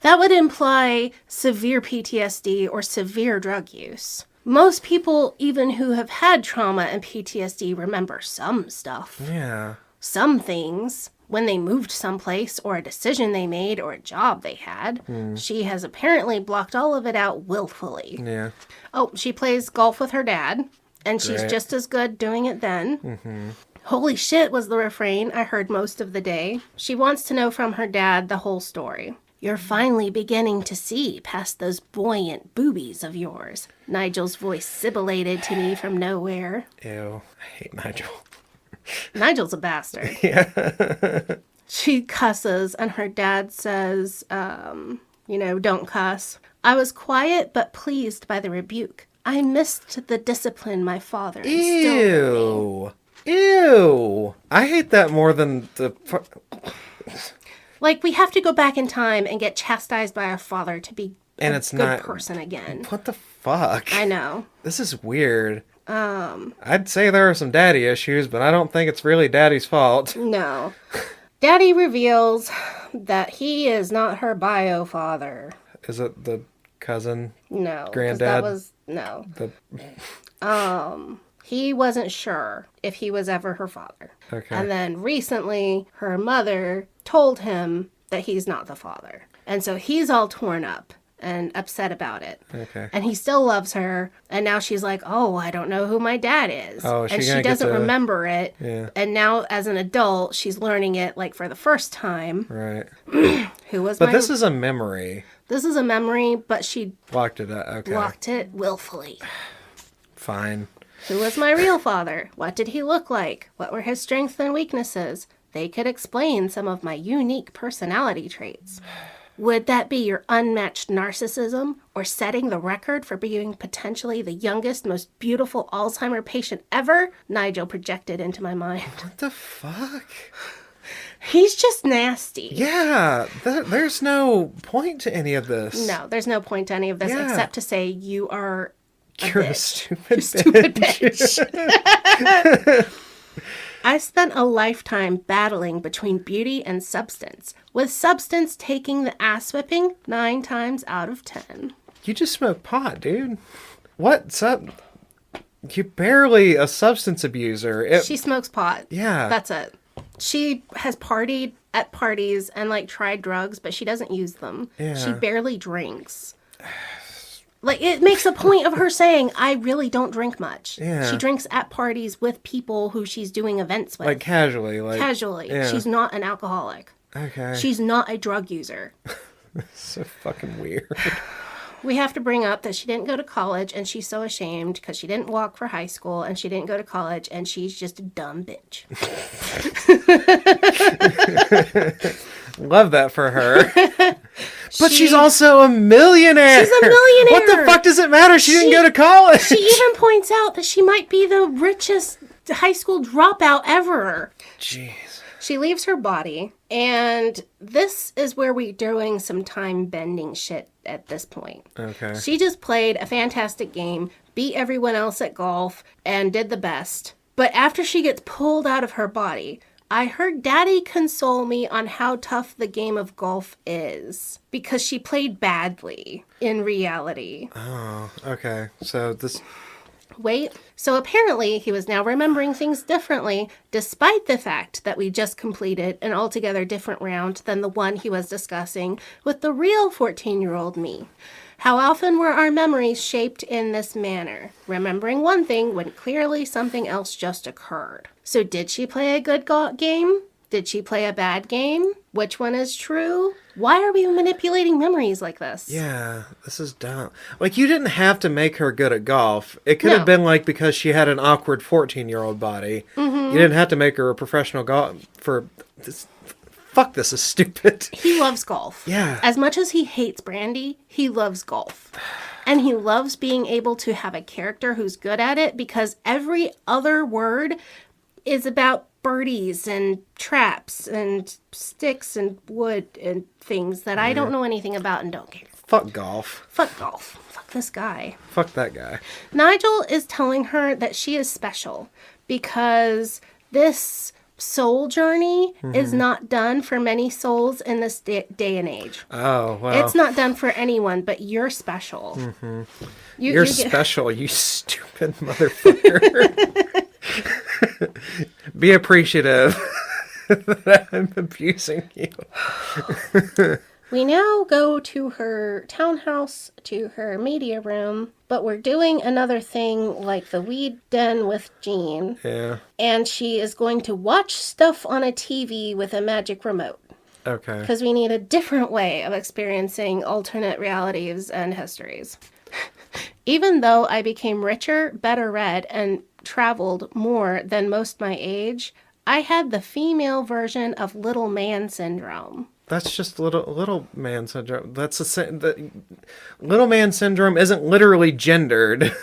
That would imply severe PTSD or severe drug use. Most people, even who have had trauma and PTSD, remember some stuff. Yeah. Some things. When they moved someplace or a decision they made or a job they had. She has apparently blocked all of it out willfully. Yeah. Oh, she plays golf with her dad, and she's just as good doing it then. Holy shit was the refrain I heard most of the day. She wants to know from her dad the whole story. You're finally beginning to see past those buoyant boobies of yours. Nigel's voice sibilated to me from nowhere. Ew. I hate Nigel. Nigel's a bastard. Yeah. She cusses, and her dad says, don't cuss. I was quiet but pleased by the rebuke. I missed the discipline my father instilled in me. Ew. I hate that more than the... Like, we have to go back in time and get chastised by our father to be and a it's good not... person again. What the fuck? I know. This is weird. I'd say there are some daddy issues, but I don't think it's really daddy's fault. No. Daddy reveals that he is not her bio father. Is it the cousin? No. 'cause Granddad? That was, no. He wasn't sure if he was ever her father. Okay. And then recently, her mother told him that he's not the father. And so he's all torn up and upset about it. Okay. And he still loves her. And now she's like, oh, I don't know who my dad is. Oh, is she and she gonna get doesn't to- remember it. Yeah. And now, as an adult, she's learning it, like, for the first time. Right. Who was But my... this is a memory. This is a memory, but she Locked it up. Okay. blocked it willfully. Fine. Who was my real father? What did he look like? What were his strengths and weaknesses? They could explain some of my unique personality traits. Would that be your unmatched narcissism or setting the record for being potentially the youngest, most beautiful Alzheimer patient ever? Nigel projected into my mind. What the fuck? He's just nasty. Yeah, there's no point to any of this. No, there's no point to any of this except to say you are You're a bitch. stupid bitch. I spent a lifetime battling between beauty and substance, with substance taking the ass whipping 9 times out of 10. You just smoke pot, dude. What's up? You're barely a substance abuser. She smokes pot. Yeah. That's it. She has partied at parties and, like, tried drugs, but she doesn't use them. Yeah. She barely drinks. Like, it makes a point of her saying, I really don't drink much. Yeah. She drinks at parties with people who she's doing events with. Like casually. Casually. Yeah. She's not an alcoholic. Okay. She's not a drug user. So fucking weird. We have to bring up that she didn't go to college, and she's so ashamed because she didn't walk for high school, and she didn't go to college, and she's just a dumb bitch. Love that for her. But she's also a millionaire. She's a millionaire. What the fuck does it matter? She didn't go to college. She even points out that she might be the richest high school dropout ever. Jeez. She leaves her body, and this is where we're doing some time-bending shit at this point. Okay. She just played a fantastic game, beat everyone else at golf, and did the best. But after she gets pulled out of her body, I heard Daddy console me on how tough the game of golf is, because she played badly in reality. Oh, okay. So this... Wait, so apparently he was now remembering things differently, despite the fact that we just completed an altogether different round than the one he was discussing with the real 14-year-old me. How often were our memories shaped in this manner, remembering one thing when clearly something else just occurred? So did she play a good game? Did she play a bad game? Which one is true? Why are we manipulating memories like this? Yeah, this is dumb. Like, you didn't have to make her good at golf. It could have been, like, because she had an awkward 14-year-old body. Mm-hmm. You didn't have to make her a professional golfer. Fuck, this is stupid. He loves golf. Yeah. As much as he hates Brandy, he loves golf. And he loves being able to have a character who's good at it, because every other word is about birdies and traps and sticks and wood and things that I don't know anything about and don't care. Fuck golf. Fuck golf. Fuck this guy. Fuck that guy. Nigel is telling her that she is special because this soul journey is not done for many souls in this day and age. Oh, well. It's not done for anyone, but you're special. Mm-hmm. You're special, you stupid motherfucker. Be appreciative that I'm abusing you. We now go to her townhouse, to her media room, but we're doing another thing like the weed den with Jean. Yeah. And she is going to watch stuff on a TV with a magic remote. Okay. Because we need a different way of experiencing alternate realities and histories. Even though I became richer, better read, and traveled more than most my age, I had the female version of little man syndrome. That's just little man syndrome. That's little man syndrome isn't literally gendered.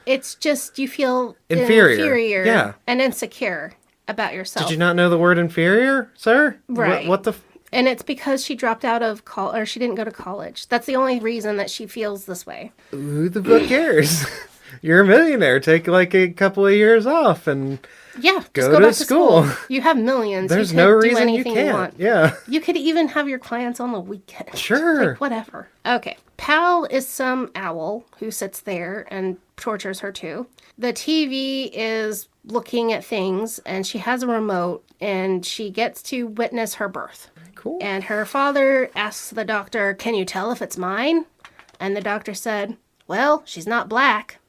It's just you feel inferior. Yeah. And insecure about yourself. Did you not know the word inferior, sir? Right. What the... And it's because she dropped out of college, or she didn't go to college. That's the only reason that she feels this way. Who the fuck cares? You're a millionaire. Take like a couple of years off and just go back to to school. You have millions. There's you no do reason you anything can't. want. Yeah. You could even have your clients on the weekend. Sure. Like, whatever. Okay. Pal is some owl who sits there and tortures her too. The TV is looking at things, and she has a remote, and she gets to witness her birth. Cool. And her father asks the doctor, "Can you tell if it's mine?" And the doctor said, "Well, she's not black."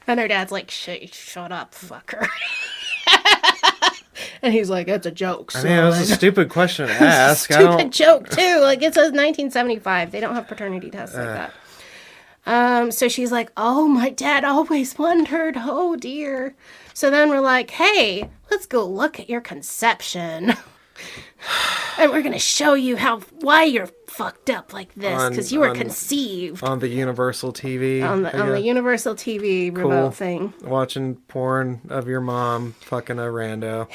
And her dad's like, shut up, fucker. And he's like, "It's a joke, son." I mean, it was a stupid question to ask. Stupid joke, too. Like, it says 1975. They don't have paternity tests like that. So she's like, oh, my dad always wondered. Oh, dear. So then we're like, hey, let's go look at your conception. And we're going to show you why you're fucked up like this, because you were conceived. On the Universal TV. On the Universal TV remote thing. Watching porn of your mom fucking a rando.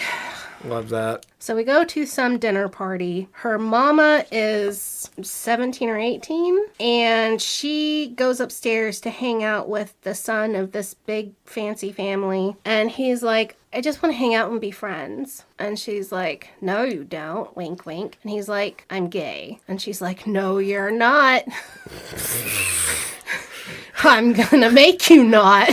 Love that. So we go to some dinner party. Her mama is 17 or 18, and she goes upstairs to hang out with the son of this big fancy family. And he's like, I just want to hang out and be friends. And she's like, no, you don't. Wink, wink. And he's like, I'm gay. And she's like, no, you're not. I'm gonna make you not.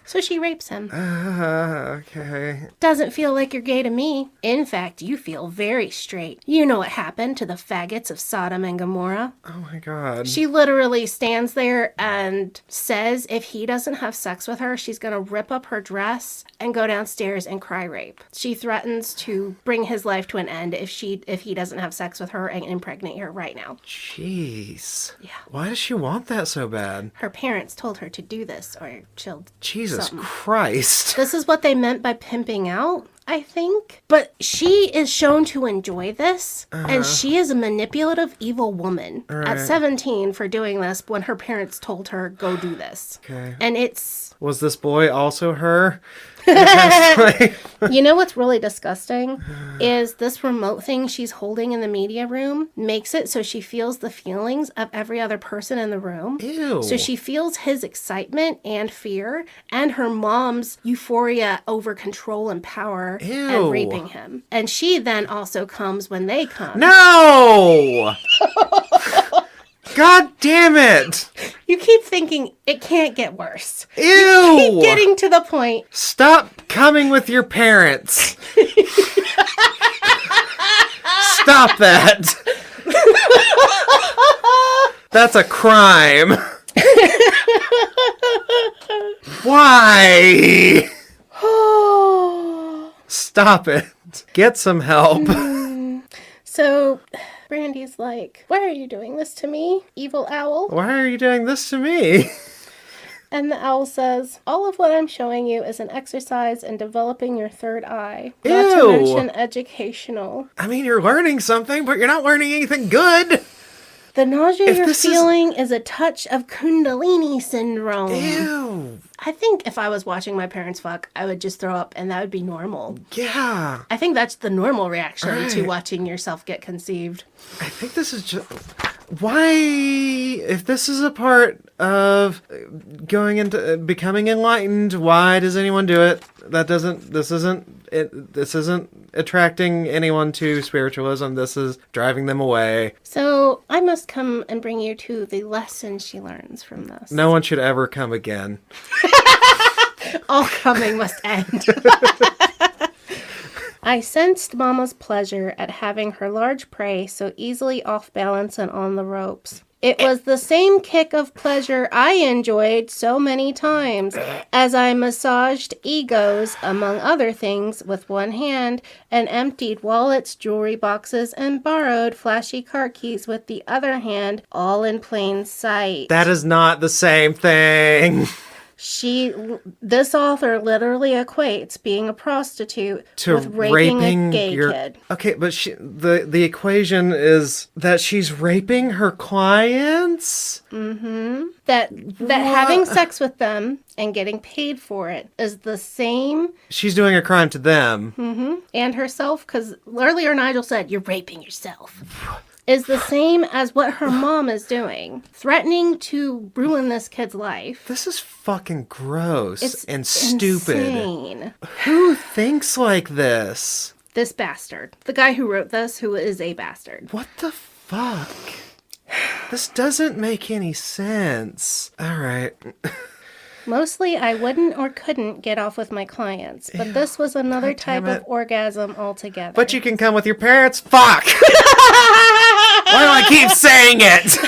So she rapes him. Okay. Doesn't feel like you're gay to me. In fact, you feel very straight. You know what happened to the faggots of Sodom and Gomorrah. Oh my god. She literally stands there and says if he doesn't have sex with her, she's gonna rip up her dress and go downstairs and cry rape. She threatens to bring his life to an end if he doesn't have sex with her and impregnate her right now. Jeez. Yeah. Why does she want that so bad? Her parents told her to do this or she'll... Jesus something. Christ. This is what they meant by pimping out, I think. But she is shown to enjoy this, and she is a manipulative, evil woman at 17 for doing this when her parents told her, go do this. Okay. And it's... Was this boy also her? You know what's really disgusting is this remote thing she's holding in the media room makes it so she feels the feelings of every other person in the room. Ew. So she feels his excitement and fear and her mom's euphoria over control and power and raping him. And she then also comes when they come. No! God damn it! You keep thinking it can't get worse. Ew! You keep getting to the point. Stop coming with your parents. Stop that. That's a crime. Why? Stop it. Get some help. So... Brandy's like, why are you doing this to me, evil owl? Why are you doing this to me? And the owl says, all of what I'm showing you is an exercise in developing your third eye. Not to mention educational. I mean, you're learning something, but you're not learning anything good. The nausea you're feeling is a touch of Kundalini syndrome. Ew. I think if I was watching my parents fuck, I would just throw up and that would be normal. Yeah. I think that's the normal reaction to watching yourself get conceived. I think this is just... Why, if this is a part of going into becoming enlightened, why does anyone do it? This isn't attracting anyone to spiritualism. This is driving them away. So I must come and bring you to the lesson she learns from this. No one should ever come again. All coming must end. I sensed Mama's pleasure at having her large prey so easily off balance and on the ropes. It was the same kick of pleasure I enjoyed so many times as I massaged egos, among other things, with one hand and emptied wallets, jewelry boxes, and borrowed flashy car keys with the other hand, all in plain sight. That is not the same thing. This author literally equates being a prostitute with raping a gay kid. Okay, but the equation is that she's raping her clients? Mm-hmm. That having sex with them and getting paid for it is the same. She's doing a crime to them. Mm-hmm. And herself, because earlier Nigel said, you're raping yourself. Is the same as what her mom is doing. Threatening to ruin this kid's life. This is fucking gross and stupid. Insane. Who thinks like this? This bastard. The guy who wrote this, who is a bastard. What the fuck? This doesn't make any sense. All right. Mostly, I wouldn't or couldn't get off with my clients, but this was another type of orgasm altogether. But you can come with your parents? Fuck! Why do I keep saying it?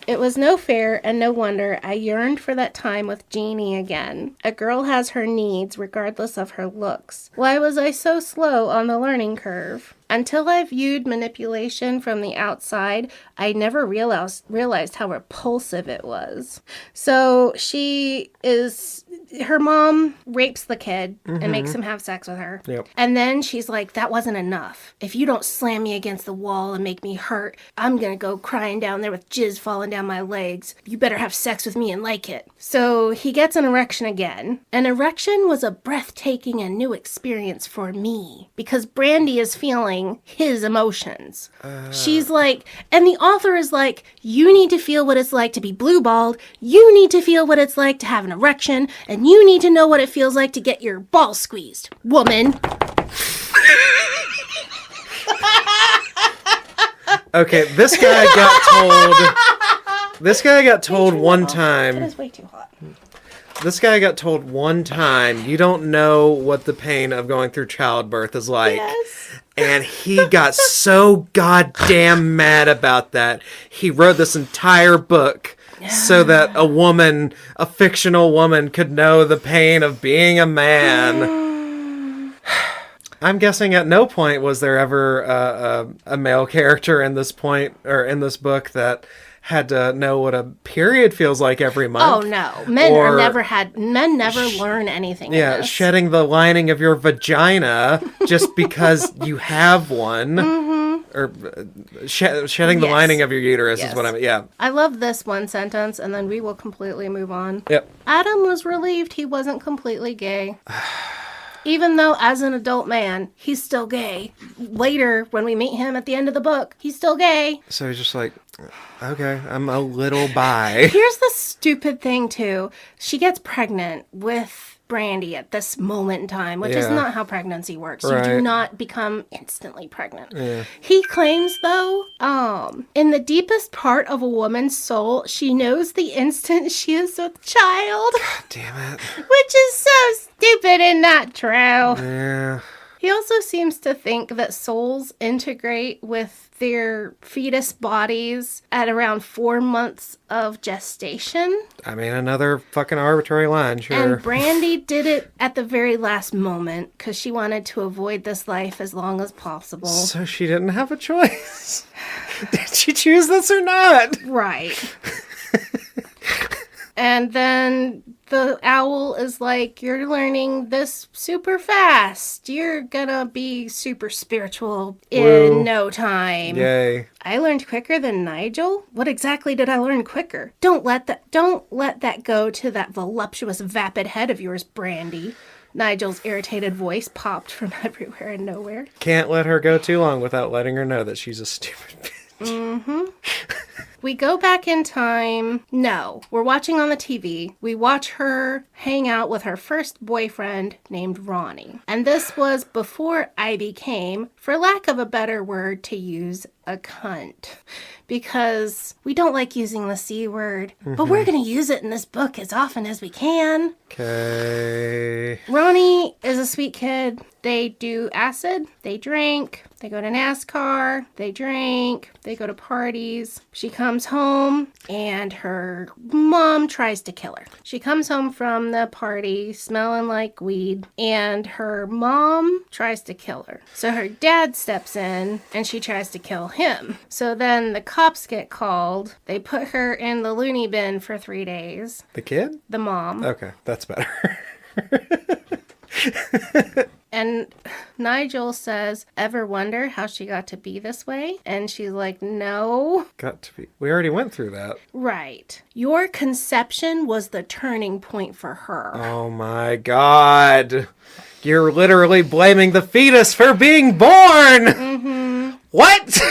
It was no fair, and no wonder I yearned for that time with Jeannie again. A girl has her needs regardless of her looks. Why was I so slow on the learning curve? Until I viewed manipulation from the outside, I never realized how repulsive it was. So her mom rapes the kid and makes him have sex with her. Yep. And then she's like, that wasn't enough. If you don't slam me against the wall and make me hurt, I'm going to go crying down there with jizz falling down my legs. You better have sex with me and like it. So he gets an erection again. An erection was a breathtaking and new experience for me because Brandy is feeling his emotions. She's like, and the author is like, you need to feel what it's like to be blue-balled. You need to feel what it's like to have an erection. And you need to know what it feels like to get your balls squeezed, woman. Okay, this guy got told one time. It is way too hot. This guy got told one time, you don't know what the pain of going through childbirth is like. Yes. And he got so goddamn mad about that. He wrote this entire book so that a fictional woman, could know the pain of being a man. I'm guessing at no point was there ever a male character in this book that had to know what a period feels like every month. Oh no, men never learn anything. Yeah, shedding the lining of your vagina just because you have one, or shedding the lining of your uterus is what I mean. Yeah, I love this one sentence, and then we will completely move on. Yep. Adam was relieved he wasn't completely gay. Even though, as an adult man, he's still gay. Later, when we meet him at the end of the book, he's still gay. So he's just like, okay, I'm a little bi. Here's the stupid thing, too. She gets pregnant with Brandy at this moment in time, which is not how pregnancy works. Right. You do not become instantly pregnant. Yeah. He claims, though, in the deepest part of a woman's soul, she knows the instant she is with child. God damn it. Which is so stupid and not true. Yeah. He also seems to think that souls integrate with their fetus bodies at around 4 months of gestation. I mean, another fucking arbitrary line, sure. And Brandy did it at the very last moment because she wanted to avoid this life as long as possible. So she didn't have a choice. Did she choose this or not? Right. And then the owl is like, you're learning this super fast. You're gonna be super spiritual in no time. Yay. I learned quicker than Nigel? What exactly did I learn quicker? Don't let that go to that voluptuous vapid head of yours, Brandy. Nigel's irritated voice popped from everywhere and nowhere. Can't let her go too long without letting her know that she's a stupid bitch. Mm-hmm. We go back in time. No, we're watching on the TV. We watch her hang out with her first boyfriend named Ronnie. And this was before I became, for lack of a better word to use, a cunt. Because we don't like using the C word, but we're going to use it in this book as often as we can. Okay. Ronnie is a sweet kid. They do acid, they drink, they go to NASCAR, they drink, they go to parties. She comes home and her mom tries to kill her. She comes home from the party smelling like weed and her mom tries to kill her. So her dad steps in and she tries to kill him. So then the cops get called. They put her in the loony bin for 3 days. The kid? The mom. Okay, that's better. And Nigel says, ever wonder how she got to be this way? And she's like, no. Got to be. We already went through that. Right. Your conception was the turning point for her. Oh my God. You're literally blaming the fetus for being born! Mm-hmm. What?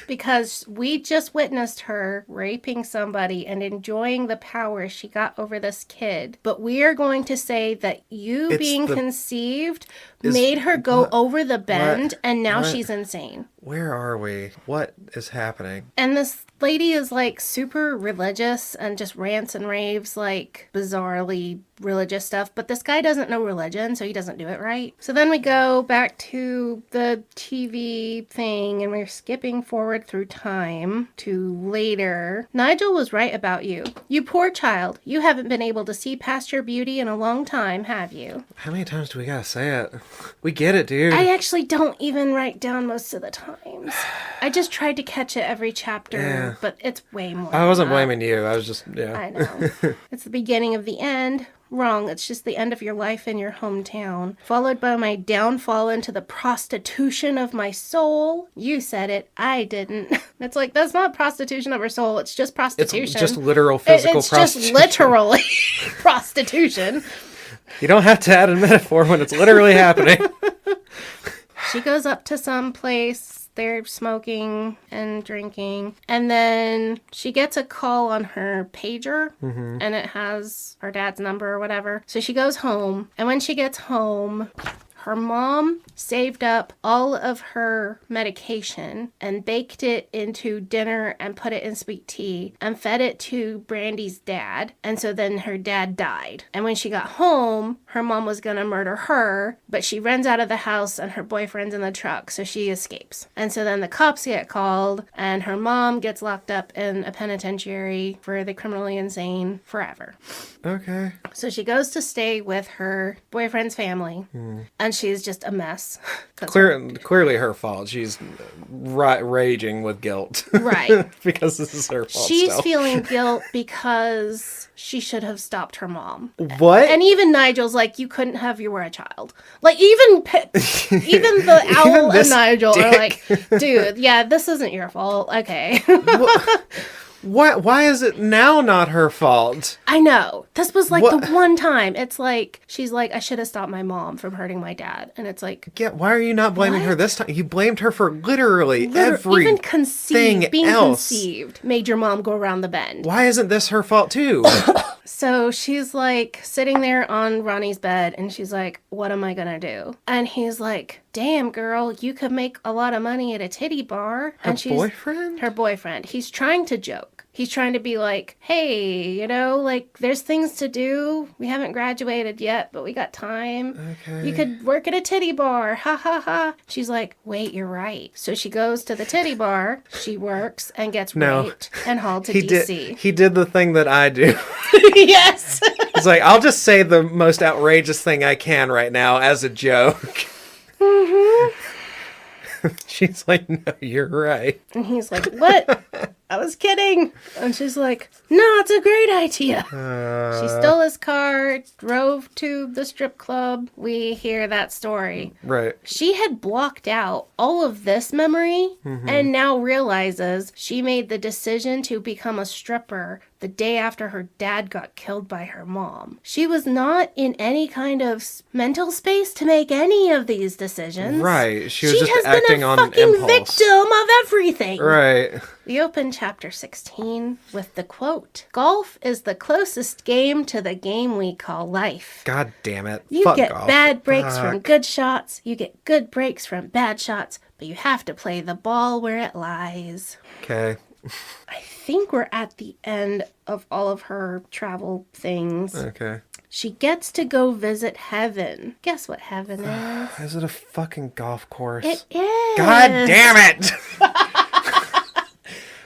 Because we just witnessed her raping somebody and enjoying the power she got over this kid. But we are going to say that you being conceived made her go over the bend, and now she's insane. Where are we? What is happening? And this lady is like super religious and just rants and raves like bizarrely religious stuff, but this guy doesn't know religion, so he doesn't do it right. So then we go back to the TV thing, and we're skipping forward through time to later. Nigel was right about you. You poor child. You haven't been able to see past your beauty in a long time, have you? How many times do we gotta say it? We get it, dude. I actually don't even write down most of the times. I just tried to catch it every chapter, but it's way more. I wasn't blaming you. I was just, I know. It's the beginning of the end. Wrong. It's just the end of your life in your hometown. Followed by my downfall into the prostitution of my soul. You said it. I didn't. It's like, that's not prostitution of her soul. It's just prostitution. It's just literal physical prostitution. It's just literally prostitution. You don't have to add a metaphor when it's literally happening. She goes up to some place. They're smoking and drinking. And then she gets a call on her pager. And it has her dad's number or whatever. So she goes home. And when she gets home, her mom saved up all of her medication and baked it into dinner and put it in sweet tea and fed it to Brandy's dad. And so then her dad died. And when she got home, her mom was going to murder her, but she runs out of the house and her boyfriend's in the truck, so she escapes. And so then the cops get called and her mom gets locked up in a penitentiary for the criminally insane forever. Okay. So she goes to stay with her boyfriend's family, and she's just a mess. Clearly her fault. She's raging with guilt. Right. Because this is her fault. She's still. feeling guilt because she should have stopped her mom. What? And even Nigel's like, you couldn't have, you were a child. Like, even the owl and Nigel are like, dude, yeah, this isn't your fault. Okay. Why is it now not her fault? I know. This was like the one time. It's like, she's like, I should have stopped my mom from hurting my dad. And it's like... Yeah, why are you not blaming her this time? You blamed her for literally everything even conceived, being conceived made your mom go around the bend. Why isn't this her fault too? So she's like sitting there on Ronnie's bed and she's like, what am I gonna do? And he's like, damn girl, you could make a lot of money at a titty bar. Boyfriend? Her boyfriend. He's trying to joke. He's trying to be like, hey, you know, like, there's things to do. We haven't graduated yet, but we got time. Okay. You could work at a titty bar. Ha, ha, ha. She's like, wait, you're right. So she goes to the titty bar. She works and gets raped and hauled to D.C. He did the thing that I do. Yes. He's like, I'll just say the most outrageous thing I can right now as a joke. She's like, no, you're right. And he's like, what? I was kidding. And she's like, no, it's a great idea. She stole his car, drove to the strip club. We hear that story. Right. She had blocked out all of this memory and now realizes she made the decision to become a stripper the day after her dad got killed by her mom. She was not in any kind of mental space to make any of these decisions. Right. She was just acting on impulse. She has been a fucking victim of everything. Right. We open chapter 16 with the quote, golf is the closest game to the game we call life. God damn it. You Fuck get golf. bad breaks from good shots, you get good breaks from bad shots, but you have to play the ball where it lies. Okay. I think we're at the end of all of her travel things. Okay. She gets to go visit heaven. Guess what heaven is? Is it a fucking golf course? It is. God damn it!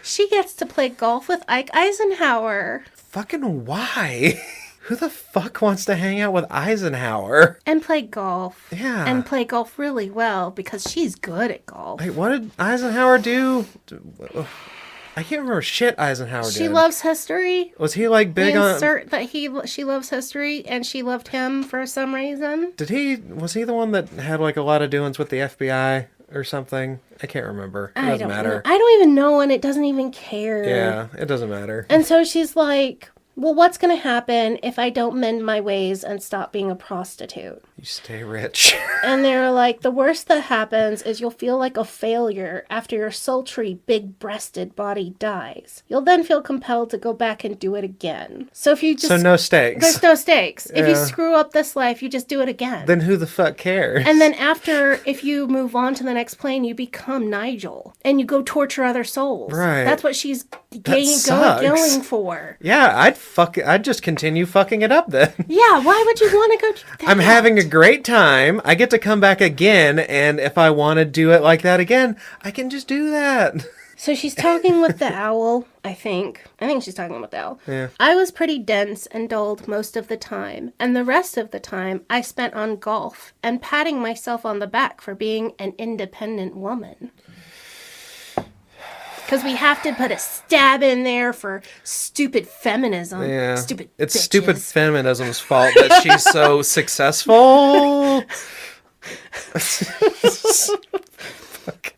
She gets to play golf with Ike Eisenhower. Fucking why? Who the fuck wants to hang out with Eisenhower? And play golf. Yeah. And play golf really well because she's good at golf. Wait, what did Eisenhower do? I can't remember shit Eisenhower did. She loves history. Was he like big We on... insert that she loves history and she loved him for some reason. Was he the one that had like a lot of doings with the FBI or something? I can't remember. It doesn't matter. I don't even know, and it doesn't even care. Yeah, it doesn't matter. And so she's like, well, what's going to happen if I don't mend my ways and stop being a prostitute? You stay rich. And they're like, the worst that happens is you'll feel like a failure after your sultry, big-breasted body dies. You'll then feel compelled to go back and do it again. So if you just... So no stakes. There's no stakes. Yeah. If you screw up this life, you just do it again. Then who the fuck cares? And then after, if you move on to the next plane, you become Nigel. And you go torture other souls. Right. That's what she's going for. Yeah, I'd I'd just continue fucking it up then. Yeah, why would you want to go do that? I'm having a great time. I get to come back again, and if I want to do it like that again, I can just do that. So she's talking with the owl, I think. I think she's talking with the owl. Yeah. I was pretty dense and dulled most of the time, and the rest of the time I spent on golf and patting myself on the back for being an independent woman. Because we have to put a stab in there for stupid feminism. Yeah. Stupid It's bitches. stupid feminism's fault that she's so successful. Fuck.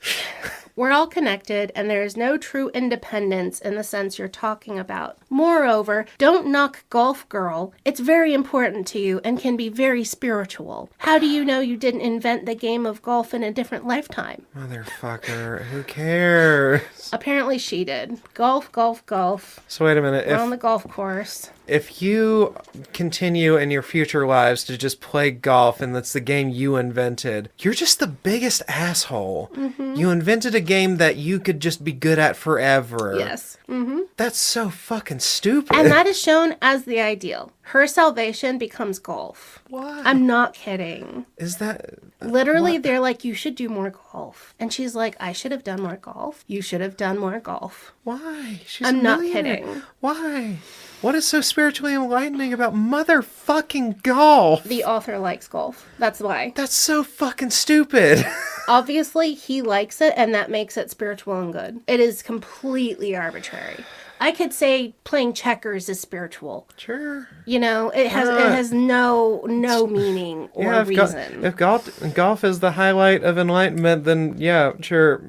We're all connected, and there is no true independence in the sense you're talking about. Moreover, don't knock golf, girl. It's very important to you and can be very spiritual. How do you know you didn't invent the game of golf in a different lifetime? Motherfucker, who cares? Apparently she did. Golf, golf, golf. So wait a minute. We're on the golf course. If you continue in your future lives to just play golf and that's the game you invented, you're just the biggest asshole. Mm-hmm. You invented a game that you could just be good at forever. Yes. Mm-hmm. That's so fucking stupid. And that is shown as the ideal. Her salvation becomes golf. Why? I'm not kidding. Is that... Literally, what? they're like, you should do more golf. And she's like, I should have done more golf. You should have done more golf. Why? She's I'm a not millionaire. kidding. Why? What is so spiritually enlightening about motherfucking golf? The author likes golf. That's why. That's so fucking stupid. Obviously, he likes it, and that makes it spiritual and good. It is completely arbitrary. I could say playing checkers is spiritual. Sure. You know, it has no meaning or Yeah, reason. If golf is the highlight of enlightenment, then yeah, sure.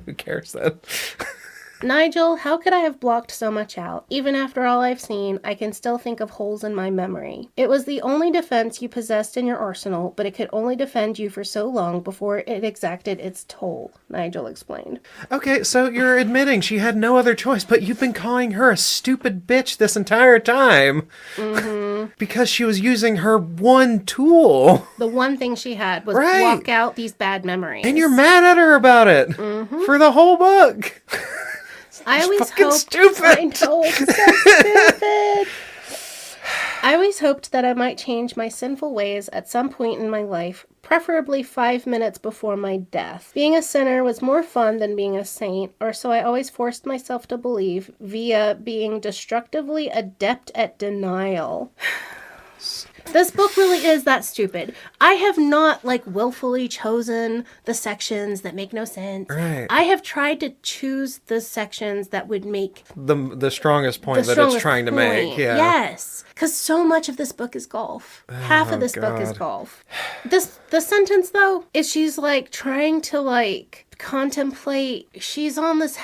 Who cares then? Nigel, how could I have blocked so much out? Even after all I've seen, I can still think of holes in my memory. It was the only defense you possessed in your arsenal, but it could only defend you for so long before it exacted its toll, Nigel explained. Okay, so you're admitting she had no other choice, but you've been calling her a stupid bitch this entire time. Mm-hmm. Because she was using her one tool. The one thing she had was Right. block out these bad memories. And you're mad at her about it. Mm-hmm. For the whole book. I always fucking hoped, stupid. I know, it's so stupid. I always hoped that I might change my sinful ways at some point in my life, preferably 5 minutes before my death. Being a sinner was more fun than being a saint, or so I always forced myself to believe, via being destructively adept at denial. This book really is that stupid. I have not, willfully chosen the sections that make no sense. Right. I have tried to choose the sections that would make The strongest point the that it's strongest trying to make. point. Yeah. Yes. Because so much of this book is golf. Half of this book is God. golf. The sentence, though, is she's, trying to, contemplate. She's on this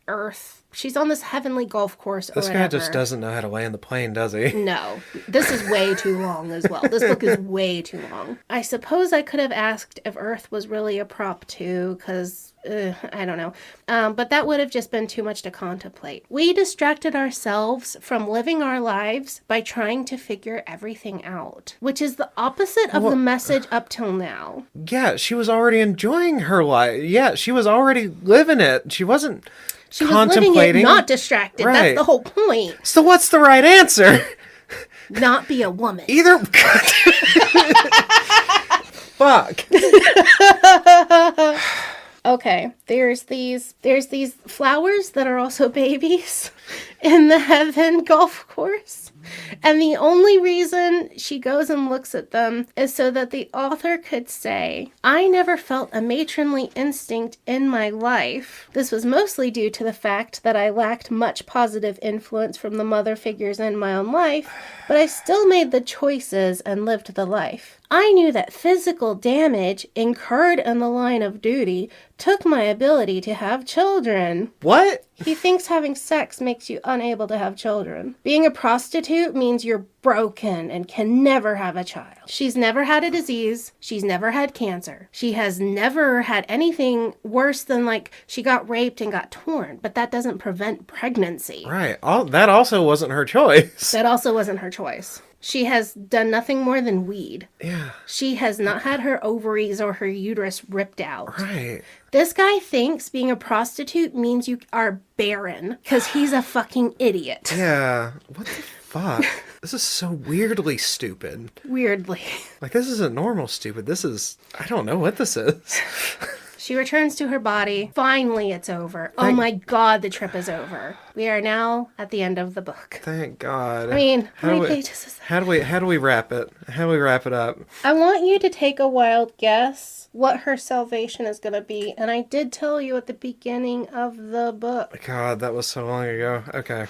earth. She's on this heavenly golf course or This whatever. guy just doesn't know how to land the plane, does he? No. This is way too long as well. This book is way too long. I suppose I could have asked if Earth was really a prop too, because, I don't know. But that would have just been too much to contemplate. We distracted ourselves from living our lives by trying to figure everything out, which is the opposite of the message up till now. Yeah, she was already enjoying her life. Yeah, she was already living it. She wasn't She was living it, not distracted. Right. That's the whole point. So what's the right answer? Not be a woman. Either... Fuck. Okay, there's these flowers that are also babies in the heaven golf course. And the only reason she goes and looks at them is so that the author could say, I never felt a matronly instinct in my life. This was mostly due to the fact that I lacked much positive influence from the mother figures in my own life, but I still made the choices and lived the life. I knew that physical damage incurred in the line of duty took my ability to have children. What? He thinks having sex makes you unable to have children. Being a prostitute means you're broken and can never have a child. She's never had a disease. She's never had cancer. She has never had anything worse than she got raped and got torn, but that doesn't prevent pregnancy. Right. That also wasn't her choice. That also wasn't her choice. She has done nothing more than weed. Yeah. She has not had her ovaries or her uterus ripped out. Right. This guy thinks being a prostitute means you are barren because he's a fucking idiot. Yeah. What the fuck? This is so weirdly stupid. Weirdly. Like, this isn't normal stupid. This is... I don't know what this is. She returns to her body. Finally, it's over. Oh my God, the trip is over. We are now at the end of the book. Thank God. I mean, how many pages is that? How do we wrap it? How do we wrap it up? I want you to take a wild guess what her salvation is going to be. And I did tell you at the beginning of the book. God, that was so long ago. Okay.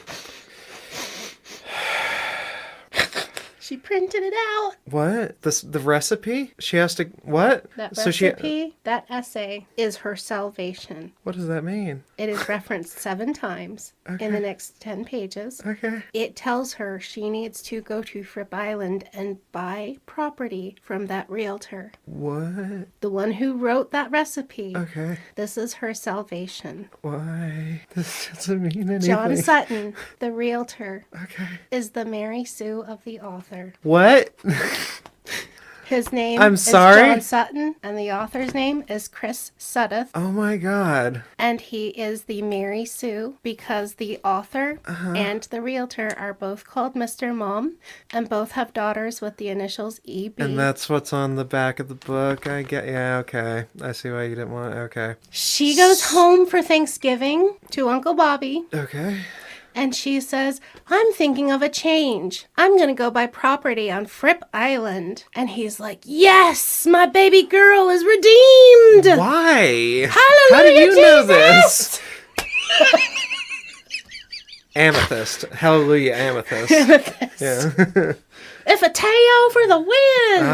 She printed it out. What? The recipe? She has to... What? That So recipe, that essay, is her salvation. What does that mean? It is referenced 7 times in the next 10 pages. Okay. It tells her she needs to go to Fripp Island and buy property from that realtor. What? The one who wrote that recipe. Okay. This is her salvation. Why? This doesn't mean anything. John Sutton, the realtor, Okay. is the Mary Sue of the author. What? His name I'm is sorry? John Sutton, and the author's name is Chris Suddeth. Oh my God. And he is the Mary Sue because the author and the realtor are both called Mr. Mom and both have daughters with the initials EB. And that's what's on the back of the book. I get... Yeah, okay. I see why you didn't want... Okay. She goes home for Thanksgiving to Uncle Bobby. Okay. And she says, I'm thinking of a change. I'm going to go buy property on Fripp Island. And he's like, yes, my baby girl is redeemed. Why? Hallelujah, How do you know Jesus! this? Amethyst. Hallelujah, amethyst. Yeah. If a Teo for the win.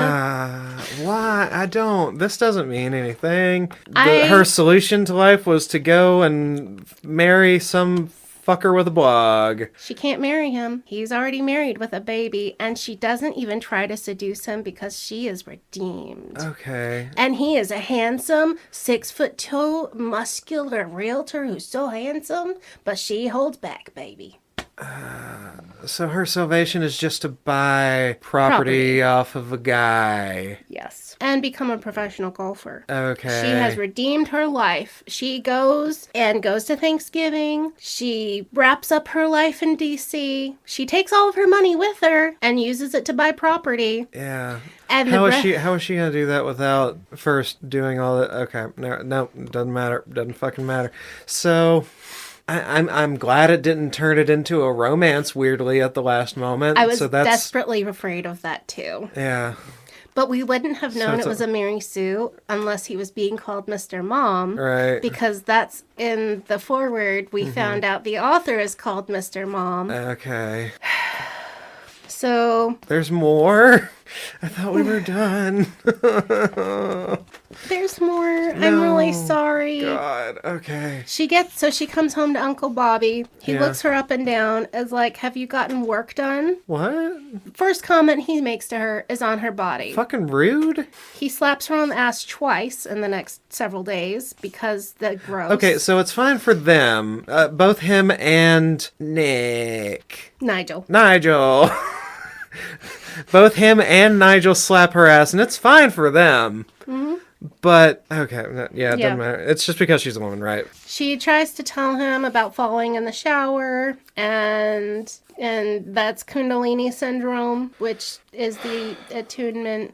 Why? I don't. This doesn't mean anything. I- Her solution to life was to go and marry some fucker with a blog. She can't marry him. He's already married with a baby. And she doesn't even try to seduce him because she is redeemed. Okay. And he is a handsome, 6'2", muscular realtor who's so handsome, but she holds back, baby. So her salvation is just to buy property off of a guy. Yes. And become a professional golfer. Okay. She has redeemed her life. She goes to Thanksgiving. She wraps up her life in D.C. She takes all of her money with her and uses it to buy property. Yeah. And How is she gonna do that without first doing all that? Okay. No, doesn't matter. Doesn't fucking matter. So I'm glad it didn't turn it into a romance weirdly at the last moment. I was so that's, desperately afraid of that too. Yeah. But we wouldn't have known it's it was a Mary Sue unless he was being called Mr. Mom. Right. Because that's in the foreword. We found out the author is called Mr. Mom. Okay. So There's more? I thought we were done. there's more. I'm really sorry. God. Okay. She comes home to Uncle Bobby. He Yeah. looks her up and down as like, have you gotten work done? What? First comment he makes to her is on her body. Fucking rude. He slaps her on the ass twice in the next several days because the gross. Okay, so it's fine for them. Both him and Nigel. Nigel. Both him and Nigel slap her ass, and it's fine for them. Mm-hmm. But, okay, yeah, it doesn't matter. It's just because she's a woman, right? She tries to tell him about falling in the shower, and that's Kundalini syndrome, which is the attunement.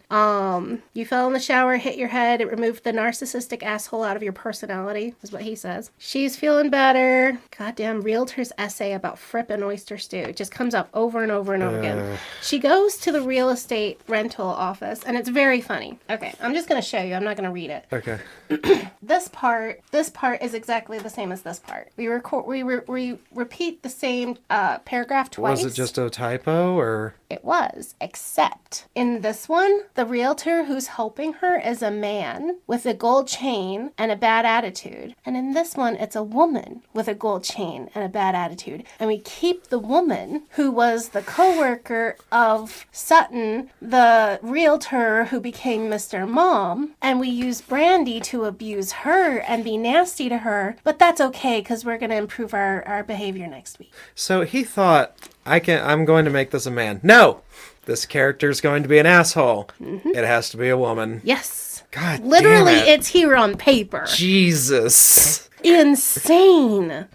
You fell in the shower, hit your head, it removed the narcissistic asshole out of your personality, is what he says. She's feeling better. Goddamn realtor's essay about Fripp and oyster stew. It just comes up over and over and over again. She goes to the real estate rental office, and it's very funny. Okay, I'm just going to show you. I'm not going to read it. Okay. This part is exactly the same as this part. We repeat the same paragraph twice. Was it just a typo, or? It was, except in this one, the realtor who's helping her is a man with a gold chain and a bad attitude. And in this one, it's a woman with a gold chain and a bad attitude. And we keep the woman who was the co-worker of Sutton, the realtor who became Mr. Mom, and we use Brandy to abuse her and be nasty to her. But that's okay, because we're going to improve our behavior next week. So he thought, I'm going to make this a man. No! This character's going to be an asshole. It has to be a woman. Yes. God Literally, damn it. it's here on paper. Jesus. Insane.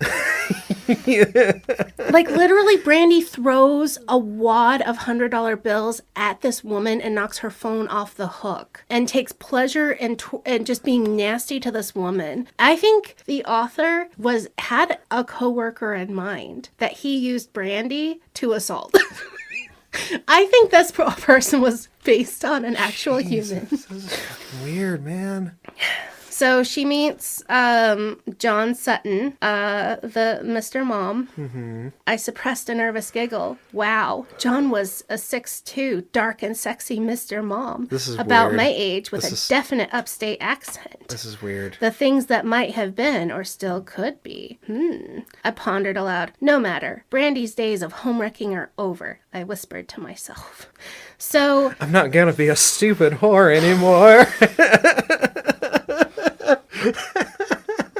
Like, literally, Brandy throws a wad of $100 bills at this woman and knocks her phone off the hook and takes pleasure in just being nasty to this woman. I think the author had a coworker in mind that he used Brandy to assault. I think this person was based on an actual human. This is fucking weird, man. So she meets John Sutton, the Mr. Mom. Mm-hmm. I suppressed a nervous giggle. Wow. John was a 6'2", dark and sexy Mr. Mom. This is about weird. my age with definite upstate accent. This is weird. The things that might have been or still could be. I pondered aloud. No matter. Brandy's days of homewrecking are over, I whispered to myself. So... I'm not gonna be a stupid whore anymore.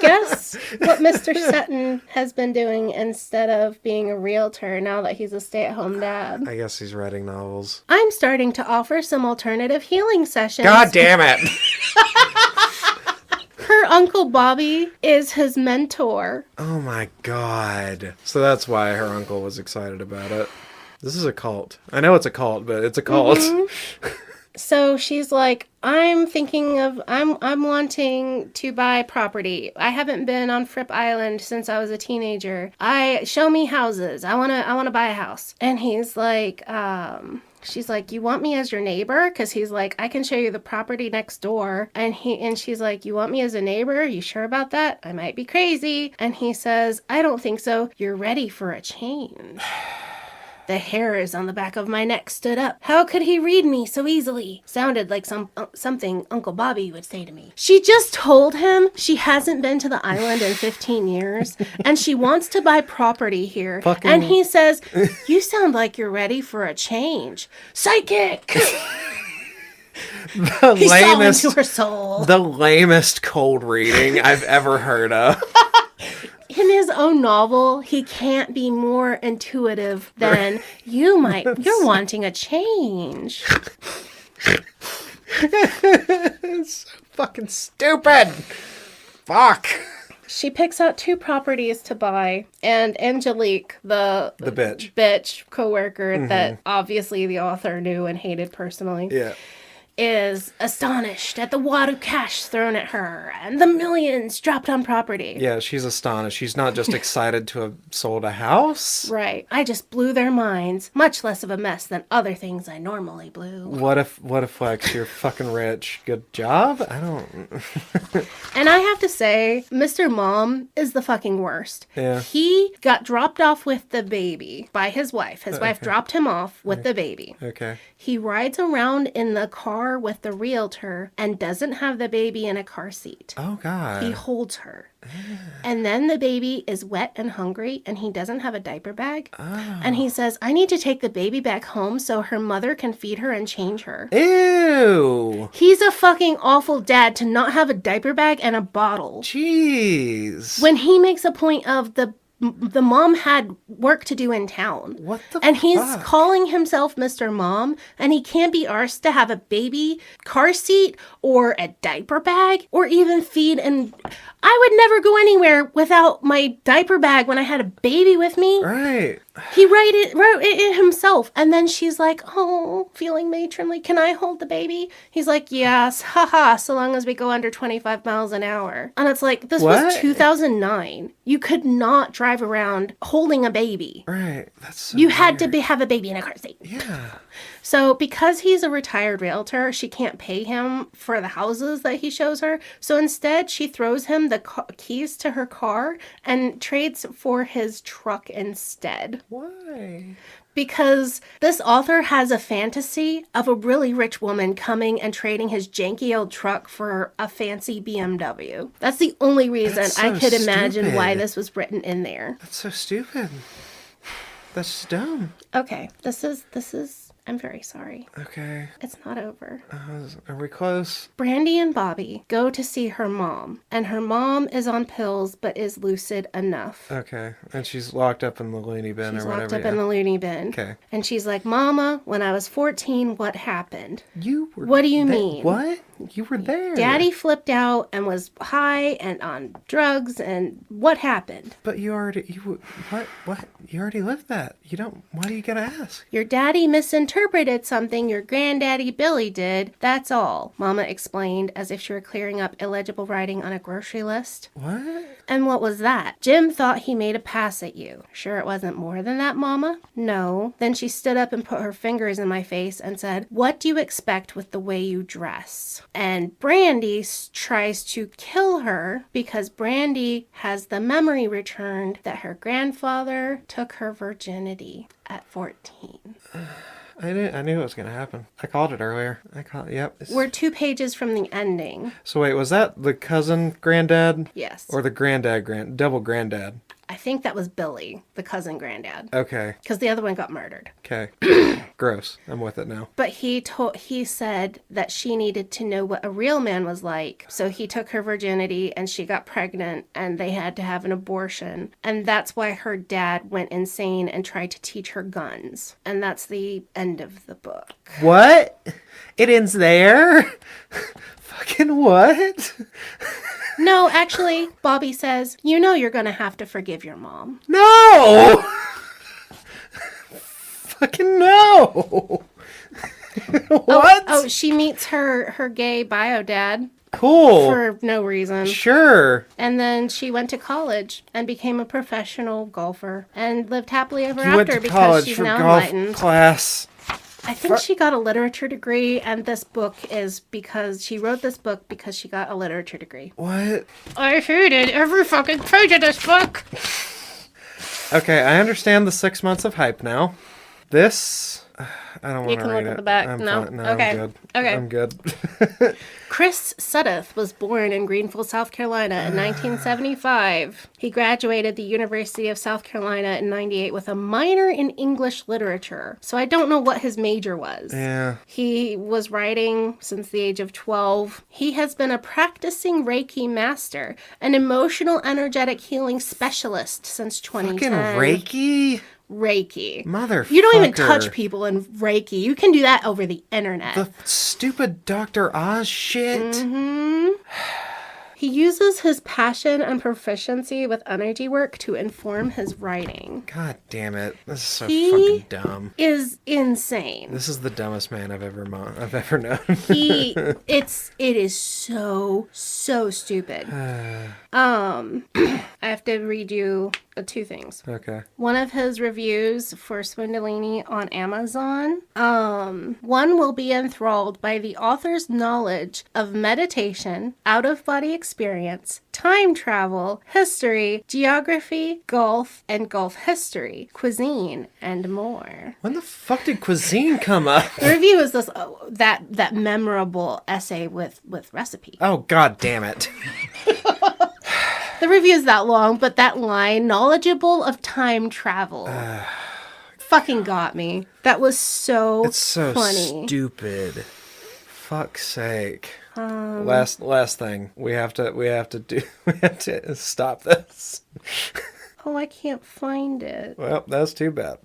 Guess what Mr. Sutton has been doing instead of being a realtor now that he's a stay-at-home dad? I guess he's writing novels. I'm starting to offer some alternative healing sessions. God damn it! Her Uncle Bobby is his mentor. Oh my god. So that's why her uncle was excited about it. This is a cult. I know it's a cult, but it's a cult. Mm-hmm. So she's like, I'm wanting to buy property. I haven't been on Fripp Island since I was a teenager. Show me houses. I wanna buy a house. And he's like, she's like, you want me as your neighbor? Because he's like, I can show you the property next door. And she's like, you want me as a neighbor? You sure about that? I might be crazy. And he says, I don't think so. You're ready for a change. The hairs on the back of my neck stood up. How could he read me so easily? Sounded like something Uncle Bobby would say to me. She just told him she hasn't been to the island in 15 years, and she wants to buy property here. And he says, you sound like you're ready for a change. Psychic! He saw into her soul. The lamest cold reading I've ever heard of. In his own novel, he can't be more intuitive than you're wanting a change. It's so fucking stupid. Fuck. She picks out 2 properties to buy, and Angelique, the bitch coworker that obviously the author knew and hated personally. Yeah. Is astonished at the wad of cash thrown at her and the millions dropped on property. Yeah, she's astonished. She's not just excited to have sold a house. Right. I just blew their minds. Much less of a mess than other things I normally blew. What if Lex, you're fucking rich? Good job? I don't... And I have to say, Mr. Mom is the fucking worst. Yeah. He got dropped off with the baby by his wife. His wife dropped him off with the baby. Okay. He rides around in the car with the realtor and doesn't have the baby in a car seat. Oh, God. He holds her. And then the baby is wet and hungry and he doesn't have a diaper bag. Oh. And he says, I need to take the baby back home so her mother can feed her and change her. Ew. He's a fucking awful dad to not have a diaper bag and a bottle. Jeez. When he makes a point of the mom had work to do in town. What the And he's fuck? calling himself Mr. Mom, and he can't be arsed to have a baby car seat or a diaper bag or even feed. And I would never go anywhere without my diaper bag when I had a baby with me. Right. He wrote it himself. And then she's like, oh, feeling matronly, can I hold the baby? He's like, yes, haha, so long as we go under 25 miles an hour. And it's like, this was 2009. You could not drive around holding a baby. Right. That's so You had weird. to have a baby in a car seat. Yeah. So because he's a retired realtor, she can't pay him for the houses that he shows her. So instead, she throws him the keys to her car and trades for his truck instead. Why? Because this author has a fantasy of a really rich woman coming and trading his janky old truck for a fancy BMW. That's the only reason That's so I could imagine stupid. why this was written in there. That's so stupid. That's dumb. Okay, this is I'm very sorry. Okay. It's not over. Are we close? Brandy and Bobby go to see her mom, and her mom is on pills but is lucid enough. Okay. And she's locked up in the loony bin She's or whatever. locked up in the loony bin. Okay. And she's like, Mama, when I was 14, what happened? You were What do you mean? What? You were there. Daddy flipped out and was high and on drugs, and what happened? But you what? You already lived that. Why do you gotta ask? Your daddy misinterpreted something your granddaddy Billy did, that's all, Mama explained as if she were clearing up illegible writing on a grocery list. What? And what was that? Jim thought he made a pass at you. Sure it wasn't more than that, Mama? No. Then she stood up and put her fingers in my face and said, what do you expect with the way you dress? And Brandy tries to kill her because Brandy has the memory returned that her grandfather took her virginity at 14. I knew it was gonna happen. I called it earlier. Yep. We're 2 pages from the ending. So wait, was that the cousin granddad? Yes. Or the double granddad? I think that was Billy, the cousin granddad. Okay. Because the other one got murdered. Okay. Gross. I'm with it now. But he said that she needed to know what a real man was like. So he took her virginity and she got pregnant and they had to have an abortion. And that's why her dad went insane and tried to teach her guns. And that's the end of the book. What? It ends there? Fucking what? No, actually, Bobby says, you know you're going to have to forgive your mom. No! Fucking no! What? Oh, she meets her gay bio dad. Cool. For no reason. Sure. And then she went to college and became a professional golfer and lived happily ever You went after to because college she's for now golf enlightened. class. I think she got a literature degree, and this book is because she wrote this book because she got a literature degree. What? I hated every fucking page of this book. Okay, I understand the 6 months of hype now. This... I don't want to read it. You can look at the back. I'm No? fine. No, Okay. I'm good. Okay. I'm good. Chris Suddeth was born in Greenville, South Carolina in 1975. He graduated the University of South Carolina in 98 with a minor in English literature. So I don't know what his major was. Yeah. He was writing since the age of 12. He has been a practicing Reiki master, an emotional energetic healing specialist since 2010. Fucking Reiki? Reiki. Motherfucker. You don't even touch people in Reiki. You can do that over the internet. The stupid Dr. Oz shit. Mm-hmm. He uses his passion and proficiency with energy work to inform his writing. God damn it. This is so He fucking dumb. Is insane. This is the dumbest man I've ever known. It is so stupid. I have to read you 2 things. Okay. One of his reviews for Swoondalini on Amazon. One will be enthralled by the author's knowledge of meditation, out-of-body experience, time travel, history, geography, golf, and golf history, cuisine, and more. When the fuck did cuisine come up? The review is this that memorable essay with recipe. Oh, god damn it. The review is that long, but that line, knowledgeable of time travel, fucking got me. That was so It's so funny. stupid. Fuck's sake. Last thing. We have to stop this. Oh, I can't find it. Well, that's too bad.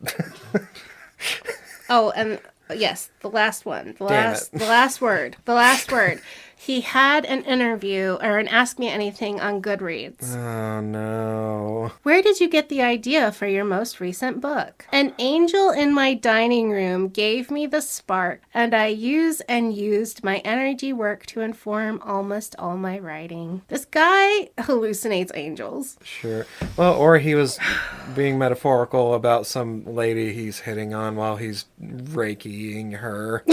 Oh, and yes, the last one. The Damn last word. He had an interview or an Ask Me Anything on Goodreads. Oh, no. Where did you get the idea for your most recent book? An angel in my dining room gave me the spark, and I used my energy work to inform almost all my writing. This guy hallucinates angels. Sure. Well, or he was being metaphorical about some lady he's hitting on while he's Reikiing her.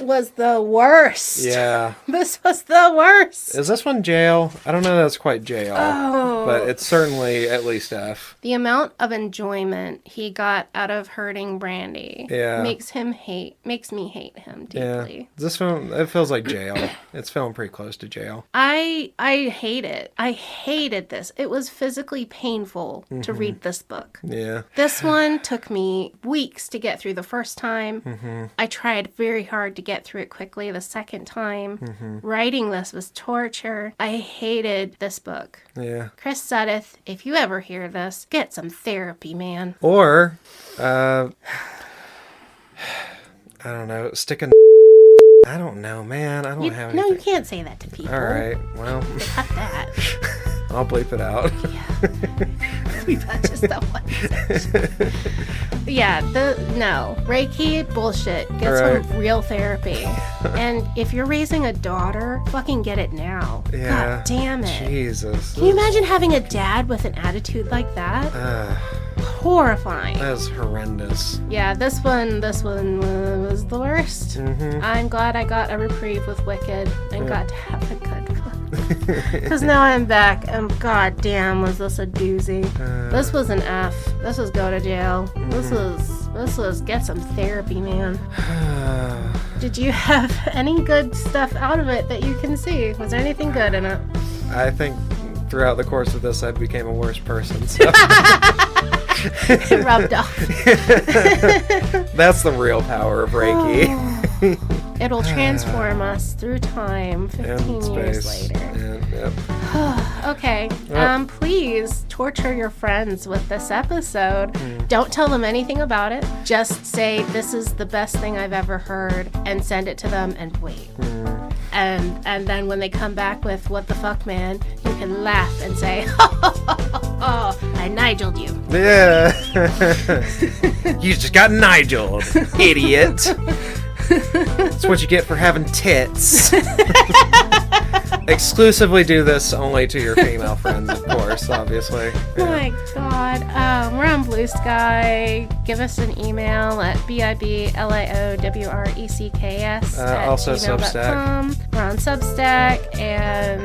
was the worst. Yeah. This was the worst. Is this one jail? I don't know that it's quite jail. Oh. But it's certainly at least F. The amount of enjoyment he got out of hurting Brandy makes me hate him deeply. Yeah. This film, it feels like jail. It's feeling pretty close to jail. I hate it. I hated this. It was physically painful to read this book. Yeah. This one took me weeks to get through the first time. I tried very hard to get through it quickly the second time. Writing this was torture. I hated this book. Yeah. Chris Suddeth, if you ever hear this, get some therapy, man. Or, I don't know, sticking. I don't know, man. I don't have anything. No, you can't say that to people. All right, well. Cut that. I'll bleep it out. Bleep out just that one section. Yeah, no. Reiki, bullshit. Get some real therapy. And if you're raising a daughter, fucking get it now. Yeah. God damn it. Jesus. Can you imagine having a dad with an attitude like that? Horrifying. That is horrendous. Yeah, this one was the worst. I'm glad I got a reprieve with Wicked and got to have a good one. Because now I'm back and goddamn was this a doozy. This was an F. This was go to jail. This was get some therapy, man. Did you have any good stuff out of it that you can see? Was there anything good in it? I think throughout the course of this I became a worse person. So. It rubbed off. That's the real power of Reiki. It'll transform us through time 15 years later. Okay. Please torture your friends with this episode. Don't tell them anything about it. Just say, this is the best thing I've ever heard, and send it to them and wait. And then when they come back with, what the fuck, man, you can laugh and say, oh, I Nigel'd you. Yeah. You just got Nigel'd, idiot. That's what you get for having tits. Exclusively do this only to your female friends, of course, obviously. Yeah. My God. We're on Blue Sky. Give us an email at bibliowrecks also @gmail.com. We're on Substack. And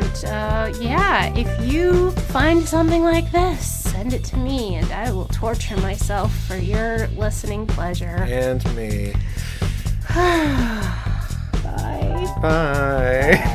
if you find something like this, send it to me and I will torture myself for your listening pleasure. And me. Bye. Bye.